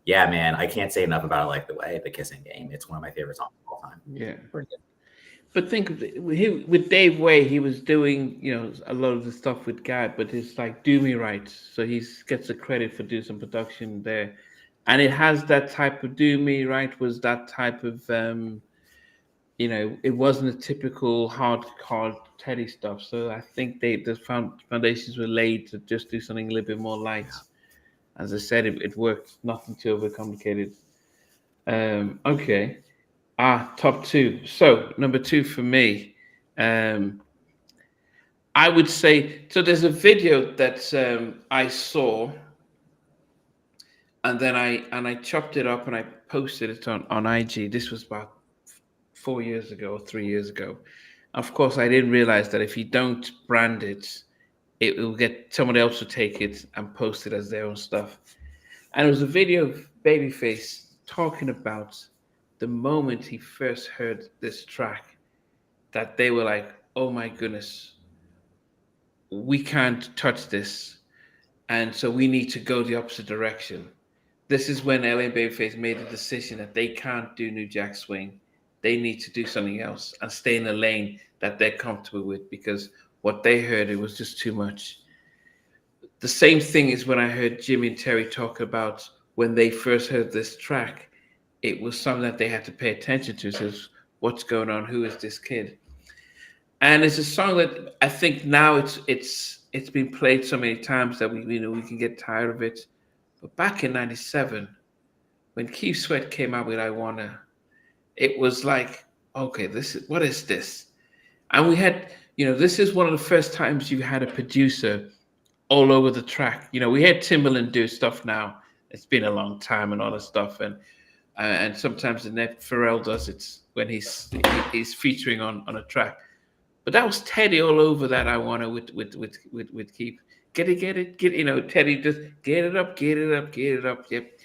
yeah, man, I can't say enough about I Like the Way, the Kissing Game. It's one of my favorite songs of all time. Yeah. But think of it, with Dave Way, he was doing, a lot of the stuff with Gad, but it's like Do Me Right. So he gets the credit for doing some production there. And it has that type of Do Me Right was that type of, it wasn't a typical hard Teddy stuff. So I think the foundations were laid to just do something a little bit more light. As I said, it worked, nothing too overcomplicated. Okay. Top 2. So number 2 for me, I would say, so there's a video that I saw, and then I chopped it up and I posted it on IG. This was about 4 years ago or 3 years ago. Of course, I didn't realize that if you don't brand it, it will get someone else to take it and post it as their own stuff. And it was a video of Babyface talking about the moment he first heard this track, that they were like, oh my goodness, we can't touch this. And so we need to go the opposite direction. This is when LA and Babyface made the decision that they can't do New Jack Swing. They need to do something else and stay in a lane that they're comfortable with, because what they heard, it was just too much. The same thing is when I heard Jimmy and Terry talk about when they first heard this track, it was something that they had to pay attention to. Says, what's going on? Who is this kid? And it's a song that I think now it's been played so many times that we can get tired of it. But back in '97, when Keith Sweat came out with I Wanna, it was like, okay, what is this? And we had, this is one of the first times you had a producer all over the track. We had Timbaland do stuff now. It's been a long time and all that stuff. And sometimes Pharrell does it when he's featuring on a track. But that was Teddy all over that I Wanna with Keith. Get it, Teddy just get it up. Yep.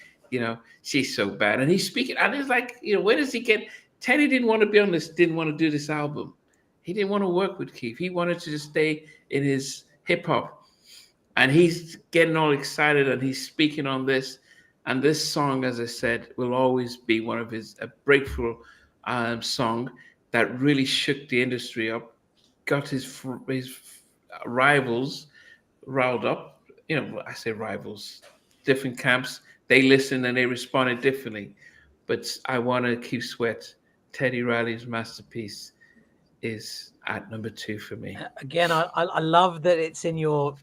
She's so bad. And he's speaking, and it's like, where does he get? Teddy didn't want to be on this, didn't want to do this album. He didn't want to work with Keith. He wanted to just stay in his hip hop. And he's getting all excited and he's speaking on this. And this song, as I said, will always be one of a breakthrough song that really shook the industry up, got his rivals riled up. I say rivals, different camps. They listened and they responded differently. But I Want to Keep Sweat, Teddy Riley's masterpiece, is at number 2 for me. Again, I love that it's in your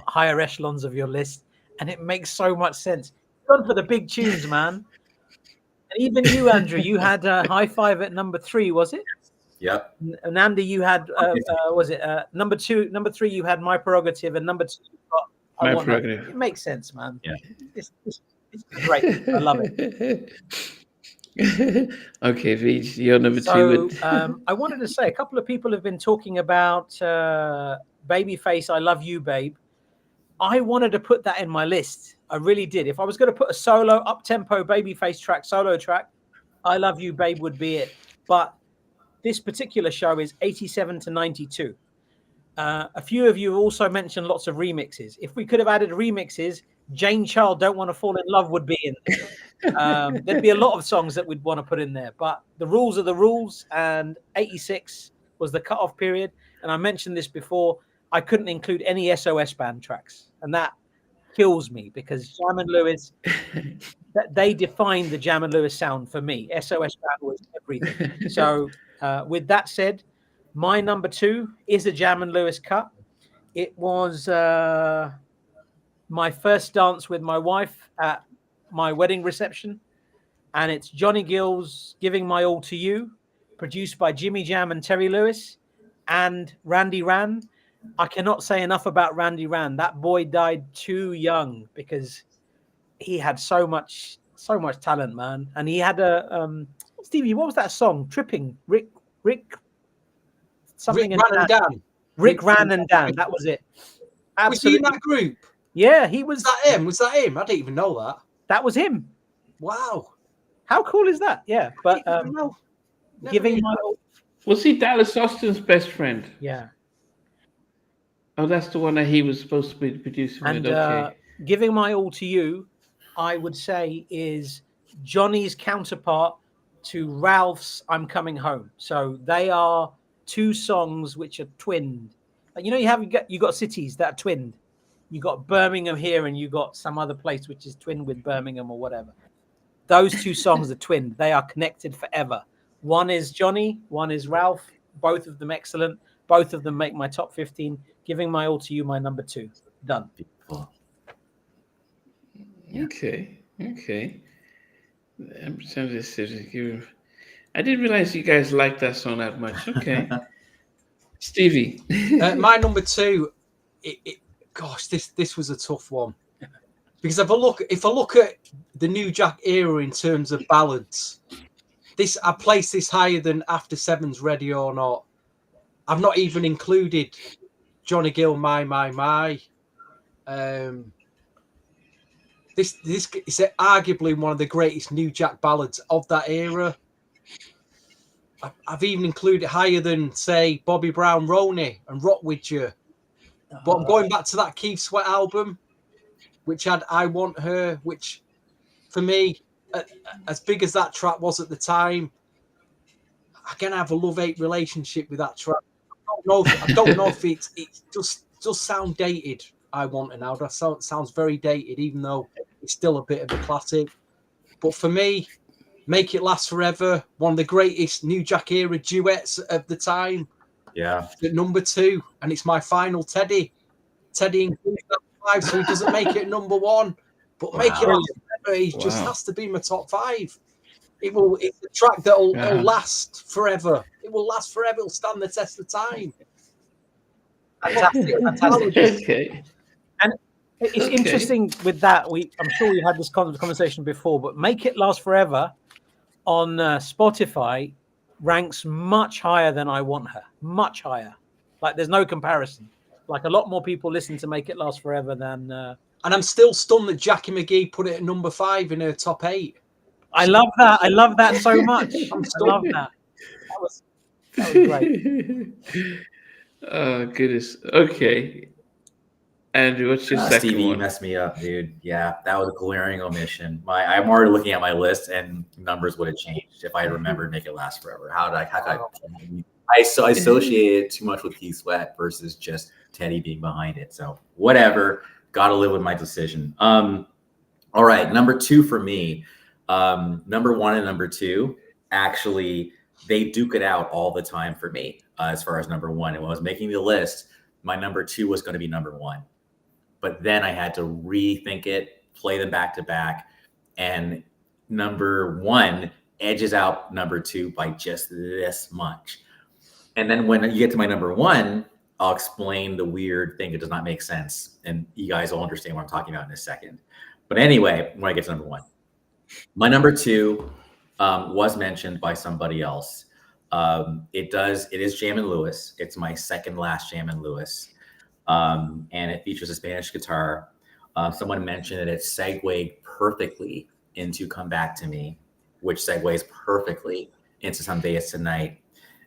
higher echelons of your list, and it makes so much sense. Gone for the big tunes, man. And even you, Andrew, you had High Five at number 3, was it? Yep. And Andy, you had was it number 2? Number 3, you had My Prerogative, and number 2, you got My Prerogative. It makes sense, man. Yeah. It's great. I love it. Okay, Veej, you're number So two. I wanted to say a couple of people have been talking about Babyface, I Love You, Babe. I wanted to put that in my list. I really did. If I was going to put a solo up-tempo Babyface track, solo track, I Love You, Babe would be it. But this particular show is 87 to 92. A few of you also mentioned lots of remixes. If we could have added remixes, Jane Child, Don't Want to Fall in Love would be in there. There'd be a lot of songs that we'd want to put in there, but the rules are the rules, and 86 was the cutoff period. And I mentioned this before, I couldn't include any SOS band tracks, and that kills me because Jam and Lewis, they defined the Jam and Lewis sound for me. SOS band was everything. So with that said, my number two is a Jam and Lewis cut. It was my first dance with my wife at my wedding reception, and it's Johnny Gill's Giving My All to You, produced by Jimmy Jam and Terry Lewis and Randy Ran. I cannot say enough about Randy Ran. That boy died too young because he had so much talent, man. And he had a Stevie, what was that song? Tripping, Rick something. Rick Ran and Dan. Rick Ran and Dan. That was it. Absolutely. Was he in that group? Yeah, he was. Was that him? Was that him? I didn't even know that. That was him. Wow. How cool is that? Yeah, but Giving My All. Was he Dallas Austin's best friend? Yeah. Oh, that's the one that he was supposed to be producing And with. Okay. Giving My All to You, I would say, is Johnny's counterpart to Ralph's I'm Coming Home. So they are two songs which are twinned. You know, you got cities that are twinned. You got Birmingham here, and you got some other place which is twinned with Birmingham or whatever. Those two songs are twinned. They are connected forever. One is Johnny, one is Ralph. Both of them excellent. Both of them make my top 15. Giving My All to You, my number two. Done. Okay. I didn't realize you guys liked that song that much. Okay. Stevie. My number two, gosh, this was a tough one. Because if I look at the New Jack era in terms of ballads, I place this higher than After Seven's Ready or Not. I've not even included Johnny Gill, My. This is arguably one of the greatest New Jack ballads of that era. I've even included higher than, say, Bobby Brown, Roney, and Rock With You. But I'm going back to that Keith Sweat album, which had I Want Her, which, for me, as big as that track was at the time, I can have a love-hate relationship with that track. I don't know if it just does sound dated. I Want Her Now. That sounds very dated, even though it's still a bit of a classic. But for me, Make It Last Forever, one of the greatest New Jack era duets of the time. Yeah. At number two, and it's my final Teddy. Teddy includes that 5, so he doesn't make it number one. But Make It Last Forever, he just has to be my top 5. It's a track that'll last forever. It will last forever. It'll stand the test of time. Fantastic. Okay. And it's interesting with that. I'm sure we had this conversation before, but Make It Last Forever on Spotify ranks much higher than I Want Her. Much higher. Like, there's no comparison. Like, a lot more people listen to Make It Last Forever than. And I'm still stunned that Jackie McGee put it at number 5 in her top 8. I love that. I love that so much. I love that. That was great. Oh, goodness. Okay. Andrew, what's your second Stevie, one? you messed me up, dude. Yeah, that was a glaring omission. I'm already looking at my list, and numbers would have changed if I had remembered Make It Last Forever. How could I associate it too much with Keith Sweat versus just Teddy being behind it. So whatever. Got to live with my decision. All right, number 2 for me. Number 1 and number 2, actually, they duke it out all the time for me as far as number 1. And when I was making the list, my number 2 was going to be number 1. But then I had to rethink it, play them back to back. And number 1 edges out number 2 by just this much. And then when you get to my number 1, I'll explain the weird thing. It does not make sense. And you guys will understand what I'm talking about in a second. But anyway, when I get to number 1, my number 2 was mentioned by somebody else. It is Jammin' Lewis. It's my second last Jammin' Lewis. And it features a Spanish guitar. Someone mentioned that it segued perfectly into Come Back to Me, which segues perfectly into Someday It's Tonight.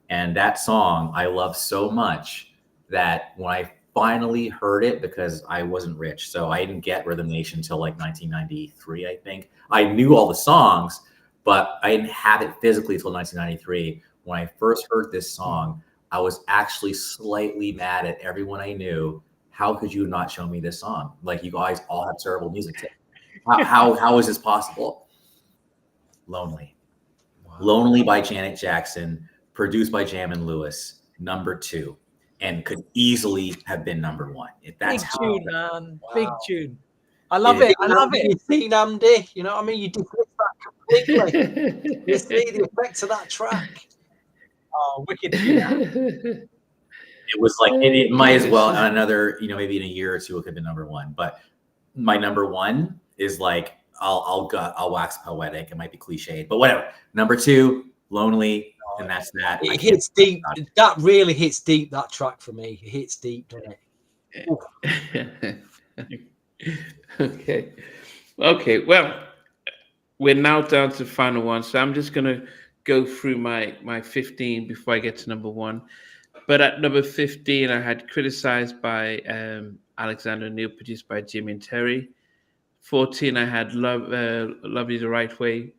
And that song I love so much that when I finally heard it, because I wasn't rich, so I didn't get Rhythm Nation until like 1993, I think. I knew all the songs, but I didn't have it physically until 1993. When I first heard this song, I was actually slightly mad at everyone I knew. How could you not show me this song? Like, you guys all have terrible music taste. How is this possible? Lonely. Wow. Lonely by Janet Jackson, produced by Jammin' Lewis, number 2, and could easily have been number 1. If that's big tune, man. Wow. Big tune. I love it. I love it. You see, Namdi, you know what I mean? You dismiss that completely. You see the effects of that track. Oh, wicked. It was like, it might as well, another, maybe in a year or 2, it could be number 1. But my number 1 is like, I'll wax poetic. It might be cliched, but whatever. Number 2, Lonely, and that's that. It hits deep. That really hits deep, that track for me. It hits deep, doesn't it? Okay. Well, we're now down to the final one. So I'm just going to go through my 15 before I get to number 1. But at number 15, I had Criticized by Alexander O'Neal, produced by Jimmy and Terry. 14, I had Love You the Right Way,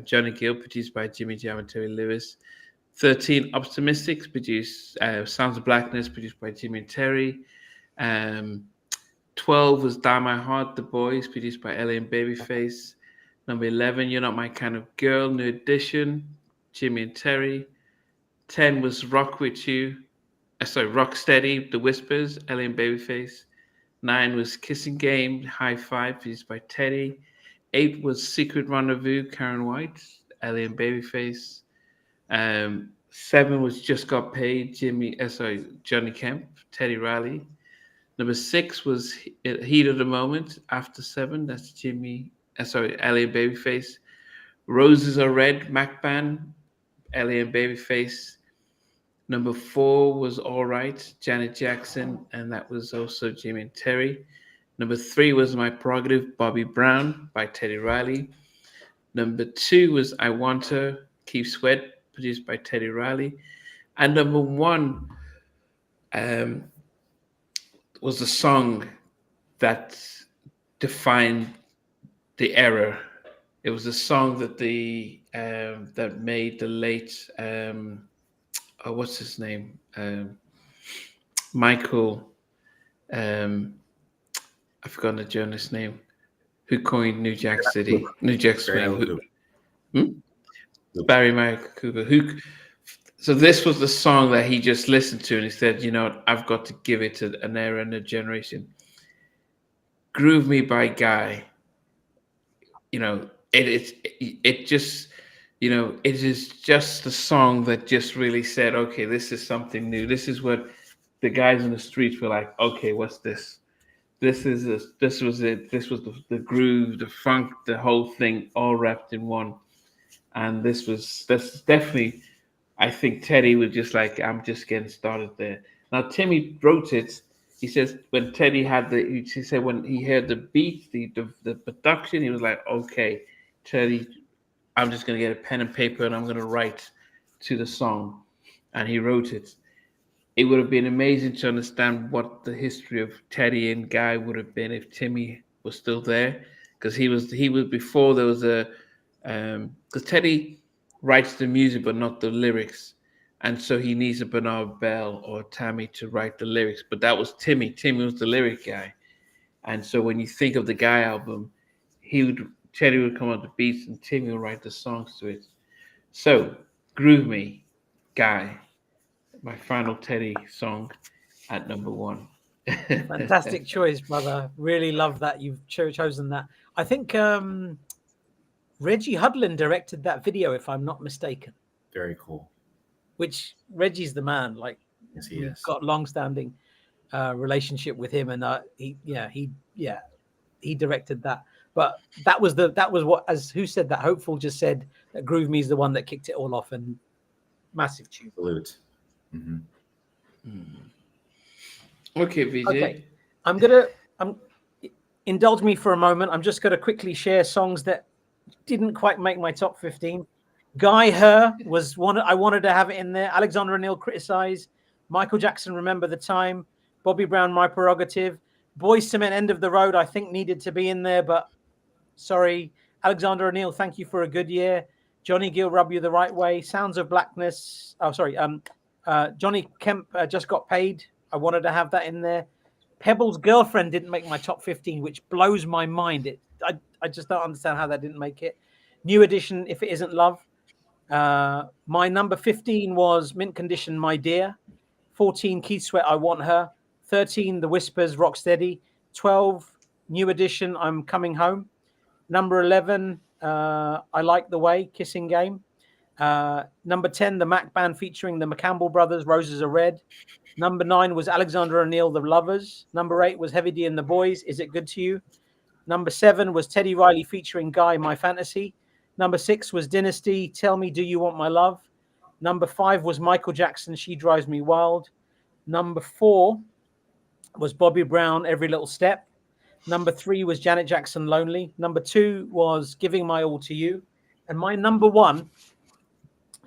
Johnny Gill, produced by Jimmy Jam and Terry Lewis. 13, Optimistics, produced Sounds of Blackness, produced by Jimmy and Terry. 12 was Die My Heart, The Boys, produced by LA and Babyface. Number 11, You're Not My Kind of Girl, New Edition, Jimmy and Terry. 10 was Rock With You, Rock Steady, The Whispers, LA and Babyface. 9 was Kissing Game, High Five, produced by Teddy. 8 was Secret Rendezvous, Karen White, LA and Babyface. 7 was Just Got Paid, Johnny Kemp, Teddy Riley. Number 6 was Heat of the Moment, After 7, that's LA and Babyface. Roses Are Red, Mac Band, LA and Babyface. Number 4 was All Right, Janet Jackson, and that was also Jimmy and Terry. Number 3 was My Prerogative, Bobby Brown by Teddy Riley. Number 2 was I Want Her, Keith Sweat, produced by Teddy Riley. And number 1 was the song that defined the era. It was a song that that made the late what's his name? Michael. I've forgotten the journalist's name. Who coined New Jack City? New Jack Swing. Barry Michael Cooper. So this was the song that he just listened to, and he said, I've got to give it to an era and a generation. Groove Me by Guy. It just, it is just the song that just really said, okay, this is something new. This is what the guys in the streets were like, okay, what's this? This was it. This was the groove, the funk, the whole thing all wrapped in one. And that's definitely, I think Teddy was just like, I'm just getting started there. Now, Timmy wrote it. He says when Teddy he said when he heard the beat, the production, he was like, okay, Teddy, I'm just going to get a pen and paper and I'm going to write to the song. And he wrote it. It would have been amazing to understand what the history of Teddy and Guy would have been if Timmy was still there. Because he was before there was because Teddy writes the music but not the lyrics. And so he needs a Bernard Bell or Tammy to write the lyrics. But that was Timmy. Timmy was the lyric guy. And so when you think of the Guy album, Teddy would come up with the beats and Timmy would write the songs to it. So, Groove Me, Guy, my final Teddy song at number 1. Fantastic choice, brother. Really love that you've chosen that. I think Reggie Hudlin directed that video, if I'm not mistaken. Very cool. Which Reggie's the man. Like, yes, he is. Got long-standing relationship with him, and he he directed that. But that was what, as who said that? Hopeful just said that Groove Me is the one that kicked it all off, and massive tune. Salute. Okay, VJ. Okay, indulge me for a moment. I'm just going to quickly share songs that didn't quite make my top 15. Guy Her was one I wanted to have it in there. Alexander O'Neill, Criticize. Michael Jackson, Remember the Time. Bobby Brown, My Prerogative. Boyz II Men, End of the Road, I think needed to be in there, but sorry. Alexander O'Neill, Thank You for a Good Year. Johnny Gill, Rub You the Right Way. Sounds of Blackness. Oh, sorry. Johnny Kemp, Just Got Paid. I wanted to have that in there. Pebble's Girlfriend didn't make my top 15, which blows my mind. I just don't understand how that didn't make it. New Edition, If It Isn't Love. My number 15 was Mint Condition, My Dear. 14, Keith Sweat, I Want Her. 13, The Whispers, Rocksteady. 12, New Edition, I'm Coming Home. Number 11, I Like the Way, Kissing Game. Number 10, The Mac Band featuring the McCampbell Brothers, Roses Are Red. Number 9 was Alexander O'Neill, The Lovers. Number 8 was Heavy D and the Boys, Is It Good to You? Number 7 was Teddy Riley featuring Guy, My Fantasy. Number 6 was Dynasty, Tell Me Do You Want My Love. Number 5 was Michael Jackson, She Drives Me Wild. Number 4 was Bobby Brown, Every Little Step. Number 3 was Janet Jackson, Lonely. Number 2 was Giving My All to You. And my number 1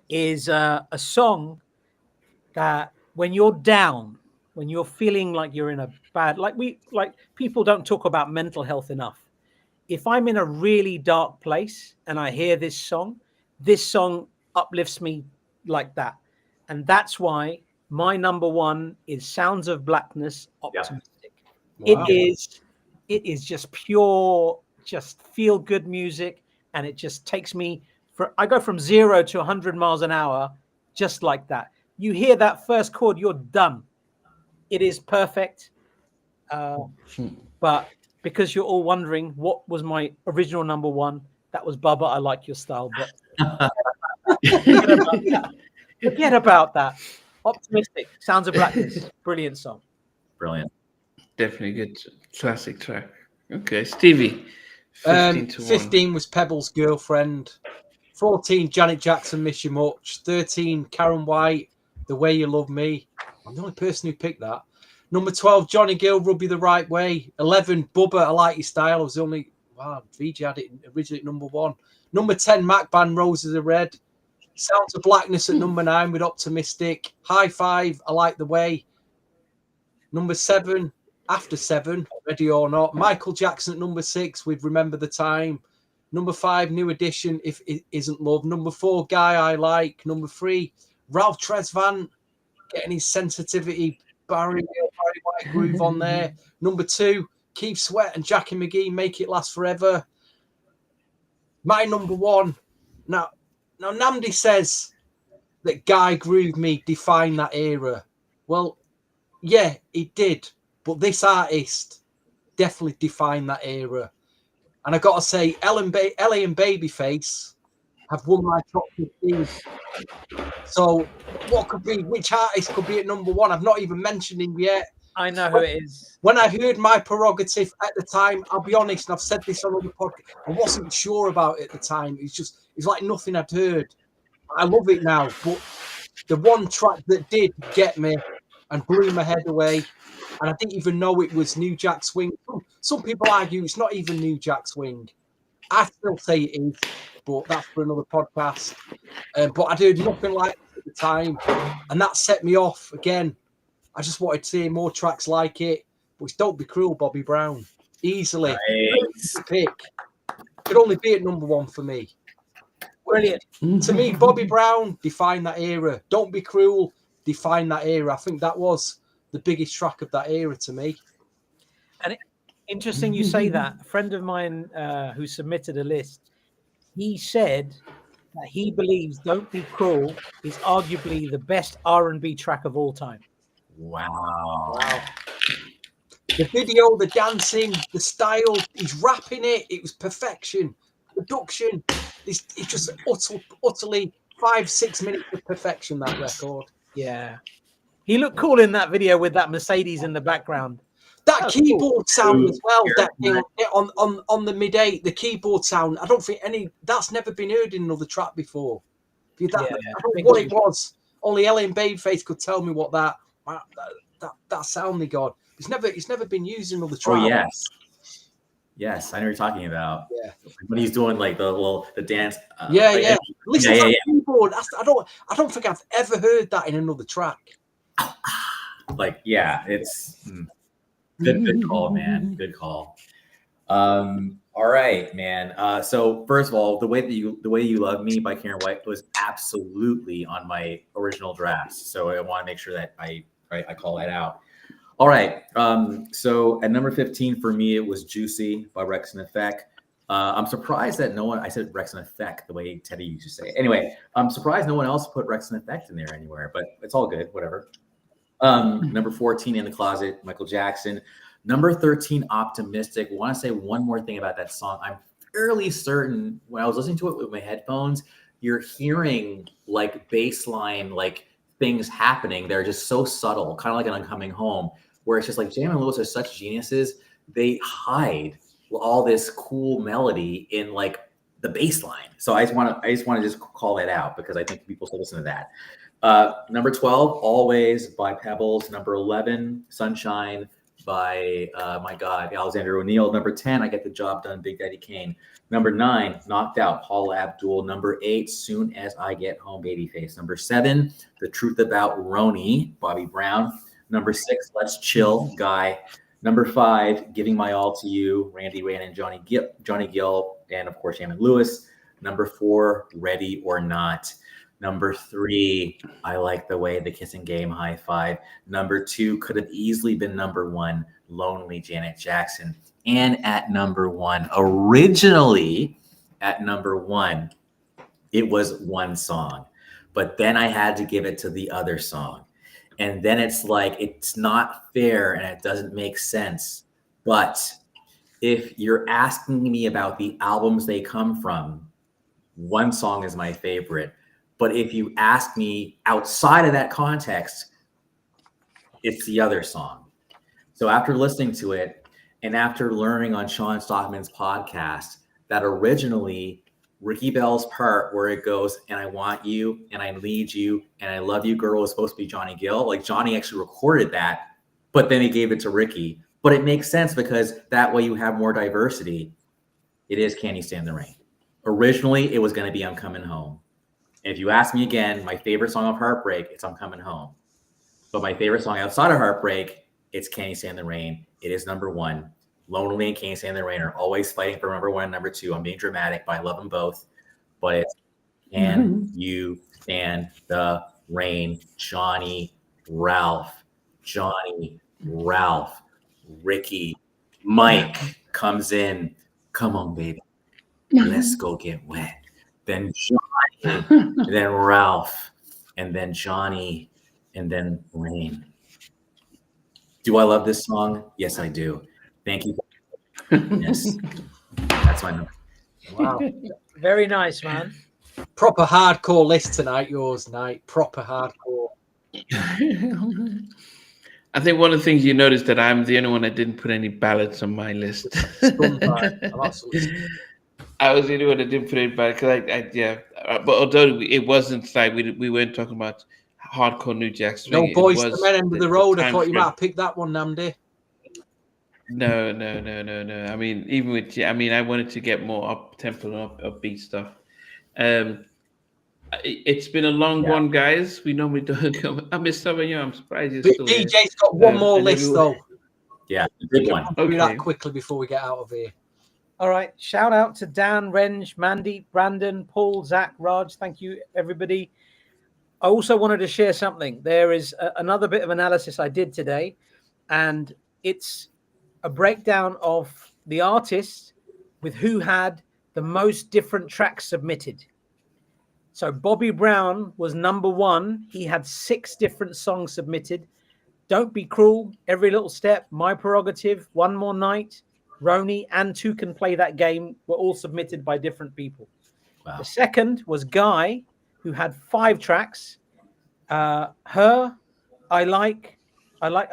is a song that when you're down, when you're feeling like you're in a bad, like people don't talk about mental health enough. If I'm in a really dark place and I hear this song uplifts me like that. And that's why my number 1 is Sounds of Blackness, Optimistic. Yeah. Wow. It is just pure, just feel good music. And it just takes me I go from 0 to 100 miles an hour, just like that. You hear that first chord, you're done. It is perfect. But because you're all wondering what was my original number 1, that was Bubba, I Like Your Style. But forget about that. Optimistic, Sounds of Blackness. Brilliant song. Brilliant. Definitely good classic track. Okay, Stevie. 15 was Pebble's Girlfriend. 14, Janet Jackson, Miss You Much. 13, Karen White, The Way You Love Me. I'm the only person who picked that. Number 12, Johnny Gill, Rub You the Right Way. 11, Bubba, I Like Your Style. I was the only... Wow, VJ had it originally at number 1. Number 10, Mac Band, Roses Are Red. Sounds of Blackness at number 9 with Optimistic. High Five, I Like the Way. Number 7, after 7, Ready or Not. Michael Jackson at number 6 with Remember the Time. Number 5, New Edition, If It Isn't Love. Number 4, Guy I Like. Number 3, Ralph Tresvant, getting his sensitivity, Barry White groove on there. Number 2, Keith Sweat and Jackie McGee, Make It Last Forever. My number 1. Now Namdi says that Guy Groove Me defined that era. Well, yeah, it did. But this artist definitely defined that era. And I got to say, Ellie and Babyface have won my top 15. So which artist could be at number 1? I've not even mentioned him yet. I know who it is. When I heard My Prerogative at the time, I'll be honest, and I've said this on other podcasts, I wasn't sure about it at the time. It's like nothing I'd heard. I love it now, but the one track that did get me and blew my head away, and I didn't even know it was New Jack Swing. Some people argue it's not even New Jack Swing. I still say it is, but that's for another podcast. But I'd heard nothing like it at the time, and that set me off again. I just wanted to hear more tracks like it. But it's Don't Be Cruel, Bobby Brown. Easily. Nice. Pick. Could only be at number 1 for me. Brilliant. To me, Bobby Brown defined that era. Don't Be Cruel defined that era. I think that was the biggest track of that era to me. And interesting you say that. A friend of mine who submitted a list, he said that he believes Don't Be Cruel is arguably the best R&B track of all time. Wow. The video, the dancing, the style, he's rapping it. It was perfection. Production, it's just utterly 5-6 minutes of perfection, that record. Yeah. He looked cool in that video with that Mercedes in the background. That keyboard sound as well. Yeah. That on the mid-8, the keyboard sound. I don't think that's never been heard in another track before. I don't know what it was. Only Ellie and Babyface could tell me what that sound they got. It's never been used in another track. Oh yes, I know what you're talking about. Yeah, when he's doing like the dance. Listen to that keyboard. I don't think I've ever heard that in another track. Like it's good call, man. Good call. All right, man. So first of all, the way you love me by Karen White was absolutely on my original drafts. So I want to make sure that I call that out. All right. So at number 15 for me, it was Juicy by Rex and Effect. I'm surprised that no one, I said Rex and Effect the way Teddy used to say it. Anyway, I'm surprised no one else put Rex and Effect in there anywhere, but it's all good, whatever. Number 14, In the Closet, Michael Jackson. Number 13, Optimistic. I want to say one more thing about that song. I'm fairly certain when I was listening to it with my headphones, you're hearing like bass line, like things happening. They're just so subtle, kind of like an I'm Coming Home, where it's just like Jam and Lewis are such geniuses. They hide all this cool melody in like the bass line. So I just want to call that out because I think people should listen to that. Number 12, Always by Pebbles. Number 11, Sunshine by my God, Alexander O'Neal. Number 10, I Get the Job Done, Big Daddy Kane. Number 9, Knocked Out, Paula Abdul. Number 8, Soon as I Get Home, Babyface. Number 7, The Truth About Roni, Bobby Brown. Number 6, Let's Chill, Guy. Number 5, Giving My All to You, Randy Rand and Johnny Gill, and of course, Shaman Lewis. Number 4, Ready or Not. Number 3, I Like the Way, The Kissing Game, High Five. Number 2, could have easily been number 1, Lonely, Janet Jackson. And at number 1, originally at number 1, it was one song. But then I had to give it to the other song. And then it's like, it's not fair and it doesn't make sense. But if you're asking me about the albums they come from, one song is my favorite. But if you ask me outside of that context, it's the other song. So after listening to it and after learning on Sean Stockman's podcast that originally Ricky Bell's part where it goes, and I want you, and I need you, and I love you, girl, is supposed to be Johnny Gill. Like Johnny actually recorded that, but then he gave it to Ricky. But it makes sense because that way you have more diversity. It is Can You Stand the Rain. Originally, it was going to be I'm Coming Home. And if you ask me again, my favorite song of Heartbreak, it's I'm Coming Home. But my favorite song outside of Heartbreak, it's Can You Stand the Rain. It is number 1. Lonely and Can You Stand the Rain are always fighting for number 1 and number 2. I'm being dramatic, but I love them both. But it's Can You Stand the Rain? Johnny, Ralph, Ricky, Mike comes in. Come on, baby. Let's go get wet. Then Johnny, then Ralph, and then Johnny, and then Rain. Do I love this song? Yes, I do. Thank you. Yes, that's my number. Wow. Very nice, man. Proper hardcore list tonight, yours, Knight. Proper hardcore. I think one of the things you noticed that I'm the only one that didn't put any ballads on my list. I was the only one that didn't put any ballads because but although it wasn't like we weren't talking about hardcore New Jack Swing. No, Boys to Men, End of the Road. I thought you might have picked that one, Namdi. No. I mean, even with I wanted to get more up tempo and upbeat stuff. It's been a long one, guys. We normally don't come. I miss some of you. I'm surprised you're still here. DJ's got one more list though. Yeah, the big one. I'll do that quickly before we get out of here. All right. Shout out to Dan, Renge, Mandy, Brandon, Paul, Zach, Raj. Thank you, everybody. I also wanted to share something. There is another bit of analysis I did today, and it's a breakdown of the artists with who had the most different tracks submitted. So Bobby Brown was number 1. He had 6 different songs submitted. Don't Be Cruel, Every Little Step, My Prerogative, One More Night, Roni, and Two Can Play That Game were all submitted by different people. Wow. The second was Guy, who had 5 tracks. Her, I Like I like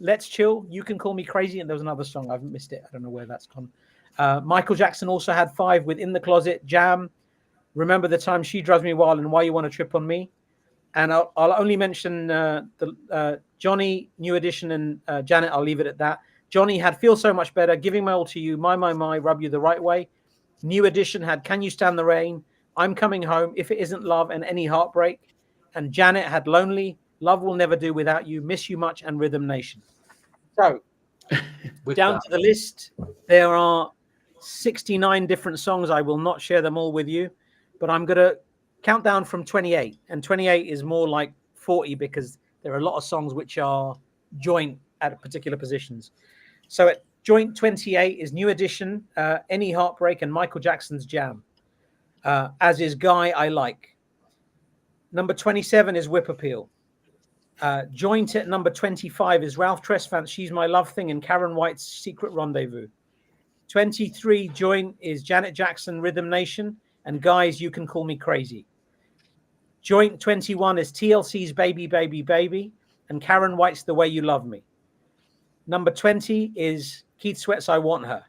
Let's Chill. You Can Call Me Crazy. And there was another song. I've missed it. I don't know where that's gone. Michael Jackson also had 5 with In the Closet, Jam, Remember the Time She Drives Me Wild, and Why You Want to Trip on Me. And I'll only mention the Johnny, New Edition, and Janet. I'll leave it at that. Johnny had Feel So Much Better, Giving My All to You, My, Rub You the Right Way. New Edition had Can You Stand the Rain, I'm Coming Home, If It Isn't Love, and Any Heartbreak. And Janet had Lonely, Love Will Never Do Without You, Miss You Much, and Rhythm Nation. So down to the list, there are 69 different songs. I will not share them all with you, but I'm going to count down from 28. And 28 is more like 40 because there are a lot of songs which are joint at particular positions. So at joint 28 is New Edition, Any Heartbreak, and Michael Jackson's Jam. As is Guy, I Like. Number 27 is Whip Appeal. Joint at number 25 is Ralph Tresvant's She's My Love Thing and Karen White's Secret Rendezvous. 23 joint is Janet Jackson, Rhythm Nation, and Guy's You Can Call Me Crazy. Joint 21 is TLC's Baby, Baby, Baby, and Karen White's The Way You Love Me. Number 20 is Keith Sweat's I Want Her.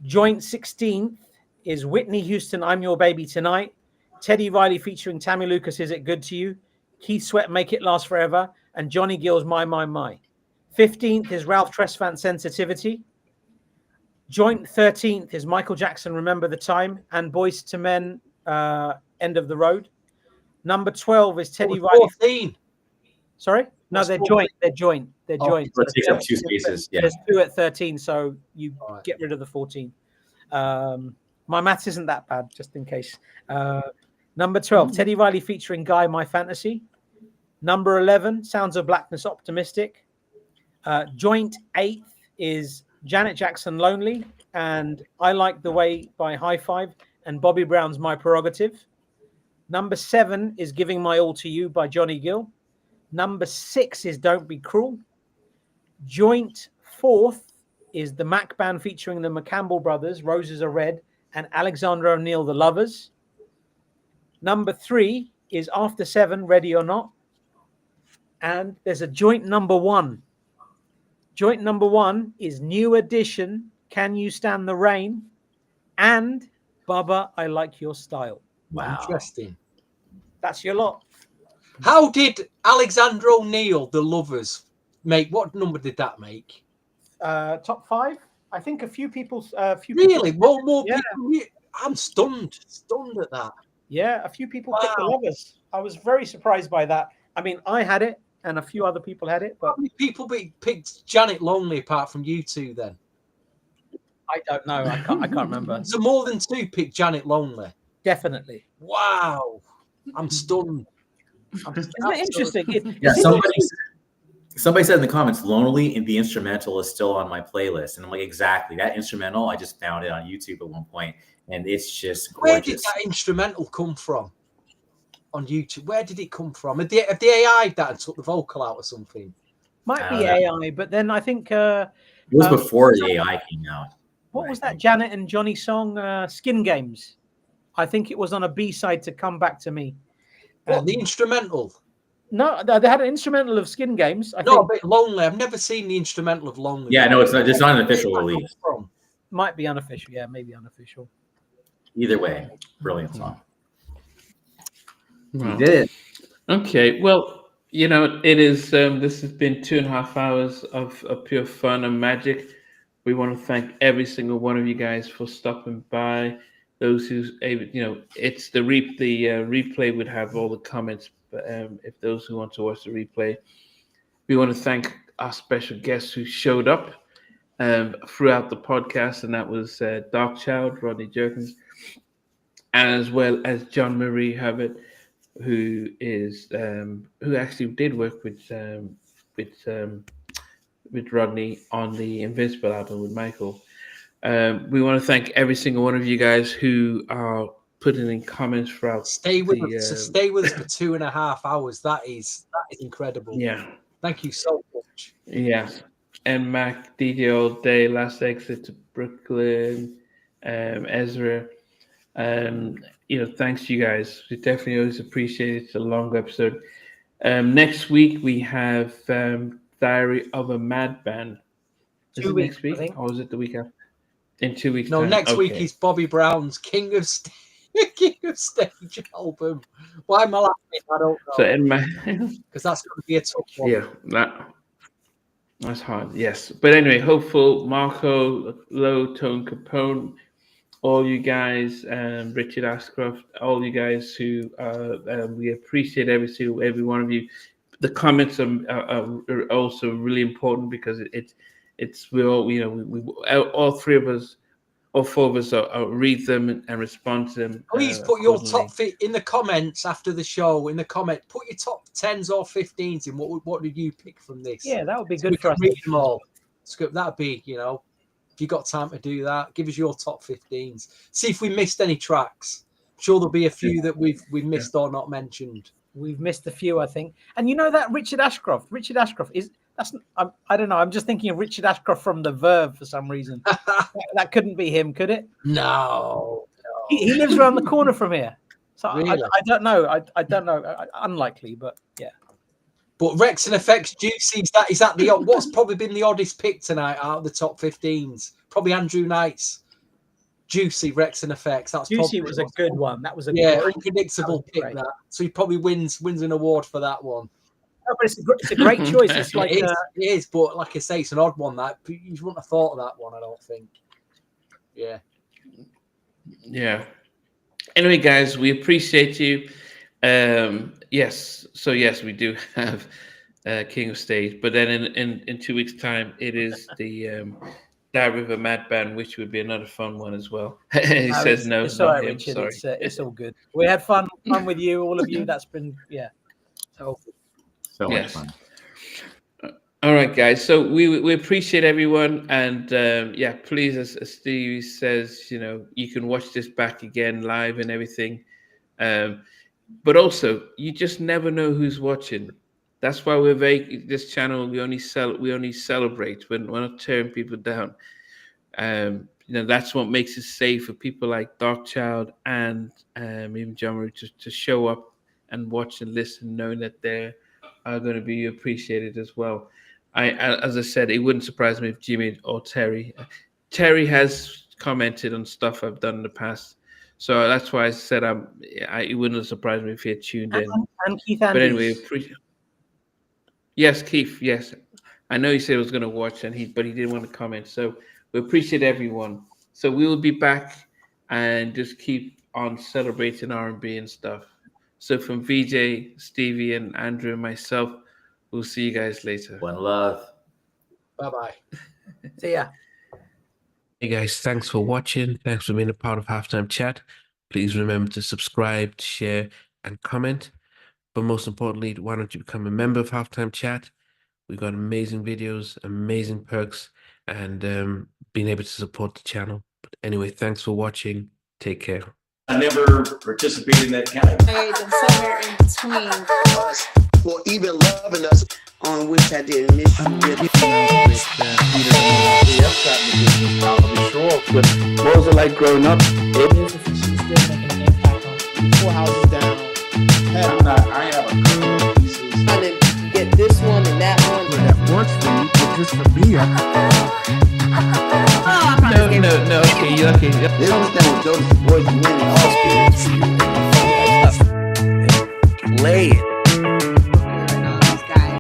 Joint 16th is Whitney Houston, I'm Your Baby Tonight. Teddy Riley featuring Tammy Lucas, Is It Good to You? Keith Sweat, Make It Last Forever, and Johnny Gill's My. 15th is Ralph Tresvant, Sensitivity. Joint 13th is Michael Jackson, Remember the Time, and Boyz II Men, End of the Road. Number 12 is Teddy Riley. 14. Sorry? No, they're joint. They're joint. They're joint. So it takes up 2 spaces. Yeah. There's 2 at 13, so you get rid of the 14. My maths isn't that bad, just in case. Number 12, Teddy Riley featuring Guy, My Fantasy. Number 11, Sounds of Blackness, Optimistic. Joint 8th is Janet Jackson, Lonely, and I Like the Way by High Five, and Bobby Brown's My Prerogative. Number 7 is Giving My All to You by Johnny Gill. Number 6 is Don't Be Cruel. Joint 4th is the Mac Band featuring the McCampbell Brothers, Roses Are Red, and Alexander O'Neill, The Lovers. Number 3 is After 7, Ready or Not. And there's a joint number 1. Joint number 1 is New Edition, Can You Stand the Rain? And Bubba, I Like Your Style. Wow. Interesting. That's your lot. How did Alexander O'Neill, The Lovers, make? What number did that make? Top 5? I think a few people. Really? People, More people? I'm stunned at that. Yeah, a few people picked The Lovers. I was very surprised by that. I mean, I had it, and a few other people had it. But how many people picked Janet Lonely apart from you two then? I don't know. I can't remember. So more than 2 picked Janet Lonely. Definitely. Wow. I'm stunned. Isn't that interesting? Yeah, somebody said in the comments, Lonely and the instrumental is still on my playlist. And I'm like, exactly. That instrumental, I just found it on YouTube at one point, and it's just gorgeous. Where did that instrumental come from on YouTube? Where did it come from? Have they AI that and took the vocal out or something? Might be AI, but then I think... it was before the AI came out. What was that Janet and Johnny song, Skin Games? I think it was on a B-side to Come Back to Me. What, the instrumental? No, they had an instrumental of Skin Games. I think. But Lonely. I've never seen the instrumental of Lonely. Yeah, no, it's not an official release. Might be unofficial. Yeah, maybe unofficial. Either way, brilliant song. Wow. You did it. Okay, well, it is. This has been 2.5 hours of pure fun and magic. We want to thank every single one of you guys for stopping by. Those who, it's the replay would have all the comments. But if those who want to watch the replay, we want to thank our special guests who showed up throughout the podcast, and that was Darkchild, Rodney Jerkins, as well as John Marie Hubbard, who actually did work with Rodney on the Invincible album with Michael. We want to thank every single one of you guys who are putting in comments throughout. Stay with us for 2.5 hours. That is incredible. Yeah. Thank you so much. Yeah. And Mac, DJ All Day, Last Exit to Brooklyn, Ezra. Thanks you guys. We definitely always appreciate it. It's a long episode. Next week we have Diary of a Madman. Is 2 it weeks, next week, I think. or is it the week after? In 2 weeks. No, time. next week Okay. is Bobby Brown's King of Stage album. Why am I laughing? I don't So know. in my Because that's going to be a tough one. yeah, that's hard. Yes, but anyway, hopeful Marco, Low Tone Capone, all you guys, Richard Ashcroft, all you guys who we appreciate every one of you. The comments are also really important because it's we all we all three of us, all four of us read them and respond to them. Please put your accordingly. top fit in the comments after the show. In the comment, put your top 10s or 15s in. What did you pick from this? Yeah, that would be So good we for can us. read them all. That'd be, if you got time to do that, give us your top 15s. See if we missed any tracks. I'm sure there'll be a few that we've missed or not mentioned. We've missed a few, I think. And you know that Richard Ashcroft is I don't know. I'm just thinking of Richard Ashcroft from The Verve for some reason. that couldn't be him, could it? No. He lives around the corner from here. So Really? I don't know. I don't know. Unlikely, but yeah. But Rex and Effects Juicy, is that the what's probably been the oddest pick tonight out of the top 15s? Probably Andrew Knight's Juicy Rex and Effects. That's Juicy probably was a good one. That was a unpredictable pick. great. That so he probably wins an award for that one. No, but it's a great choice. It's like it is, but like I say, it's an odd one. That you wouldn't have thought of that one. I don't think. Yeah. Yeah. Anyway, guys, we appreciate you. Yes, we do have King of Stage, but then in 2 weeks' time, it is the Diary of a Madman, which would be another fun one as well. He says no, it's all right, him, Richard. sorry. It's all good. We had fun with you, all of you. That's been So Yes. much fun. All right, guys. So we appreciate everyone, and please, as Steve says, you can watch this back again live and everything. But also, you just never know who's watching. That's why this channel. We only celebrate. We're not tearing people down. That's what makes it safe for people like Darkchild and even John Marie to show up and watch and listen, knowing that they're going to be appreciated as well. As I said, it wouldn't surprise me if Jimmy or Terry has commented on stuff I've done in the past, so that's why I said it wouldn't surprise me if he had tuned in. And Keith But Andrews. anyway, yes, Keith, yes, I know he said he was going to watch, but he didn't want to comment. So we appreciate everyone. So we will be back and just keep on celebrating R&B and stuff. So from VJ, Stevie, and Andrew and myself, we'll see you guys later. One love. Bye-bye. See ya. Hey guys, thanks for watching. Thanks for being a part of Halftime Chat. Please remember to subscribe, share, and comment. But most importantly, why don't you become a member of Halftime Chat? We've got amazing videos, amazing perks, and being able to support the channel. But anyway, thanks for watching. Take care. I never participated in that kind of. And somewhere in between. Us, or even loving us, on which I didn't miss you with. What was it like growing up? She's still making an impact on 4 houses down. I have a couple of pieces. Trying to get this one and that one. That works for me, but just for me, No. Okay. They don't understand what those boys winning all spirits. play it.